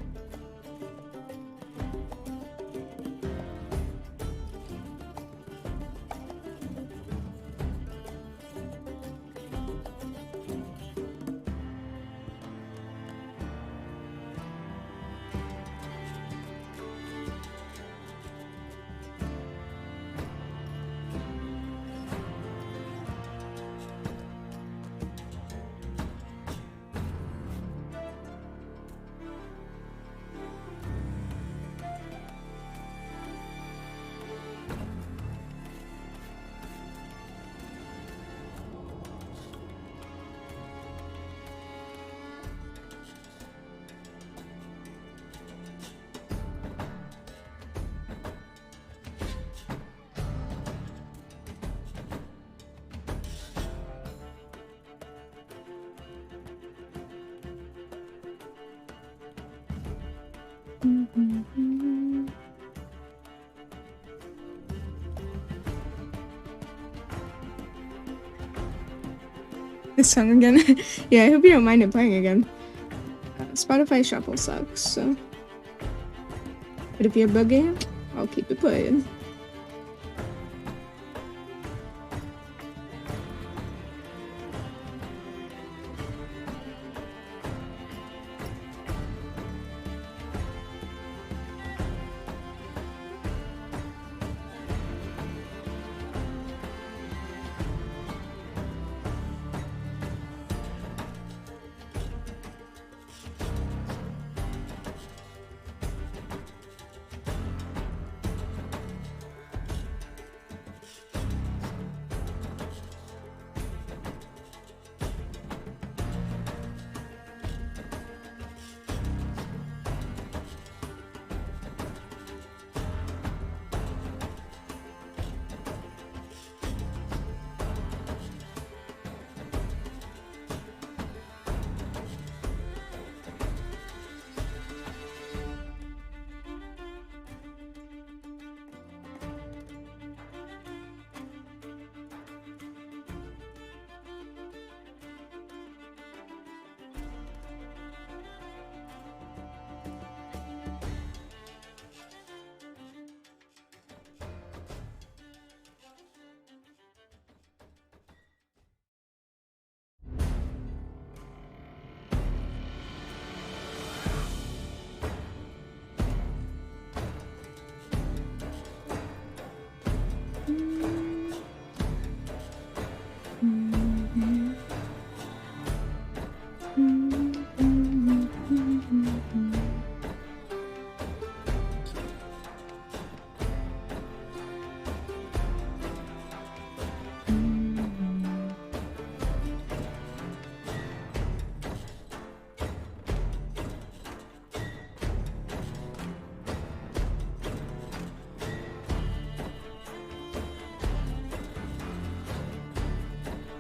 This song again. Yeah, I hope you don't mind it playing again. Spotify Shuffle sucks, so. But if you're bugging, I'll keep it playing.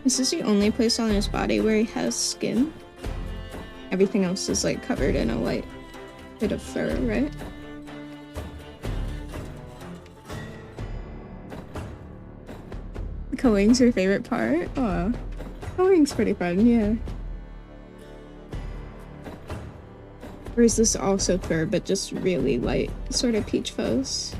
Is this the only place on his body where he has skin? Everything else is like covered in a light bit of fur, right? Coloring's your favorite part? Oh, coloring's pretty fun, yeah. Or is this also fur, but just really light, sort of peach fuzz?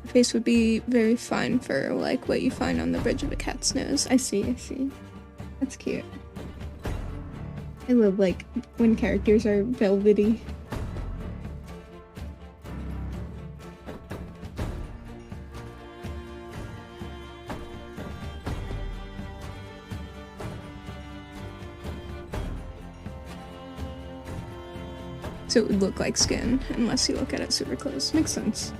Face would be very fine for like what you find on the bridge of a cat's nose. I see, I see. That's cute. I love like when characters are velvety. So it would look like skin unless you look at it super close. Makes sense.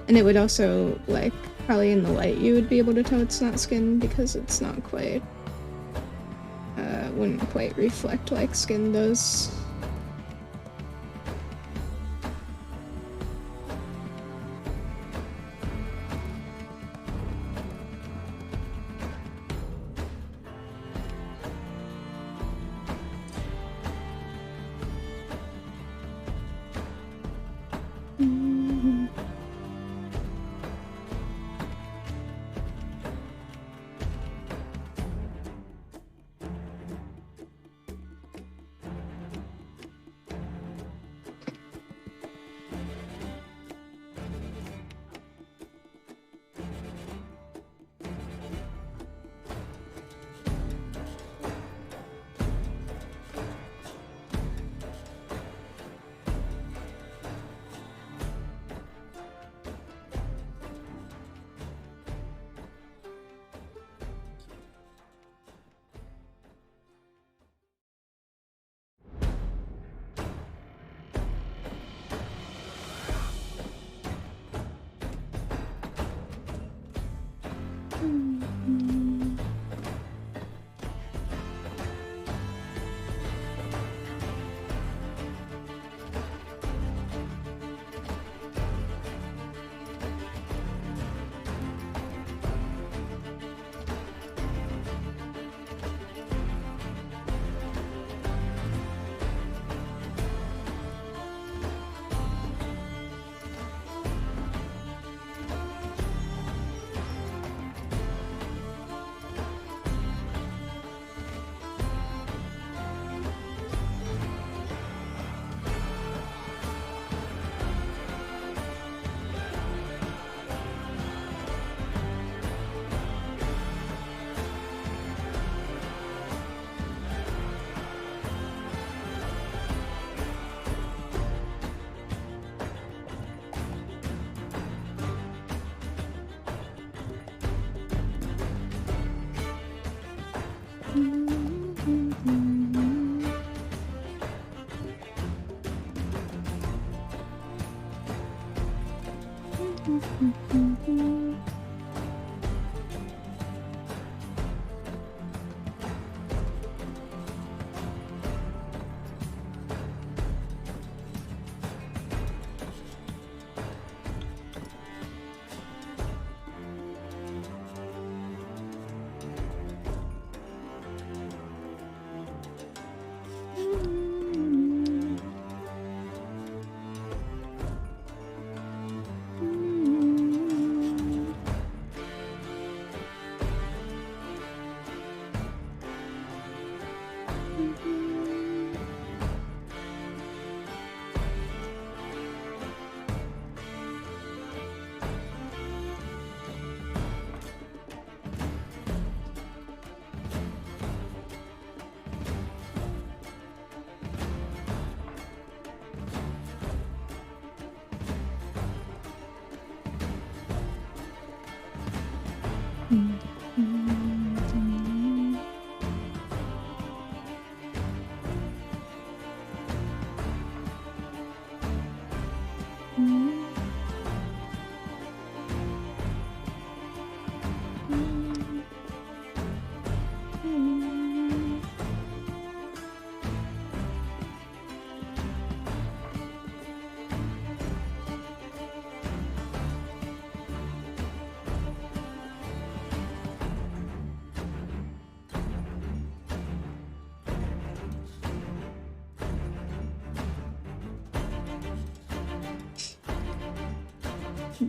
And it would also, like, probably in the light you would be able to tell it's not skin because it's not quite, wouldn't quite reflect like skin does.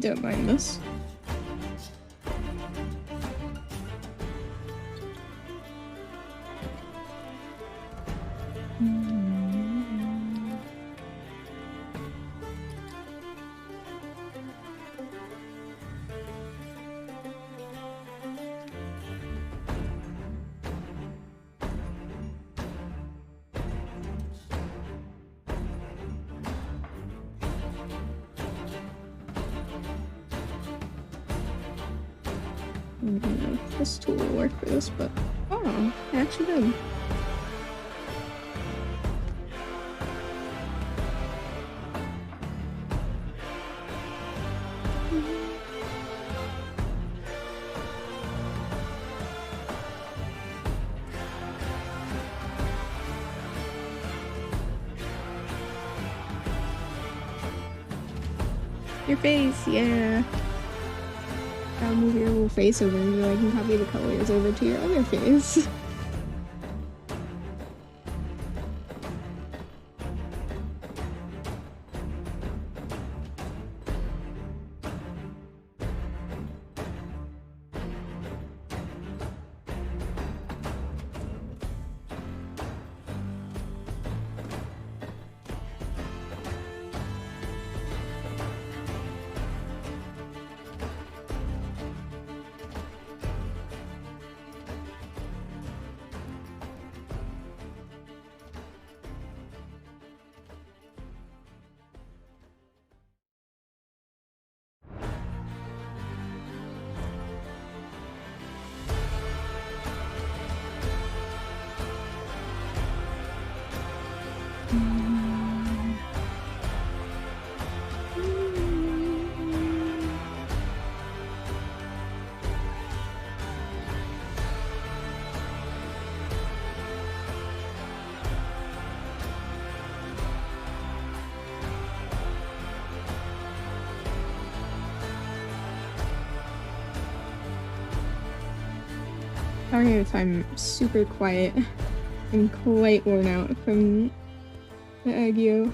Don't mind this. I don't know if this tool will work for this, but oh, it actually did. Your face, yeah. I'll move your little face over so I can copy the colors over to your other face. Sorry if I'm super quiet. I'm quite worn out from the ague.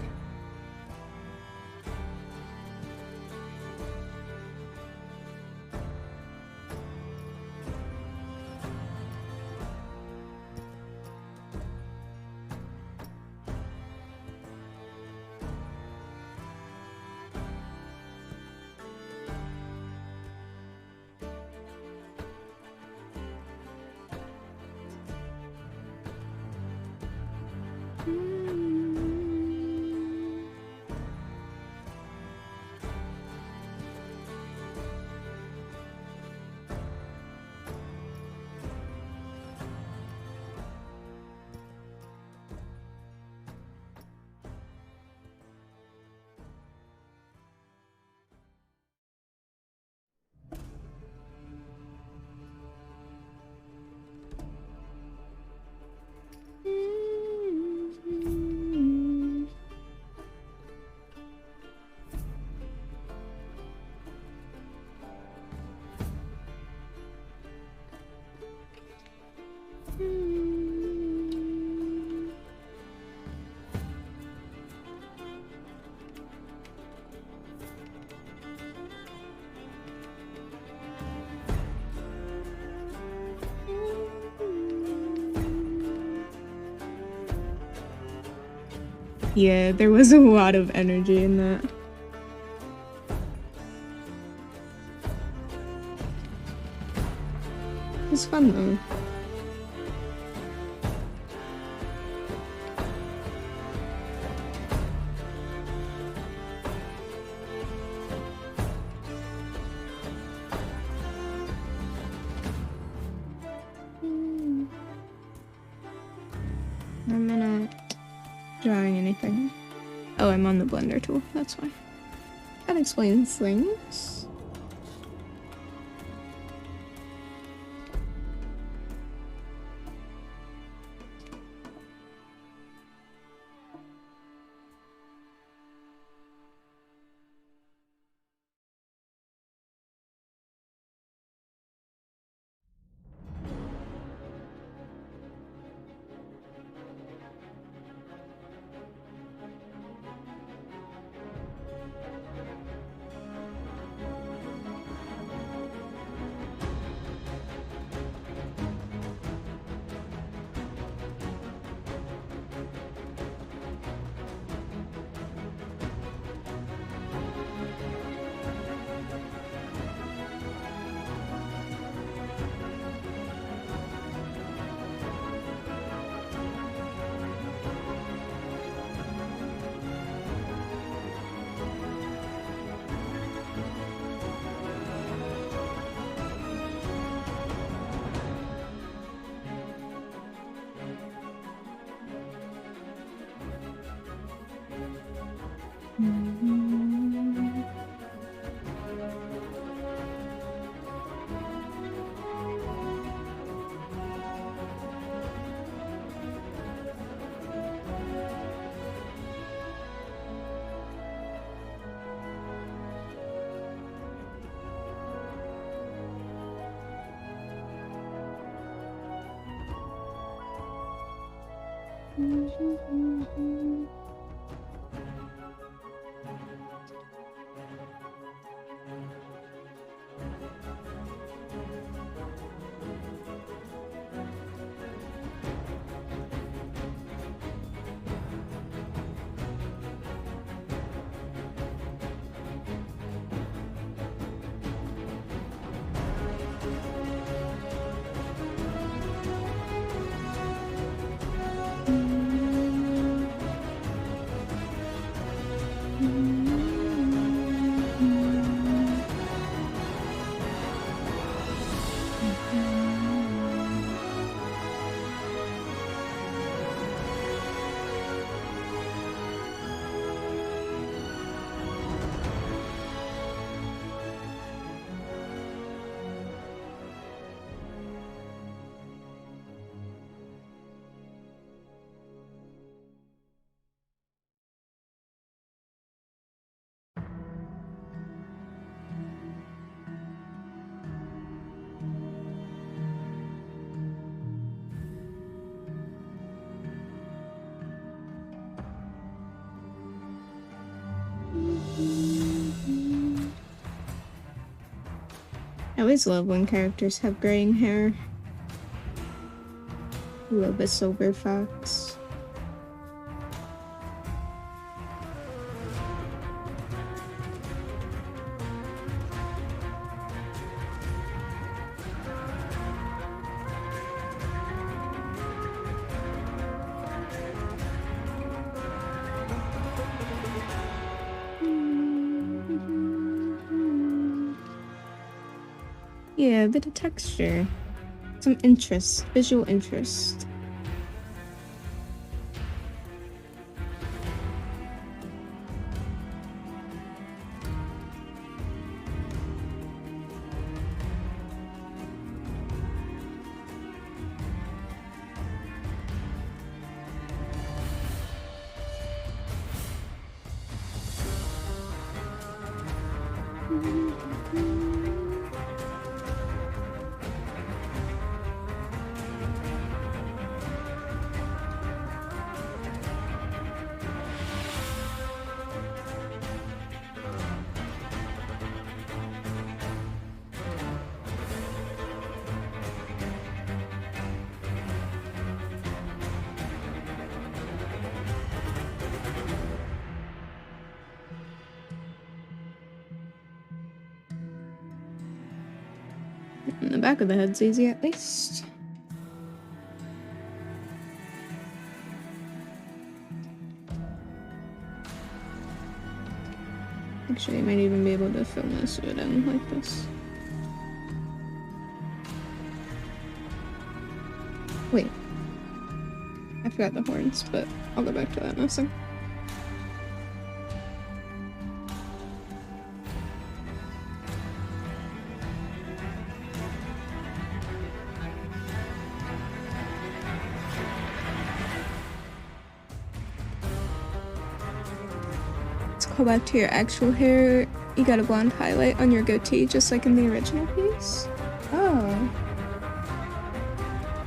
Yeah, there was a lot of energy in that. It was fun though. I'm not drawing anything. Oh, I'm on the blender tool, that's why. That explains things. I always love when characters have graying hair. Love a silver fox. Yeah, a bit of texture. Some interest, visual interest. And the back of the head's easy at least. Actually, I might even be able to film this with it in like this. Wait. I forgot the horns, but I'll go back to that in a second. Let's go back to your actual hair. You got a blonde highlight on your goatee, just like in the original piece. Oh.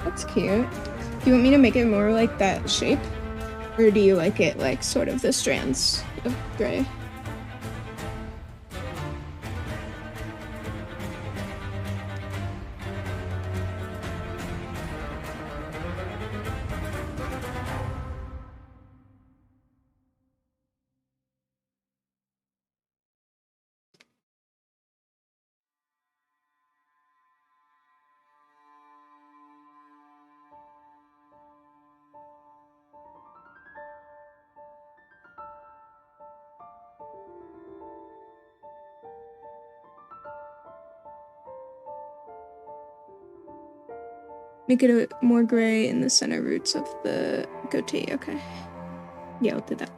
That's cute. Do you want me to make it more like that shape? Or do you like it like sort of the strands of gray? Make it a more gray in the center roots of the goatee, okay. Yeah, I'll do that.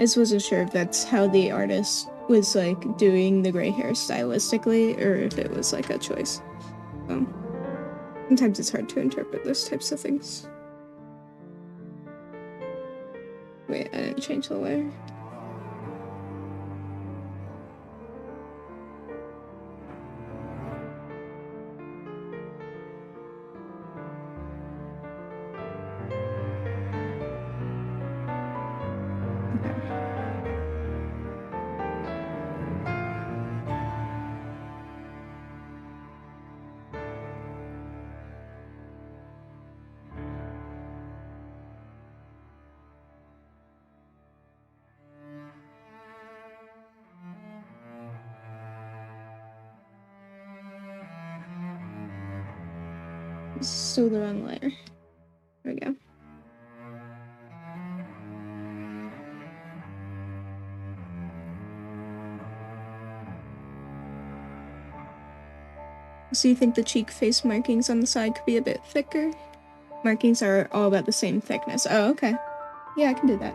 just wasn't sure if that's how the artist was like doing the gray hair stylistically, or if it was like a choice. Sometimes it's hard to interpret those types of things. Wait, I didn't change the layer. Still the wrong layer. There we go. So you think the cheek face markings on the side could be a bit thicker? Markings are all about the same thickness. Oh, okay. Yeah, I can do that.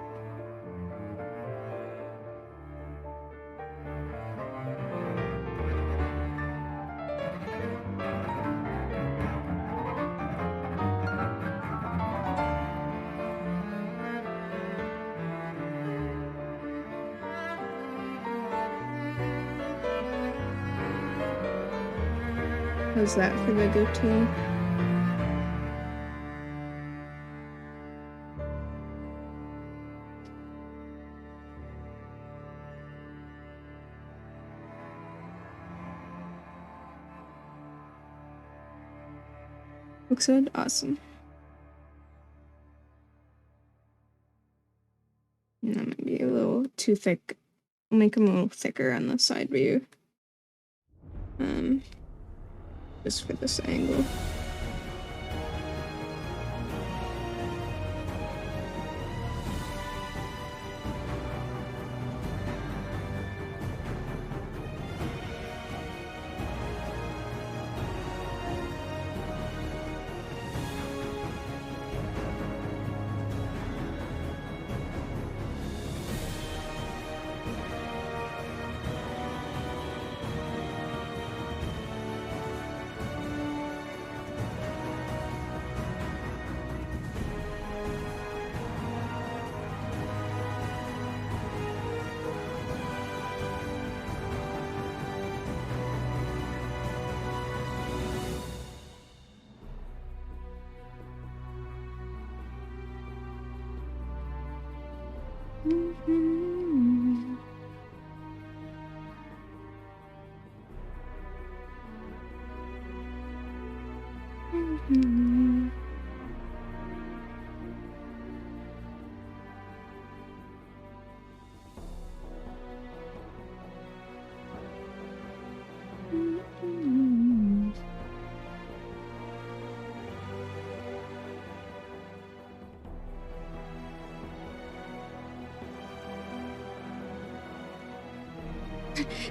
How's that for the goatee? Looks good? Awesome. That might be a little too thick. I'll make them a little thicker on the side view. Just for this angle.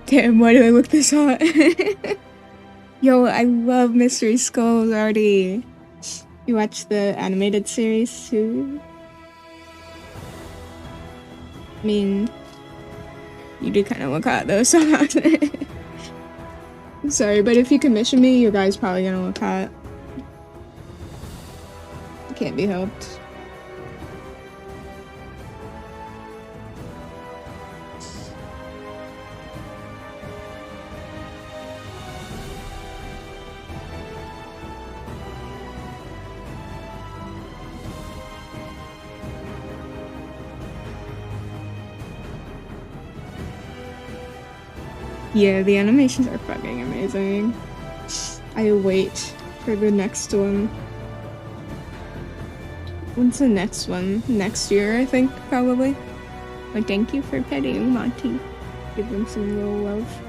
Damn, why do I look this hot? Yo, I love Mystery Skulls already. You watched the animated series too? I mean, you do kind of look hot though, so I'm sorry, but if you commission me, your guy's probably gonna look hot. It can't be helped. Yeah, the animations are fucking amazing. I wait for the next one. When's the next one? Next year, I think, probably. But thank you for petting Monty. Give them some real love.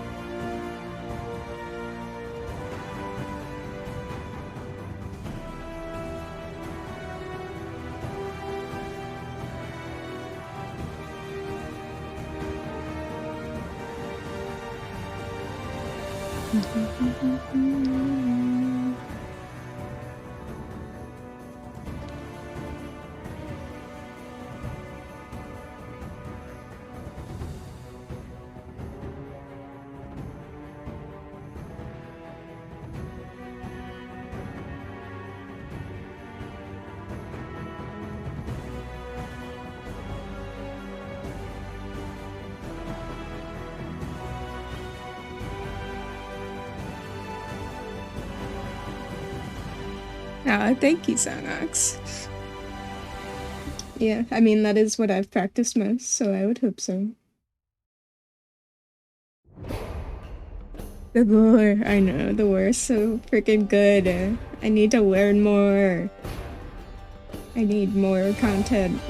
Yeah, thank you, Sonox. Yeah, I mean, that is what I've practiced most, so I would hope so. The lore, I know, the lore is so freaking good. I need to learn more. I need more content.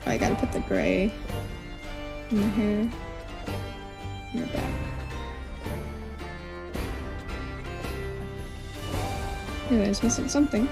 Oh, I gotta put the gray in the hair. In the back. Anyway, I was missing something.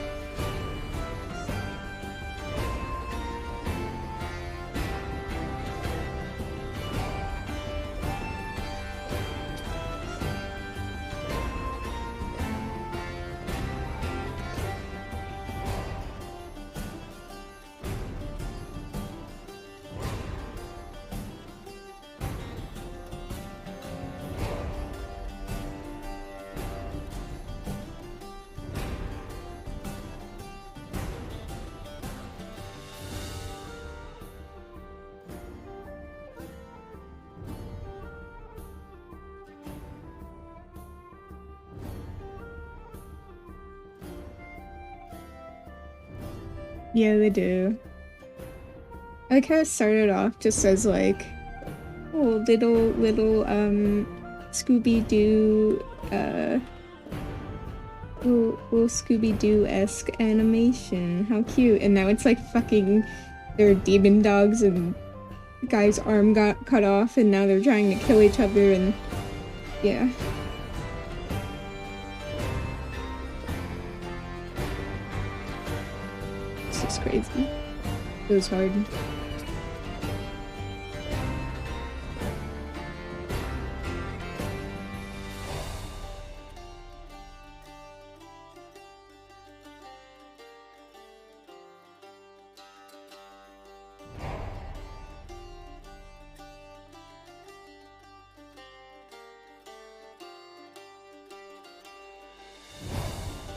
Yeah, they do. I like how it started off just as like, oh, little, Scooby-Doo, little Scooby-Doo-esque animation. How cute. And now it's like fucking, they're demon dogs and the guy's arm got cut off and now they're trying to kill each other and, yeah. It's just crazy. It was hard.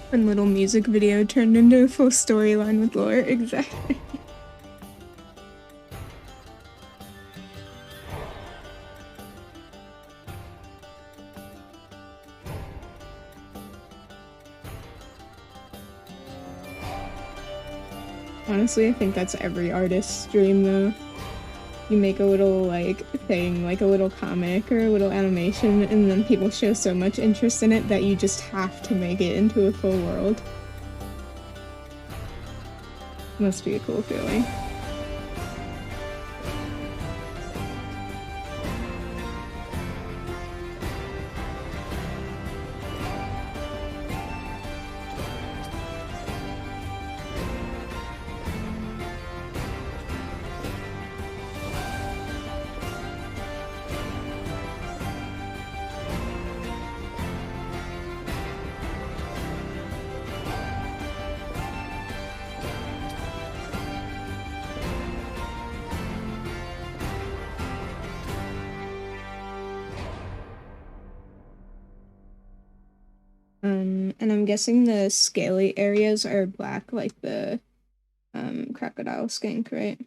One little music video turned into a full storyline with lore, exactly. Honestly, I think that's every artist's dream though. You make a little like thing, like a little comic or a little animation, and then people show so much interest in it that you just have to make it into a full world. Must be a cool feeling. And I'm guessing the scaly areas are black like the crocodile skink, right?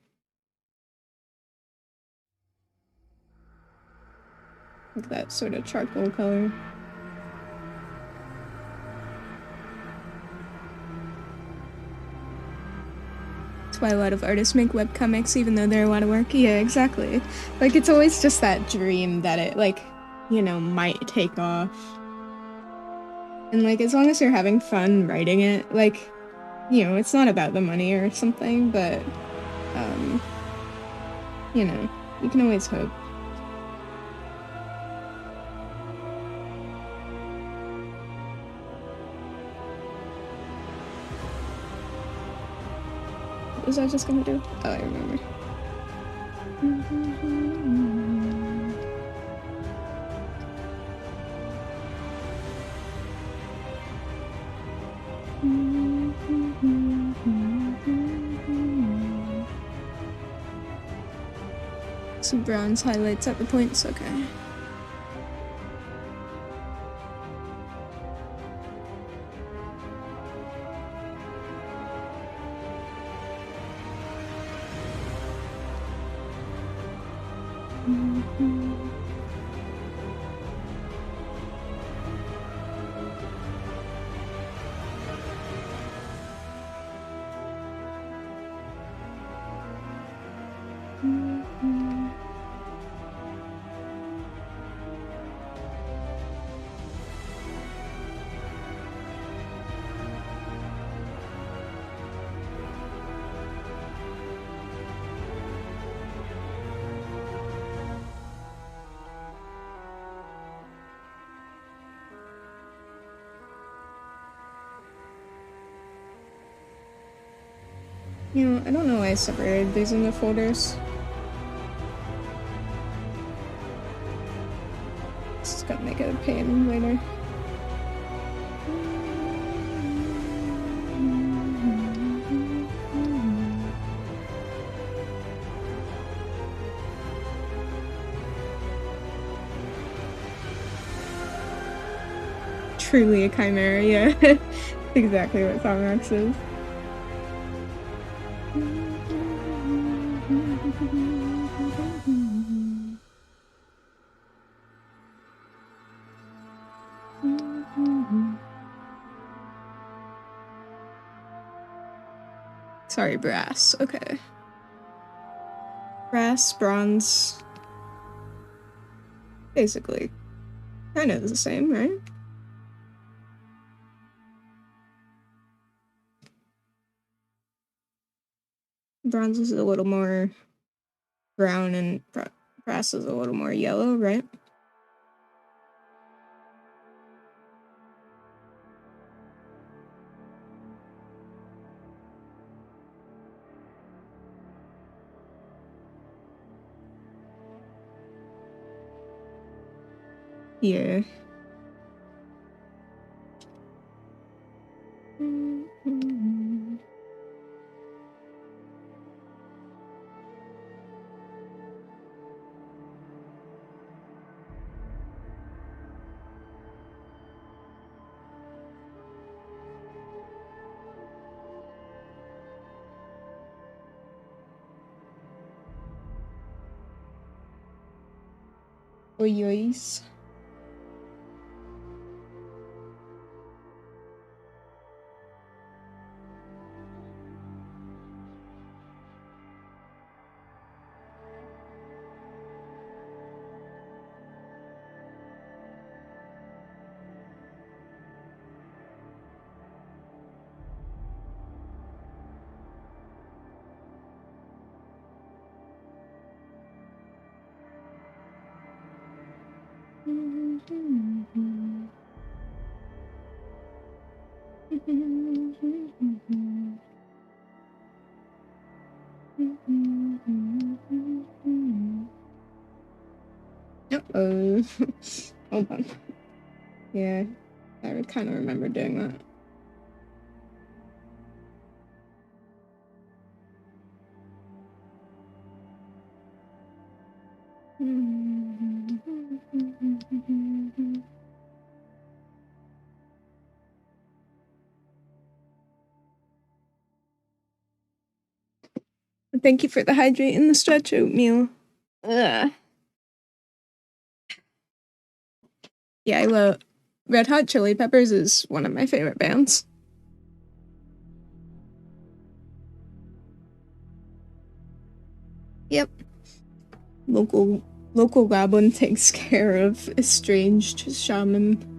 Like that sort of charcoal color. That's why a lot of artists make webcomics even though they're a lot of work. Yeah, exactly. Like it's always just that dream that it like, you know, might take off. And like as long as you're having fun writing it, like, you know, it's not about the money or something, but you know, you can always hope. What was I just gonna do? Oh, I remember. Some bronze highlights at the points, okay. You know, I don't know why I separated these into folders. This is gonna make it a pain later. Truly a chimera, yeah. Exactly what Songrock says. Sorry, brass. Okay. Brass, bronze. Basically. Kind of the same, right? Bronze is a little more brown and brass is a little more yellow, right? Yeah. Oyois. Uh-oh. Hold on. Yeah, I would kind of remember doing that. Thank you for the hydrate and the stretch oatmeal. Ugh. Yeah, I love Red Hot Chili Peppers is one of my favorite bands. Yep. Local goblin takes care of estranged shaman.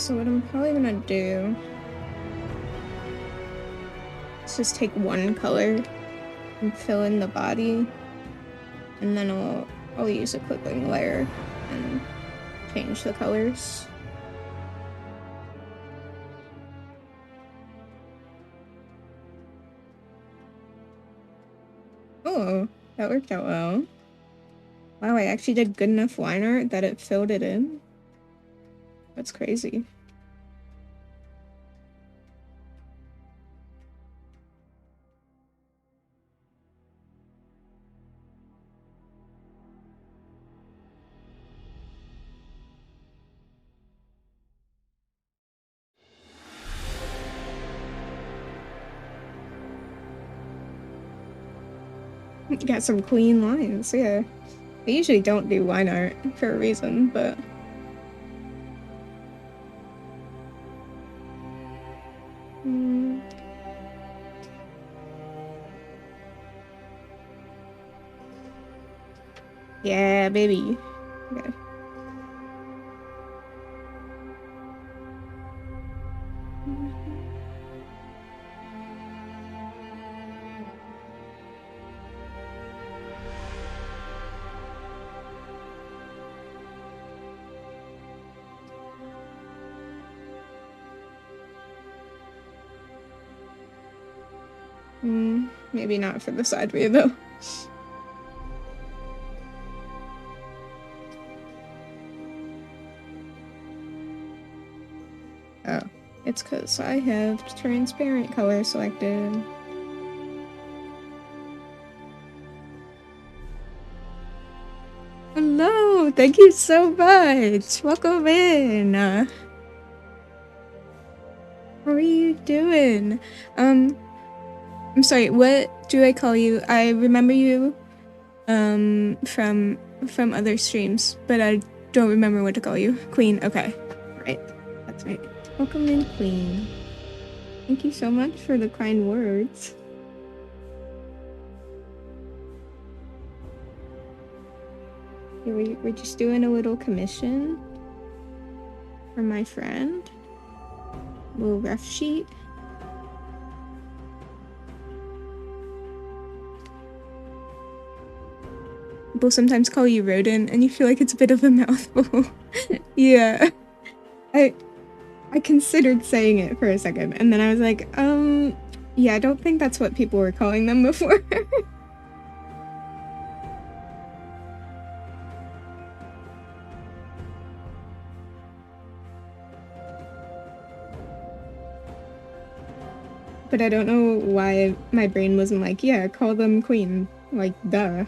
So what I'm probably gonna do is just take one color and fill in the body, and then I'll use a clipping layer and change the colors. Oh, that worked out well. Wow, I actually did good enough line art that it filled it in. That's crazy. Got some clean lines, yeah. I usually don't do line art for a reason, but... Yeah, baby. Okay. Maybe not for the side view though. Oh, it's because I have transparent color selected. Hello, thank you so much. Welcome in. How are you doing? I'm sorry, what do I call you? I remember you from other streams, but I don't remember what to call you. Queen, okay. Right. That's right. Welcome in, Queen. Thank you so much for the kind words. We're just doing a little commission for my friend. A little ref sheet. People sometimes call you rodent and you feel like it's a bit of a mouthful. Yeah. I considered saying it for a second and then I was like, yeah, I don't think that's what people were calling them before. But I don't know why my brain wasn't like, yeah, call them queen. Like, duh.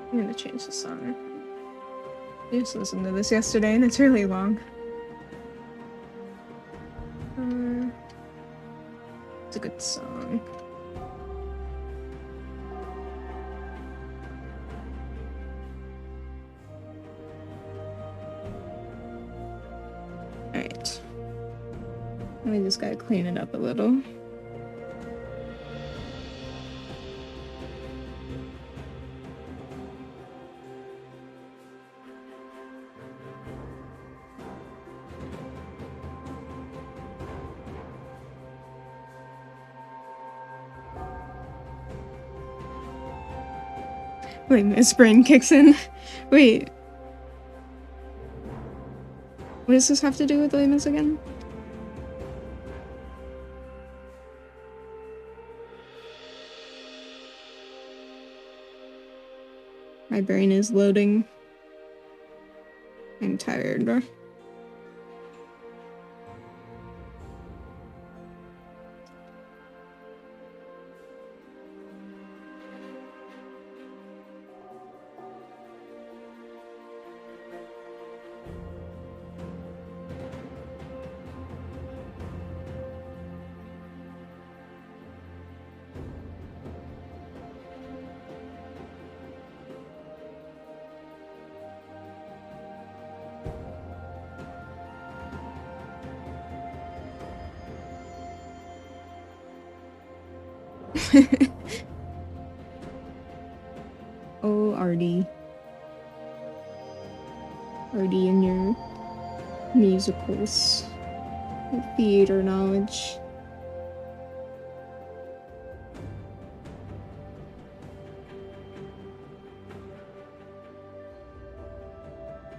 I'm gonna change the song. I just listened to this yesterday and it's really long. It's a good song. Alright. We just gotta clean it up a little. Wait, Miss Brain kicks in. Wait. What does this have to do with Les Mis again? My brain is loading. I'm tired. Oh, Artie. Artie and your musicals. Your theater knowledge.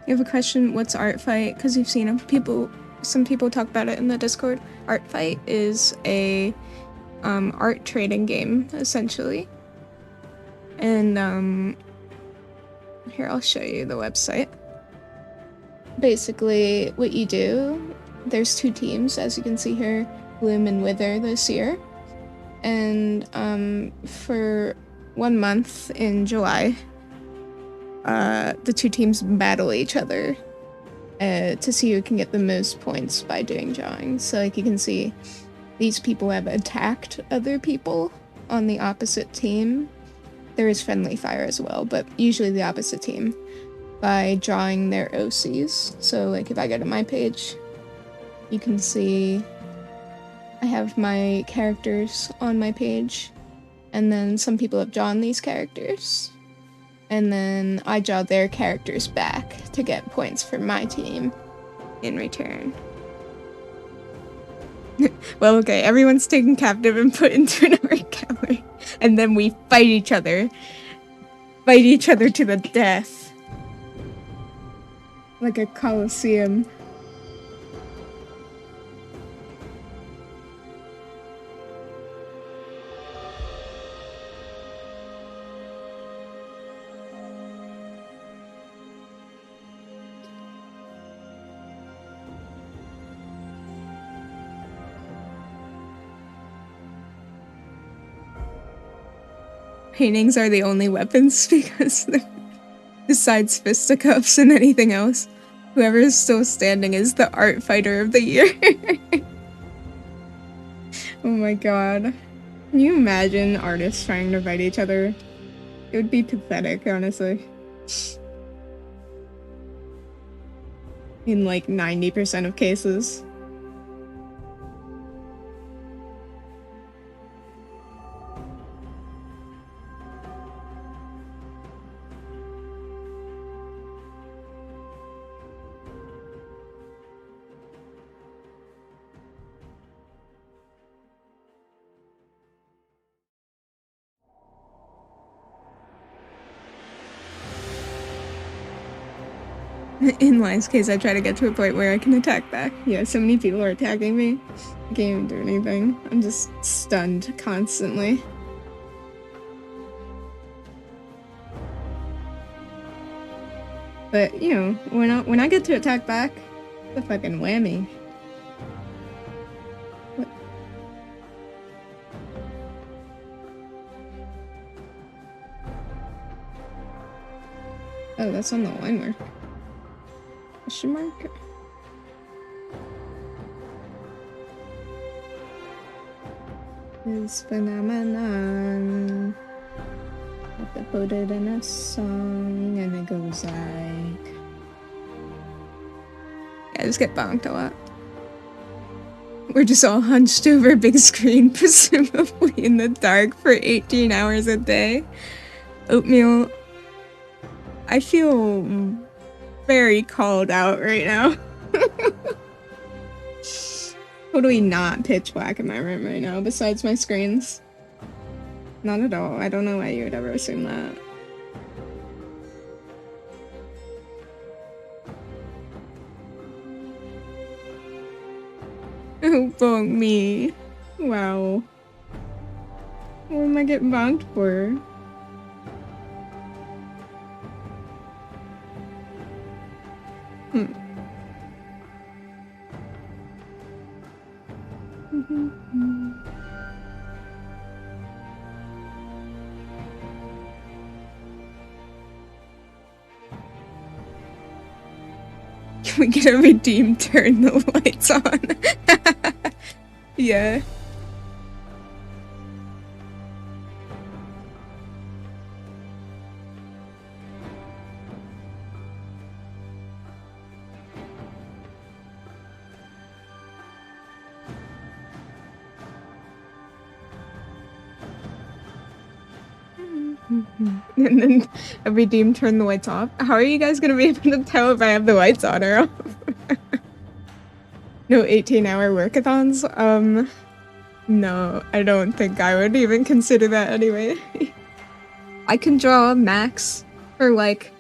You have a question? What's Art Fight? Because you've seen some people talk about it in the Discord. Art Fight is a art trading game, essentially. And here, I'll show you the website. Basically, what you do, there's 2 teams, as you can see here, Bloom and Wither this year. And for 1 month in July, the 2 teams battle each other to see who can get the most points by doing drawings. So like you can see, these people have attacked other people on the opposite team. There is friendly fire as well, but usually the opposite team, by drawing their OCs. So like if I go to my page, you can see I have my characters on my page, and then some people have drawn these characters. And then I draw their characters back to get points for my team in return. Well, okay, everyone's taken captive and put into an art gallery. And then we fight each other. Fight each other to the death. Like a coliseum. Paintings are the only weapons because besides fisticuffs and anything else, whoever is still standing is the art fighter of the year. Oh my god. Can you imagine artists trying to fight each other? It would be pathetic, honestly. In like 90% of cases. In Lion's case, I try to get to a point where I can attack back. Yeah, so many people are attacking me. I can't even do anything. I'm just stunned constantly. But, you know, when I get to attack back, it's a fucking whammy. What? Oh, that's on the line work. Question mark? This phenomenon. I have to put it in a song, and it goes like... Yeah, I just get bonked a lot. We're just all hunched over a big screen, presumably in the dark for 18 hours a day. Oatmeal, I feel very called out right now. Totally not pitch black in my room right now, besides my screens. Not at all. I don't know why you would ever assume that. Oh, bonk me. Wow. What am I getting bonked for? Can we get a redeem, turn the lights on? Yeah. And then a redeem turn the lights off. How are you guys gonna be able to tell if I have the lights on or off? No 18-hour workathons? No, I don't think I would even consider that anyway. I can draw max for like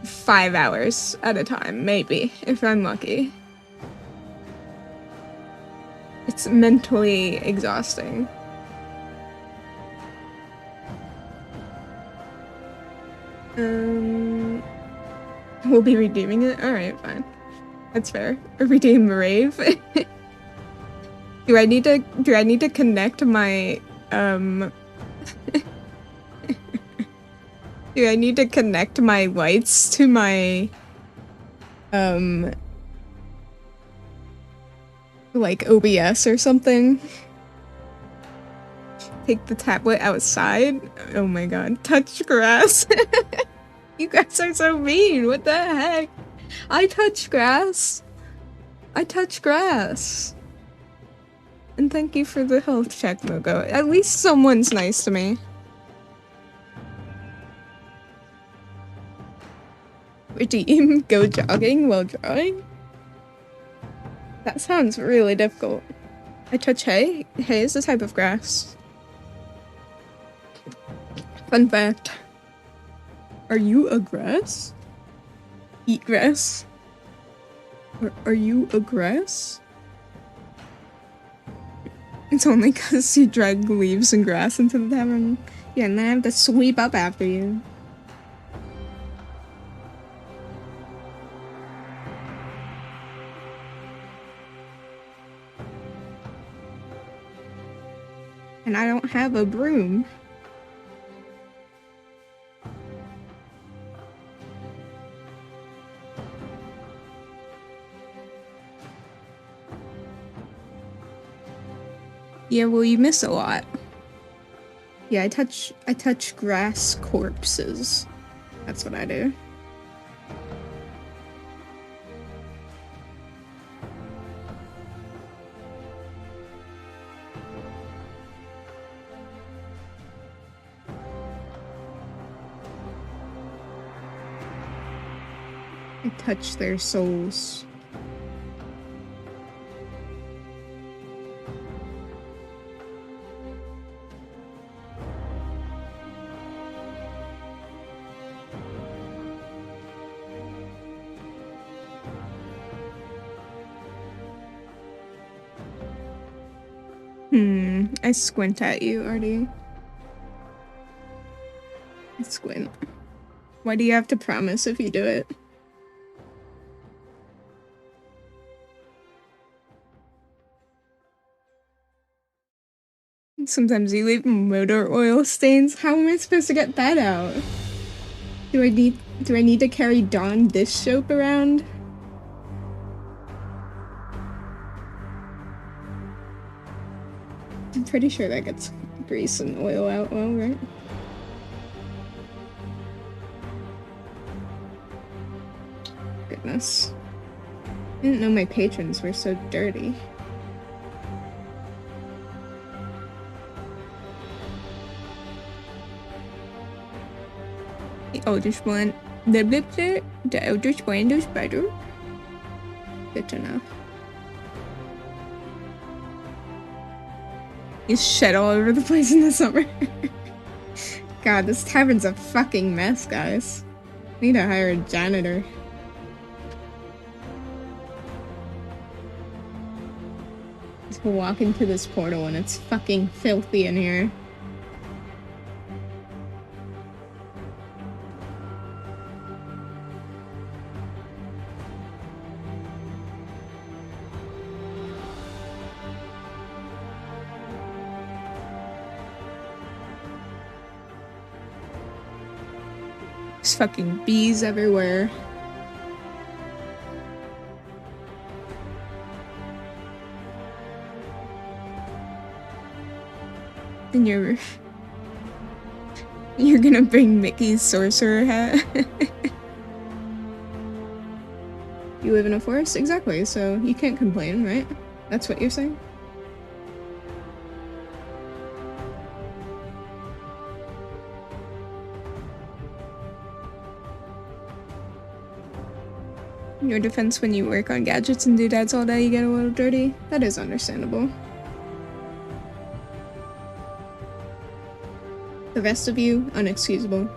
5 hours at a time, maybe, if I'm lucky. It's mentally exhausting. We'll be redeeming it? Alright, fine. That's fair. Redeem rave. Do I need to connect my do I need to connect my lights to my like OBS or something? Take the tablet outside? Oh my god. Touch grass. You guys are so mean. What the heck? I touch grass. I touch grass. And thank you for the health check, Mogo. At least someone's nice to me. Redeem, go jogging while drawing? That sounds really difficult. I touch hay? Hay is a type of grass. Fun fact. Are you a grass? Eat grass? Are you a grass? It's only because you drag leaves and grass into the tavern. Yeah, and then I have to sweep up after you. And I don't have a broom. Yeah, well, you miss a lot. Yeah, I touch grass corpses. That's what I do. I touch their souls. I squint at you, Artie. I squint. Why do you have to promise if you do it? Sometimes you leave motor oil stains. How am I supposed to get that out? Do I need to carry Dawn dish soap around? I'm pretty sure that gets grease and oil out well, right? Goodness. I didn't know my patrons were so dirty. The Eldritch Blend. The Eldritch Blend is better. Good to know. He's shed all over the place in the summer. God, this tavern's a fucking mess, guys. Need to hire a janitor. Just walk into this portal and it's fucking filthy in here. There's fucking bees everywhere. And you're gonna bring Mickey's sorcerer hat? You live in a forest? Exactly, so you can't complain, right? That's what you're saying? In your defense, when you work on gadgets and doodads all day, you get a little dirty. That is understandable. The rest of you, unexcusable.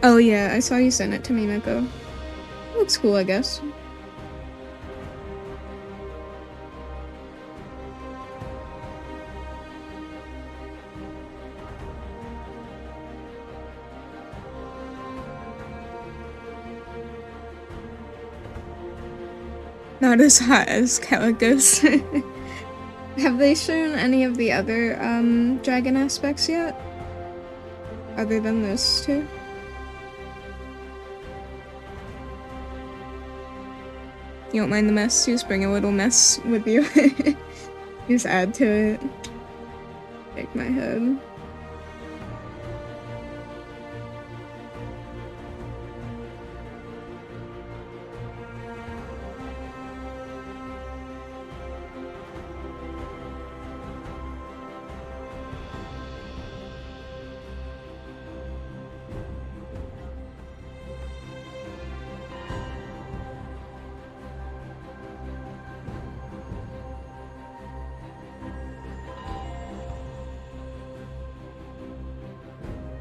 Oh yeah, I saw you send it to me, Miko. Looks cool, I guess. Not as hot as Calicus. Have they shown any of the other dragon aspects yet? Other than this two? You don't mind the mess? Just bring a little mess with you. Just add to it. Shake my head.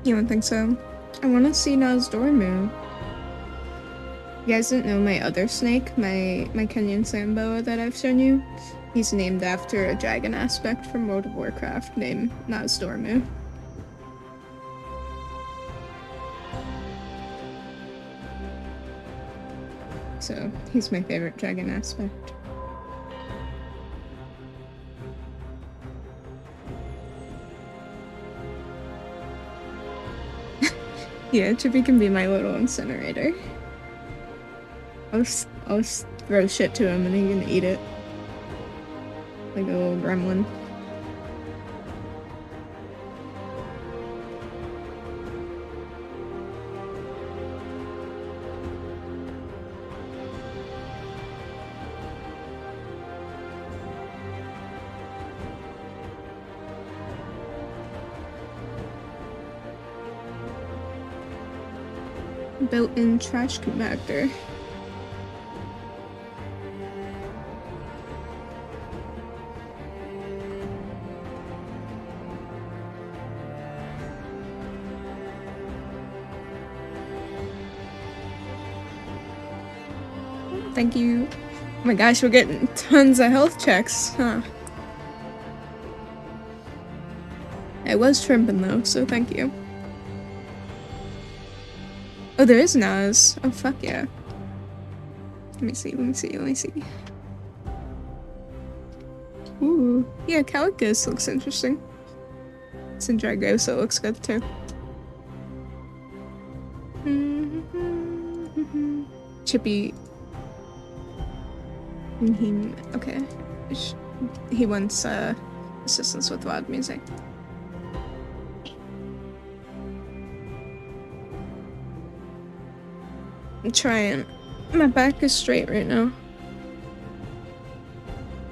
You don't think so? I want to see Nazdormu. You guys didn't know my other snake, my Kenyan Samboa that I've shown you? He's named after a dragon aspect from World of Warcraft named Nazdormu. So, he's my favorite dragon aspect. Yeah, Chippy can be my little incinerator. I'll throw shit to him and he can eat it. Like a little gremlin. Built-in trash compactor. Thank you. Oh my gosh, we're getting tons of health checks, huh? I was shrimping though, so thank you. Oh, there is Nas. Oh, fuck yeah. Let me see. Ooh. Yeah, Calicus looks interesting. It's in Dragosa, it looks good too. Chippy. Okay. He wants assistance with loud music. I'm trying. My back is straight right now.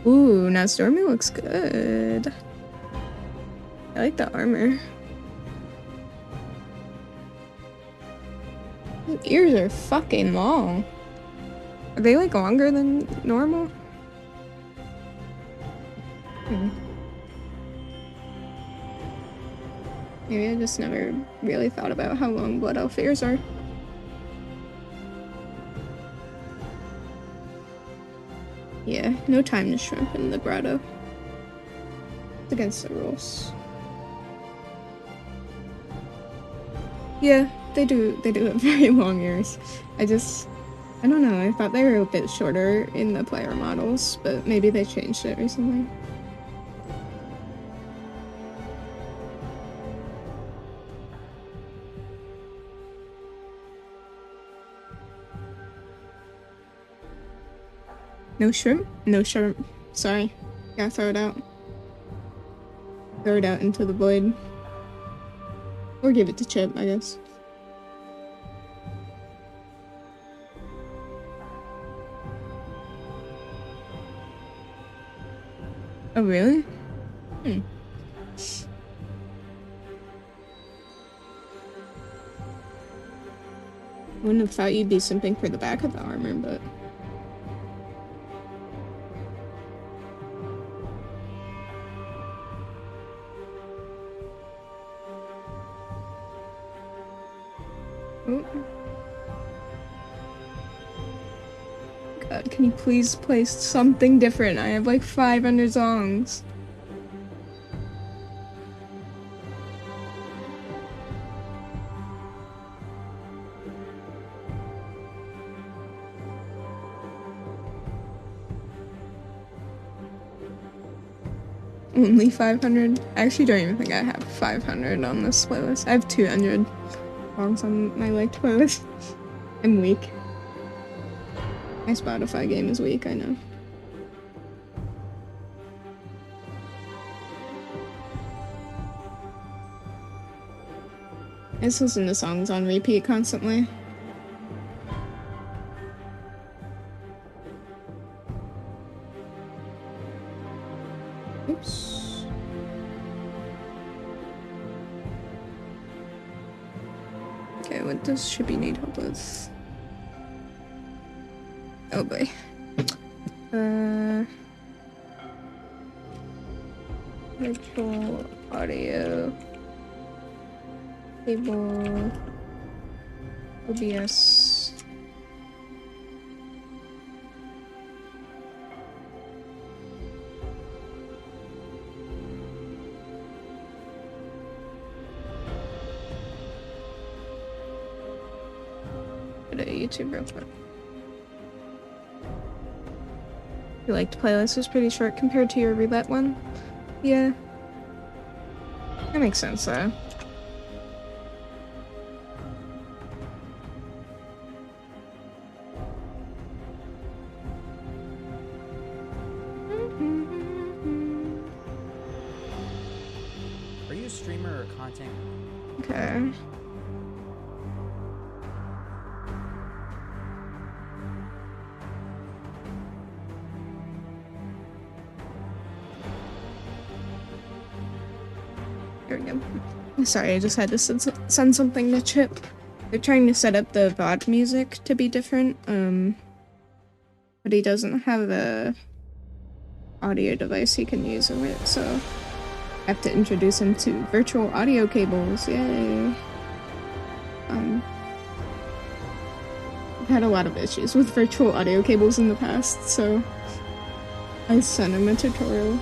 Ooh, Nazdormu looks good. I like the armor. His ears are fucking long. Are they like longer than normal? Maybe I just never really thought about how long Blood Elf ears are. Yeah, no time to shrimp in the grotto. It's against the rules. Yeah, they do have very long ears. I don't know, I thought they were a bit shorter in the player models, but maybe they changed it recently. No shrimp? No shrimp. Sorry. Gotta throw it out. Throw it out into the void. Or give it to Chip, I guess. Oh, really? Wouldn't have thought you'd be simping for the back of the armor, but... Oh. God, can you please play something different? I have like 500 songs. Only 500? I actually don't even think I have 500 on this playlist. I have 200 songs on my liked playlist. I'm weak. My Spotify game is weak, I know. I just listen to songs on repeat constantly. Oops. Okay, what does Shippy need help with? Oh boy. Virtual audio. Cable. OBS. Go to YouTube real quick. You liked playlist was pretty short compared to your roulette one? Yeah. That makes sense though. Are you a streamer or content? Okay. There we go. Sorry, I just had to send something to Chip. They're trying to set up the VOD music to be different, but he doesn't have a audio device he can use with it, so I have to introduce him to virtual audio cables. Yay! I've had a lot of issues with virtual audio cables in the past, so I sent him a tutorial.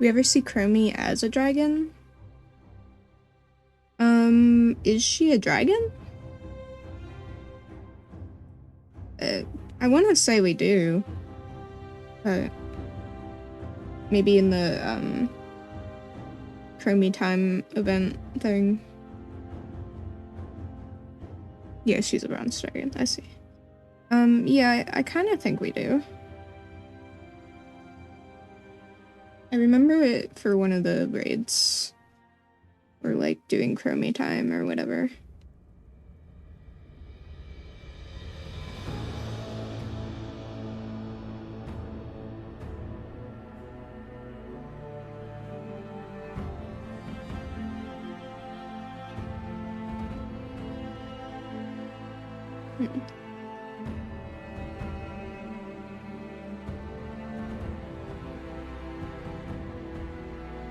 We ever see Chromie as a dragon? Is she a dragon? I want to say we do. But maybe in the, Chromie time event thing. Yeah, she's a bronze dragon, I see. Yeah, I kind of think we do. I remember it for one of the raids. Or like doing Chromie time or whatever.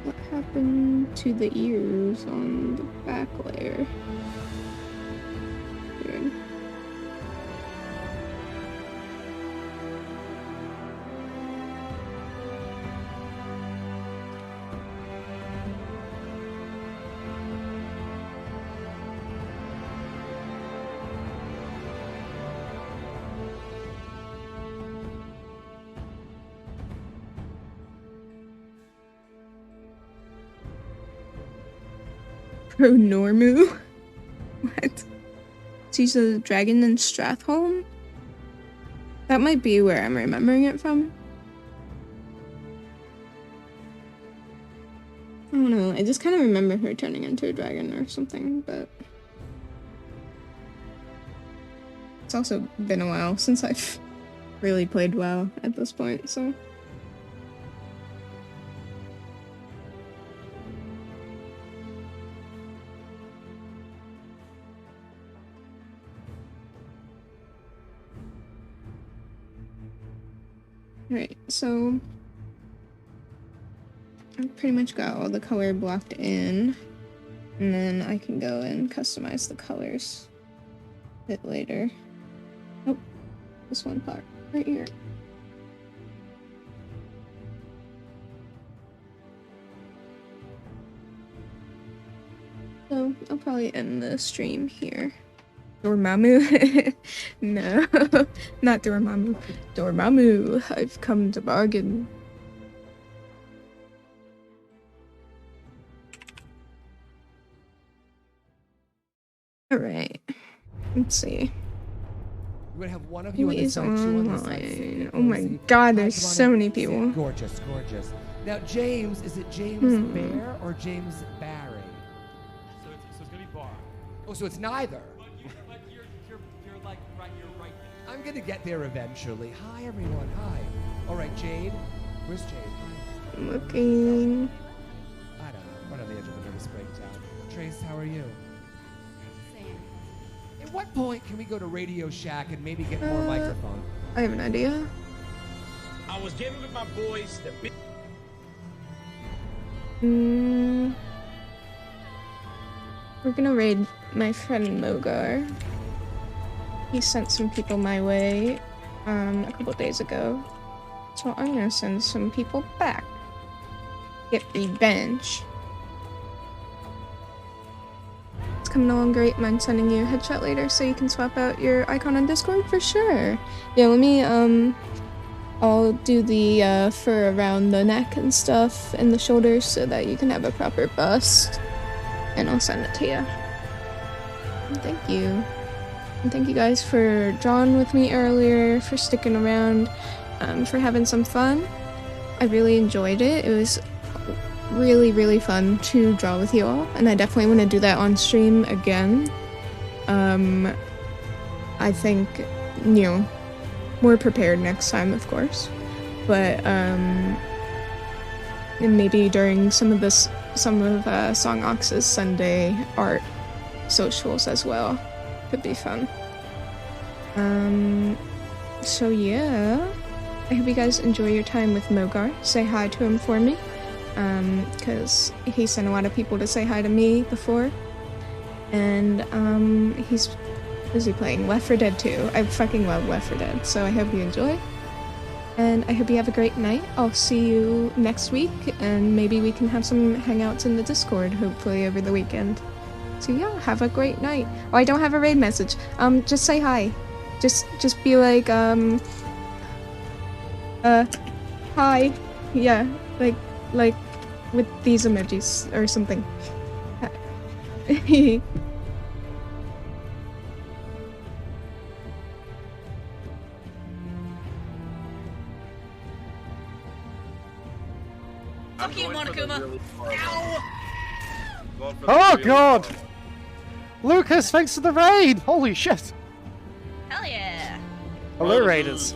What happened to the ears on the back layer? Pronormu? What? She's a dragon in Stratholm? That might be where I'm remembering it from. I don't know, I just kind of remember her turning into a dragon or something, but... It's also been a while since I've really played WoW at this point, so... Alright, so... I've pretty much got all the color blocked in, and then I can go and customize the colors a bit later. Oh, this one part right here. So I'll probably end the stream here. Dormammu? No, not Dormammu. Dormammu, I've come to bargain. Alright, let's see. We're gonna have one of you Who on the is side, two on the side. online? Oh my god, there's Come on so in. many people. Gorgeous, gorgeous. Now, James, is it James Bear or James Barry? So it's gonna be bar. Oh, so it's neither. But you're like right there. I'm gonna get there eventually. Hi, everyone. Hi. All right, Jade. Where's Jade? Hi. I'm looking. I don't know. Right on the edge of a nervous breakdown. Trace, how are you? At what point can we go to Radio Shack and maybe get more microphone? I have an idea. I was gaming with my boys. We're gonna raid my friend Mogar. He sent some people my way a couple days ago. So I'm gonna send some people back. Get revenge. It's coming along great. Mind sending you a headshot later so you can swap out your icon on Discord for sure. Yeah, let me I'll do the fur around the neck and stuff and the shoulders so that you can have a proper bust. And I'll send it to you. And thank you. And thank you guys for drawing with me earlier, for sticking around, for having some fun. I really enjoyed it. It was really, really fun to draw with you all, and I definitely want to do that on stream again. I think, you know, more prepared next time, of course, but and maybe during some of Song Ox's Sunday art socials as well. Could be fun. So yeah, I hope you guys enjoy your time with Mogar. Say hi to him for me, because he sent a lot of people to say hi to me before, and he's busy playing Left 4 Dead 2. I fucking love Left 4 Dead, so I hope you enjoy. And I hope you have a great night. I'll see you next week, and maybe we can have some hangouts in the Discord, hopefully over the weekend. So yeah, have a great night. Oh, I don't have a raid message. Just say hi. Just be like, hi. Yeah, like, with these emojis or something. Fuck you, Monokuma! Oh god! Lucas, thanks for the raid! Holy shit! Hell yeah! Hello, Raiders.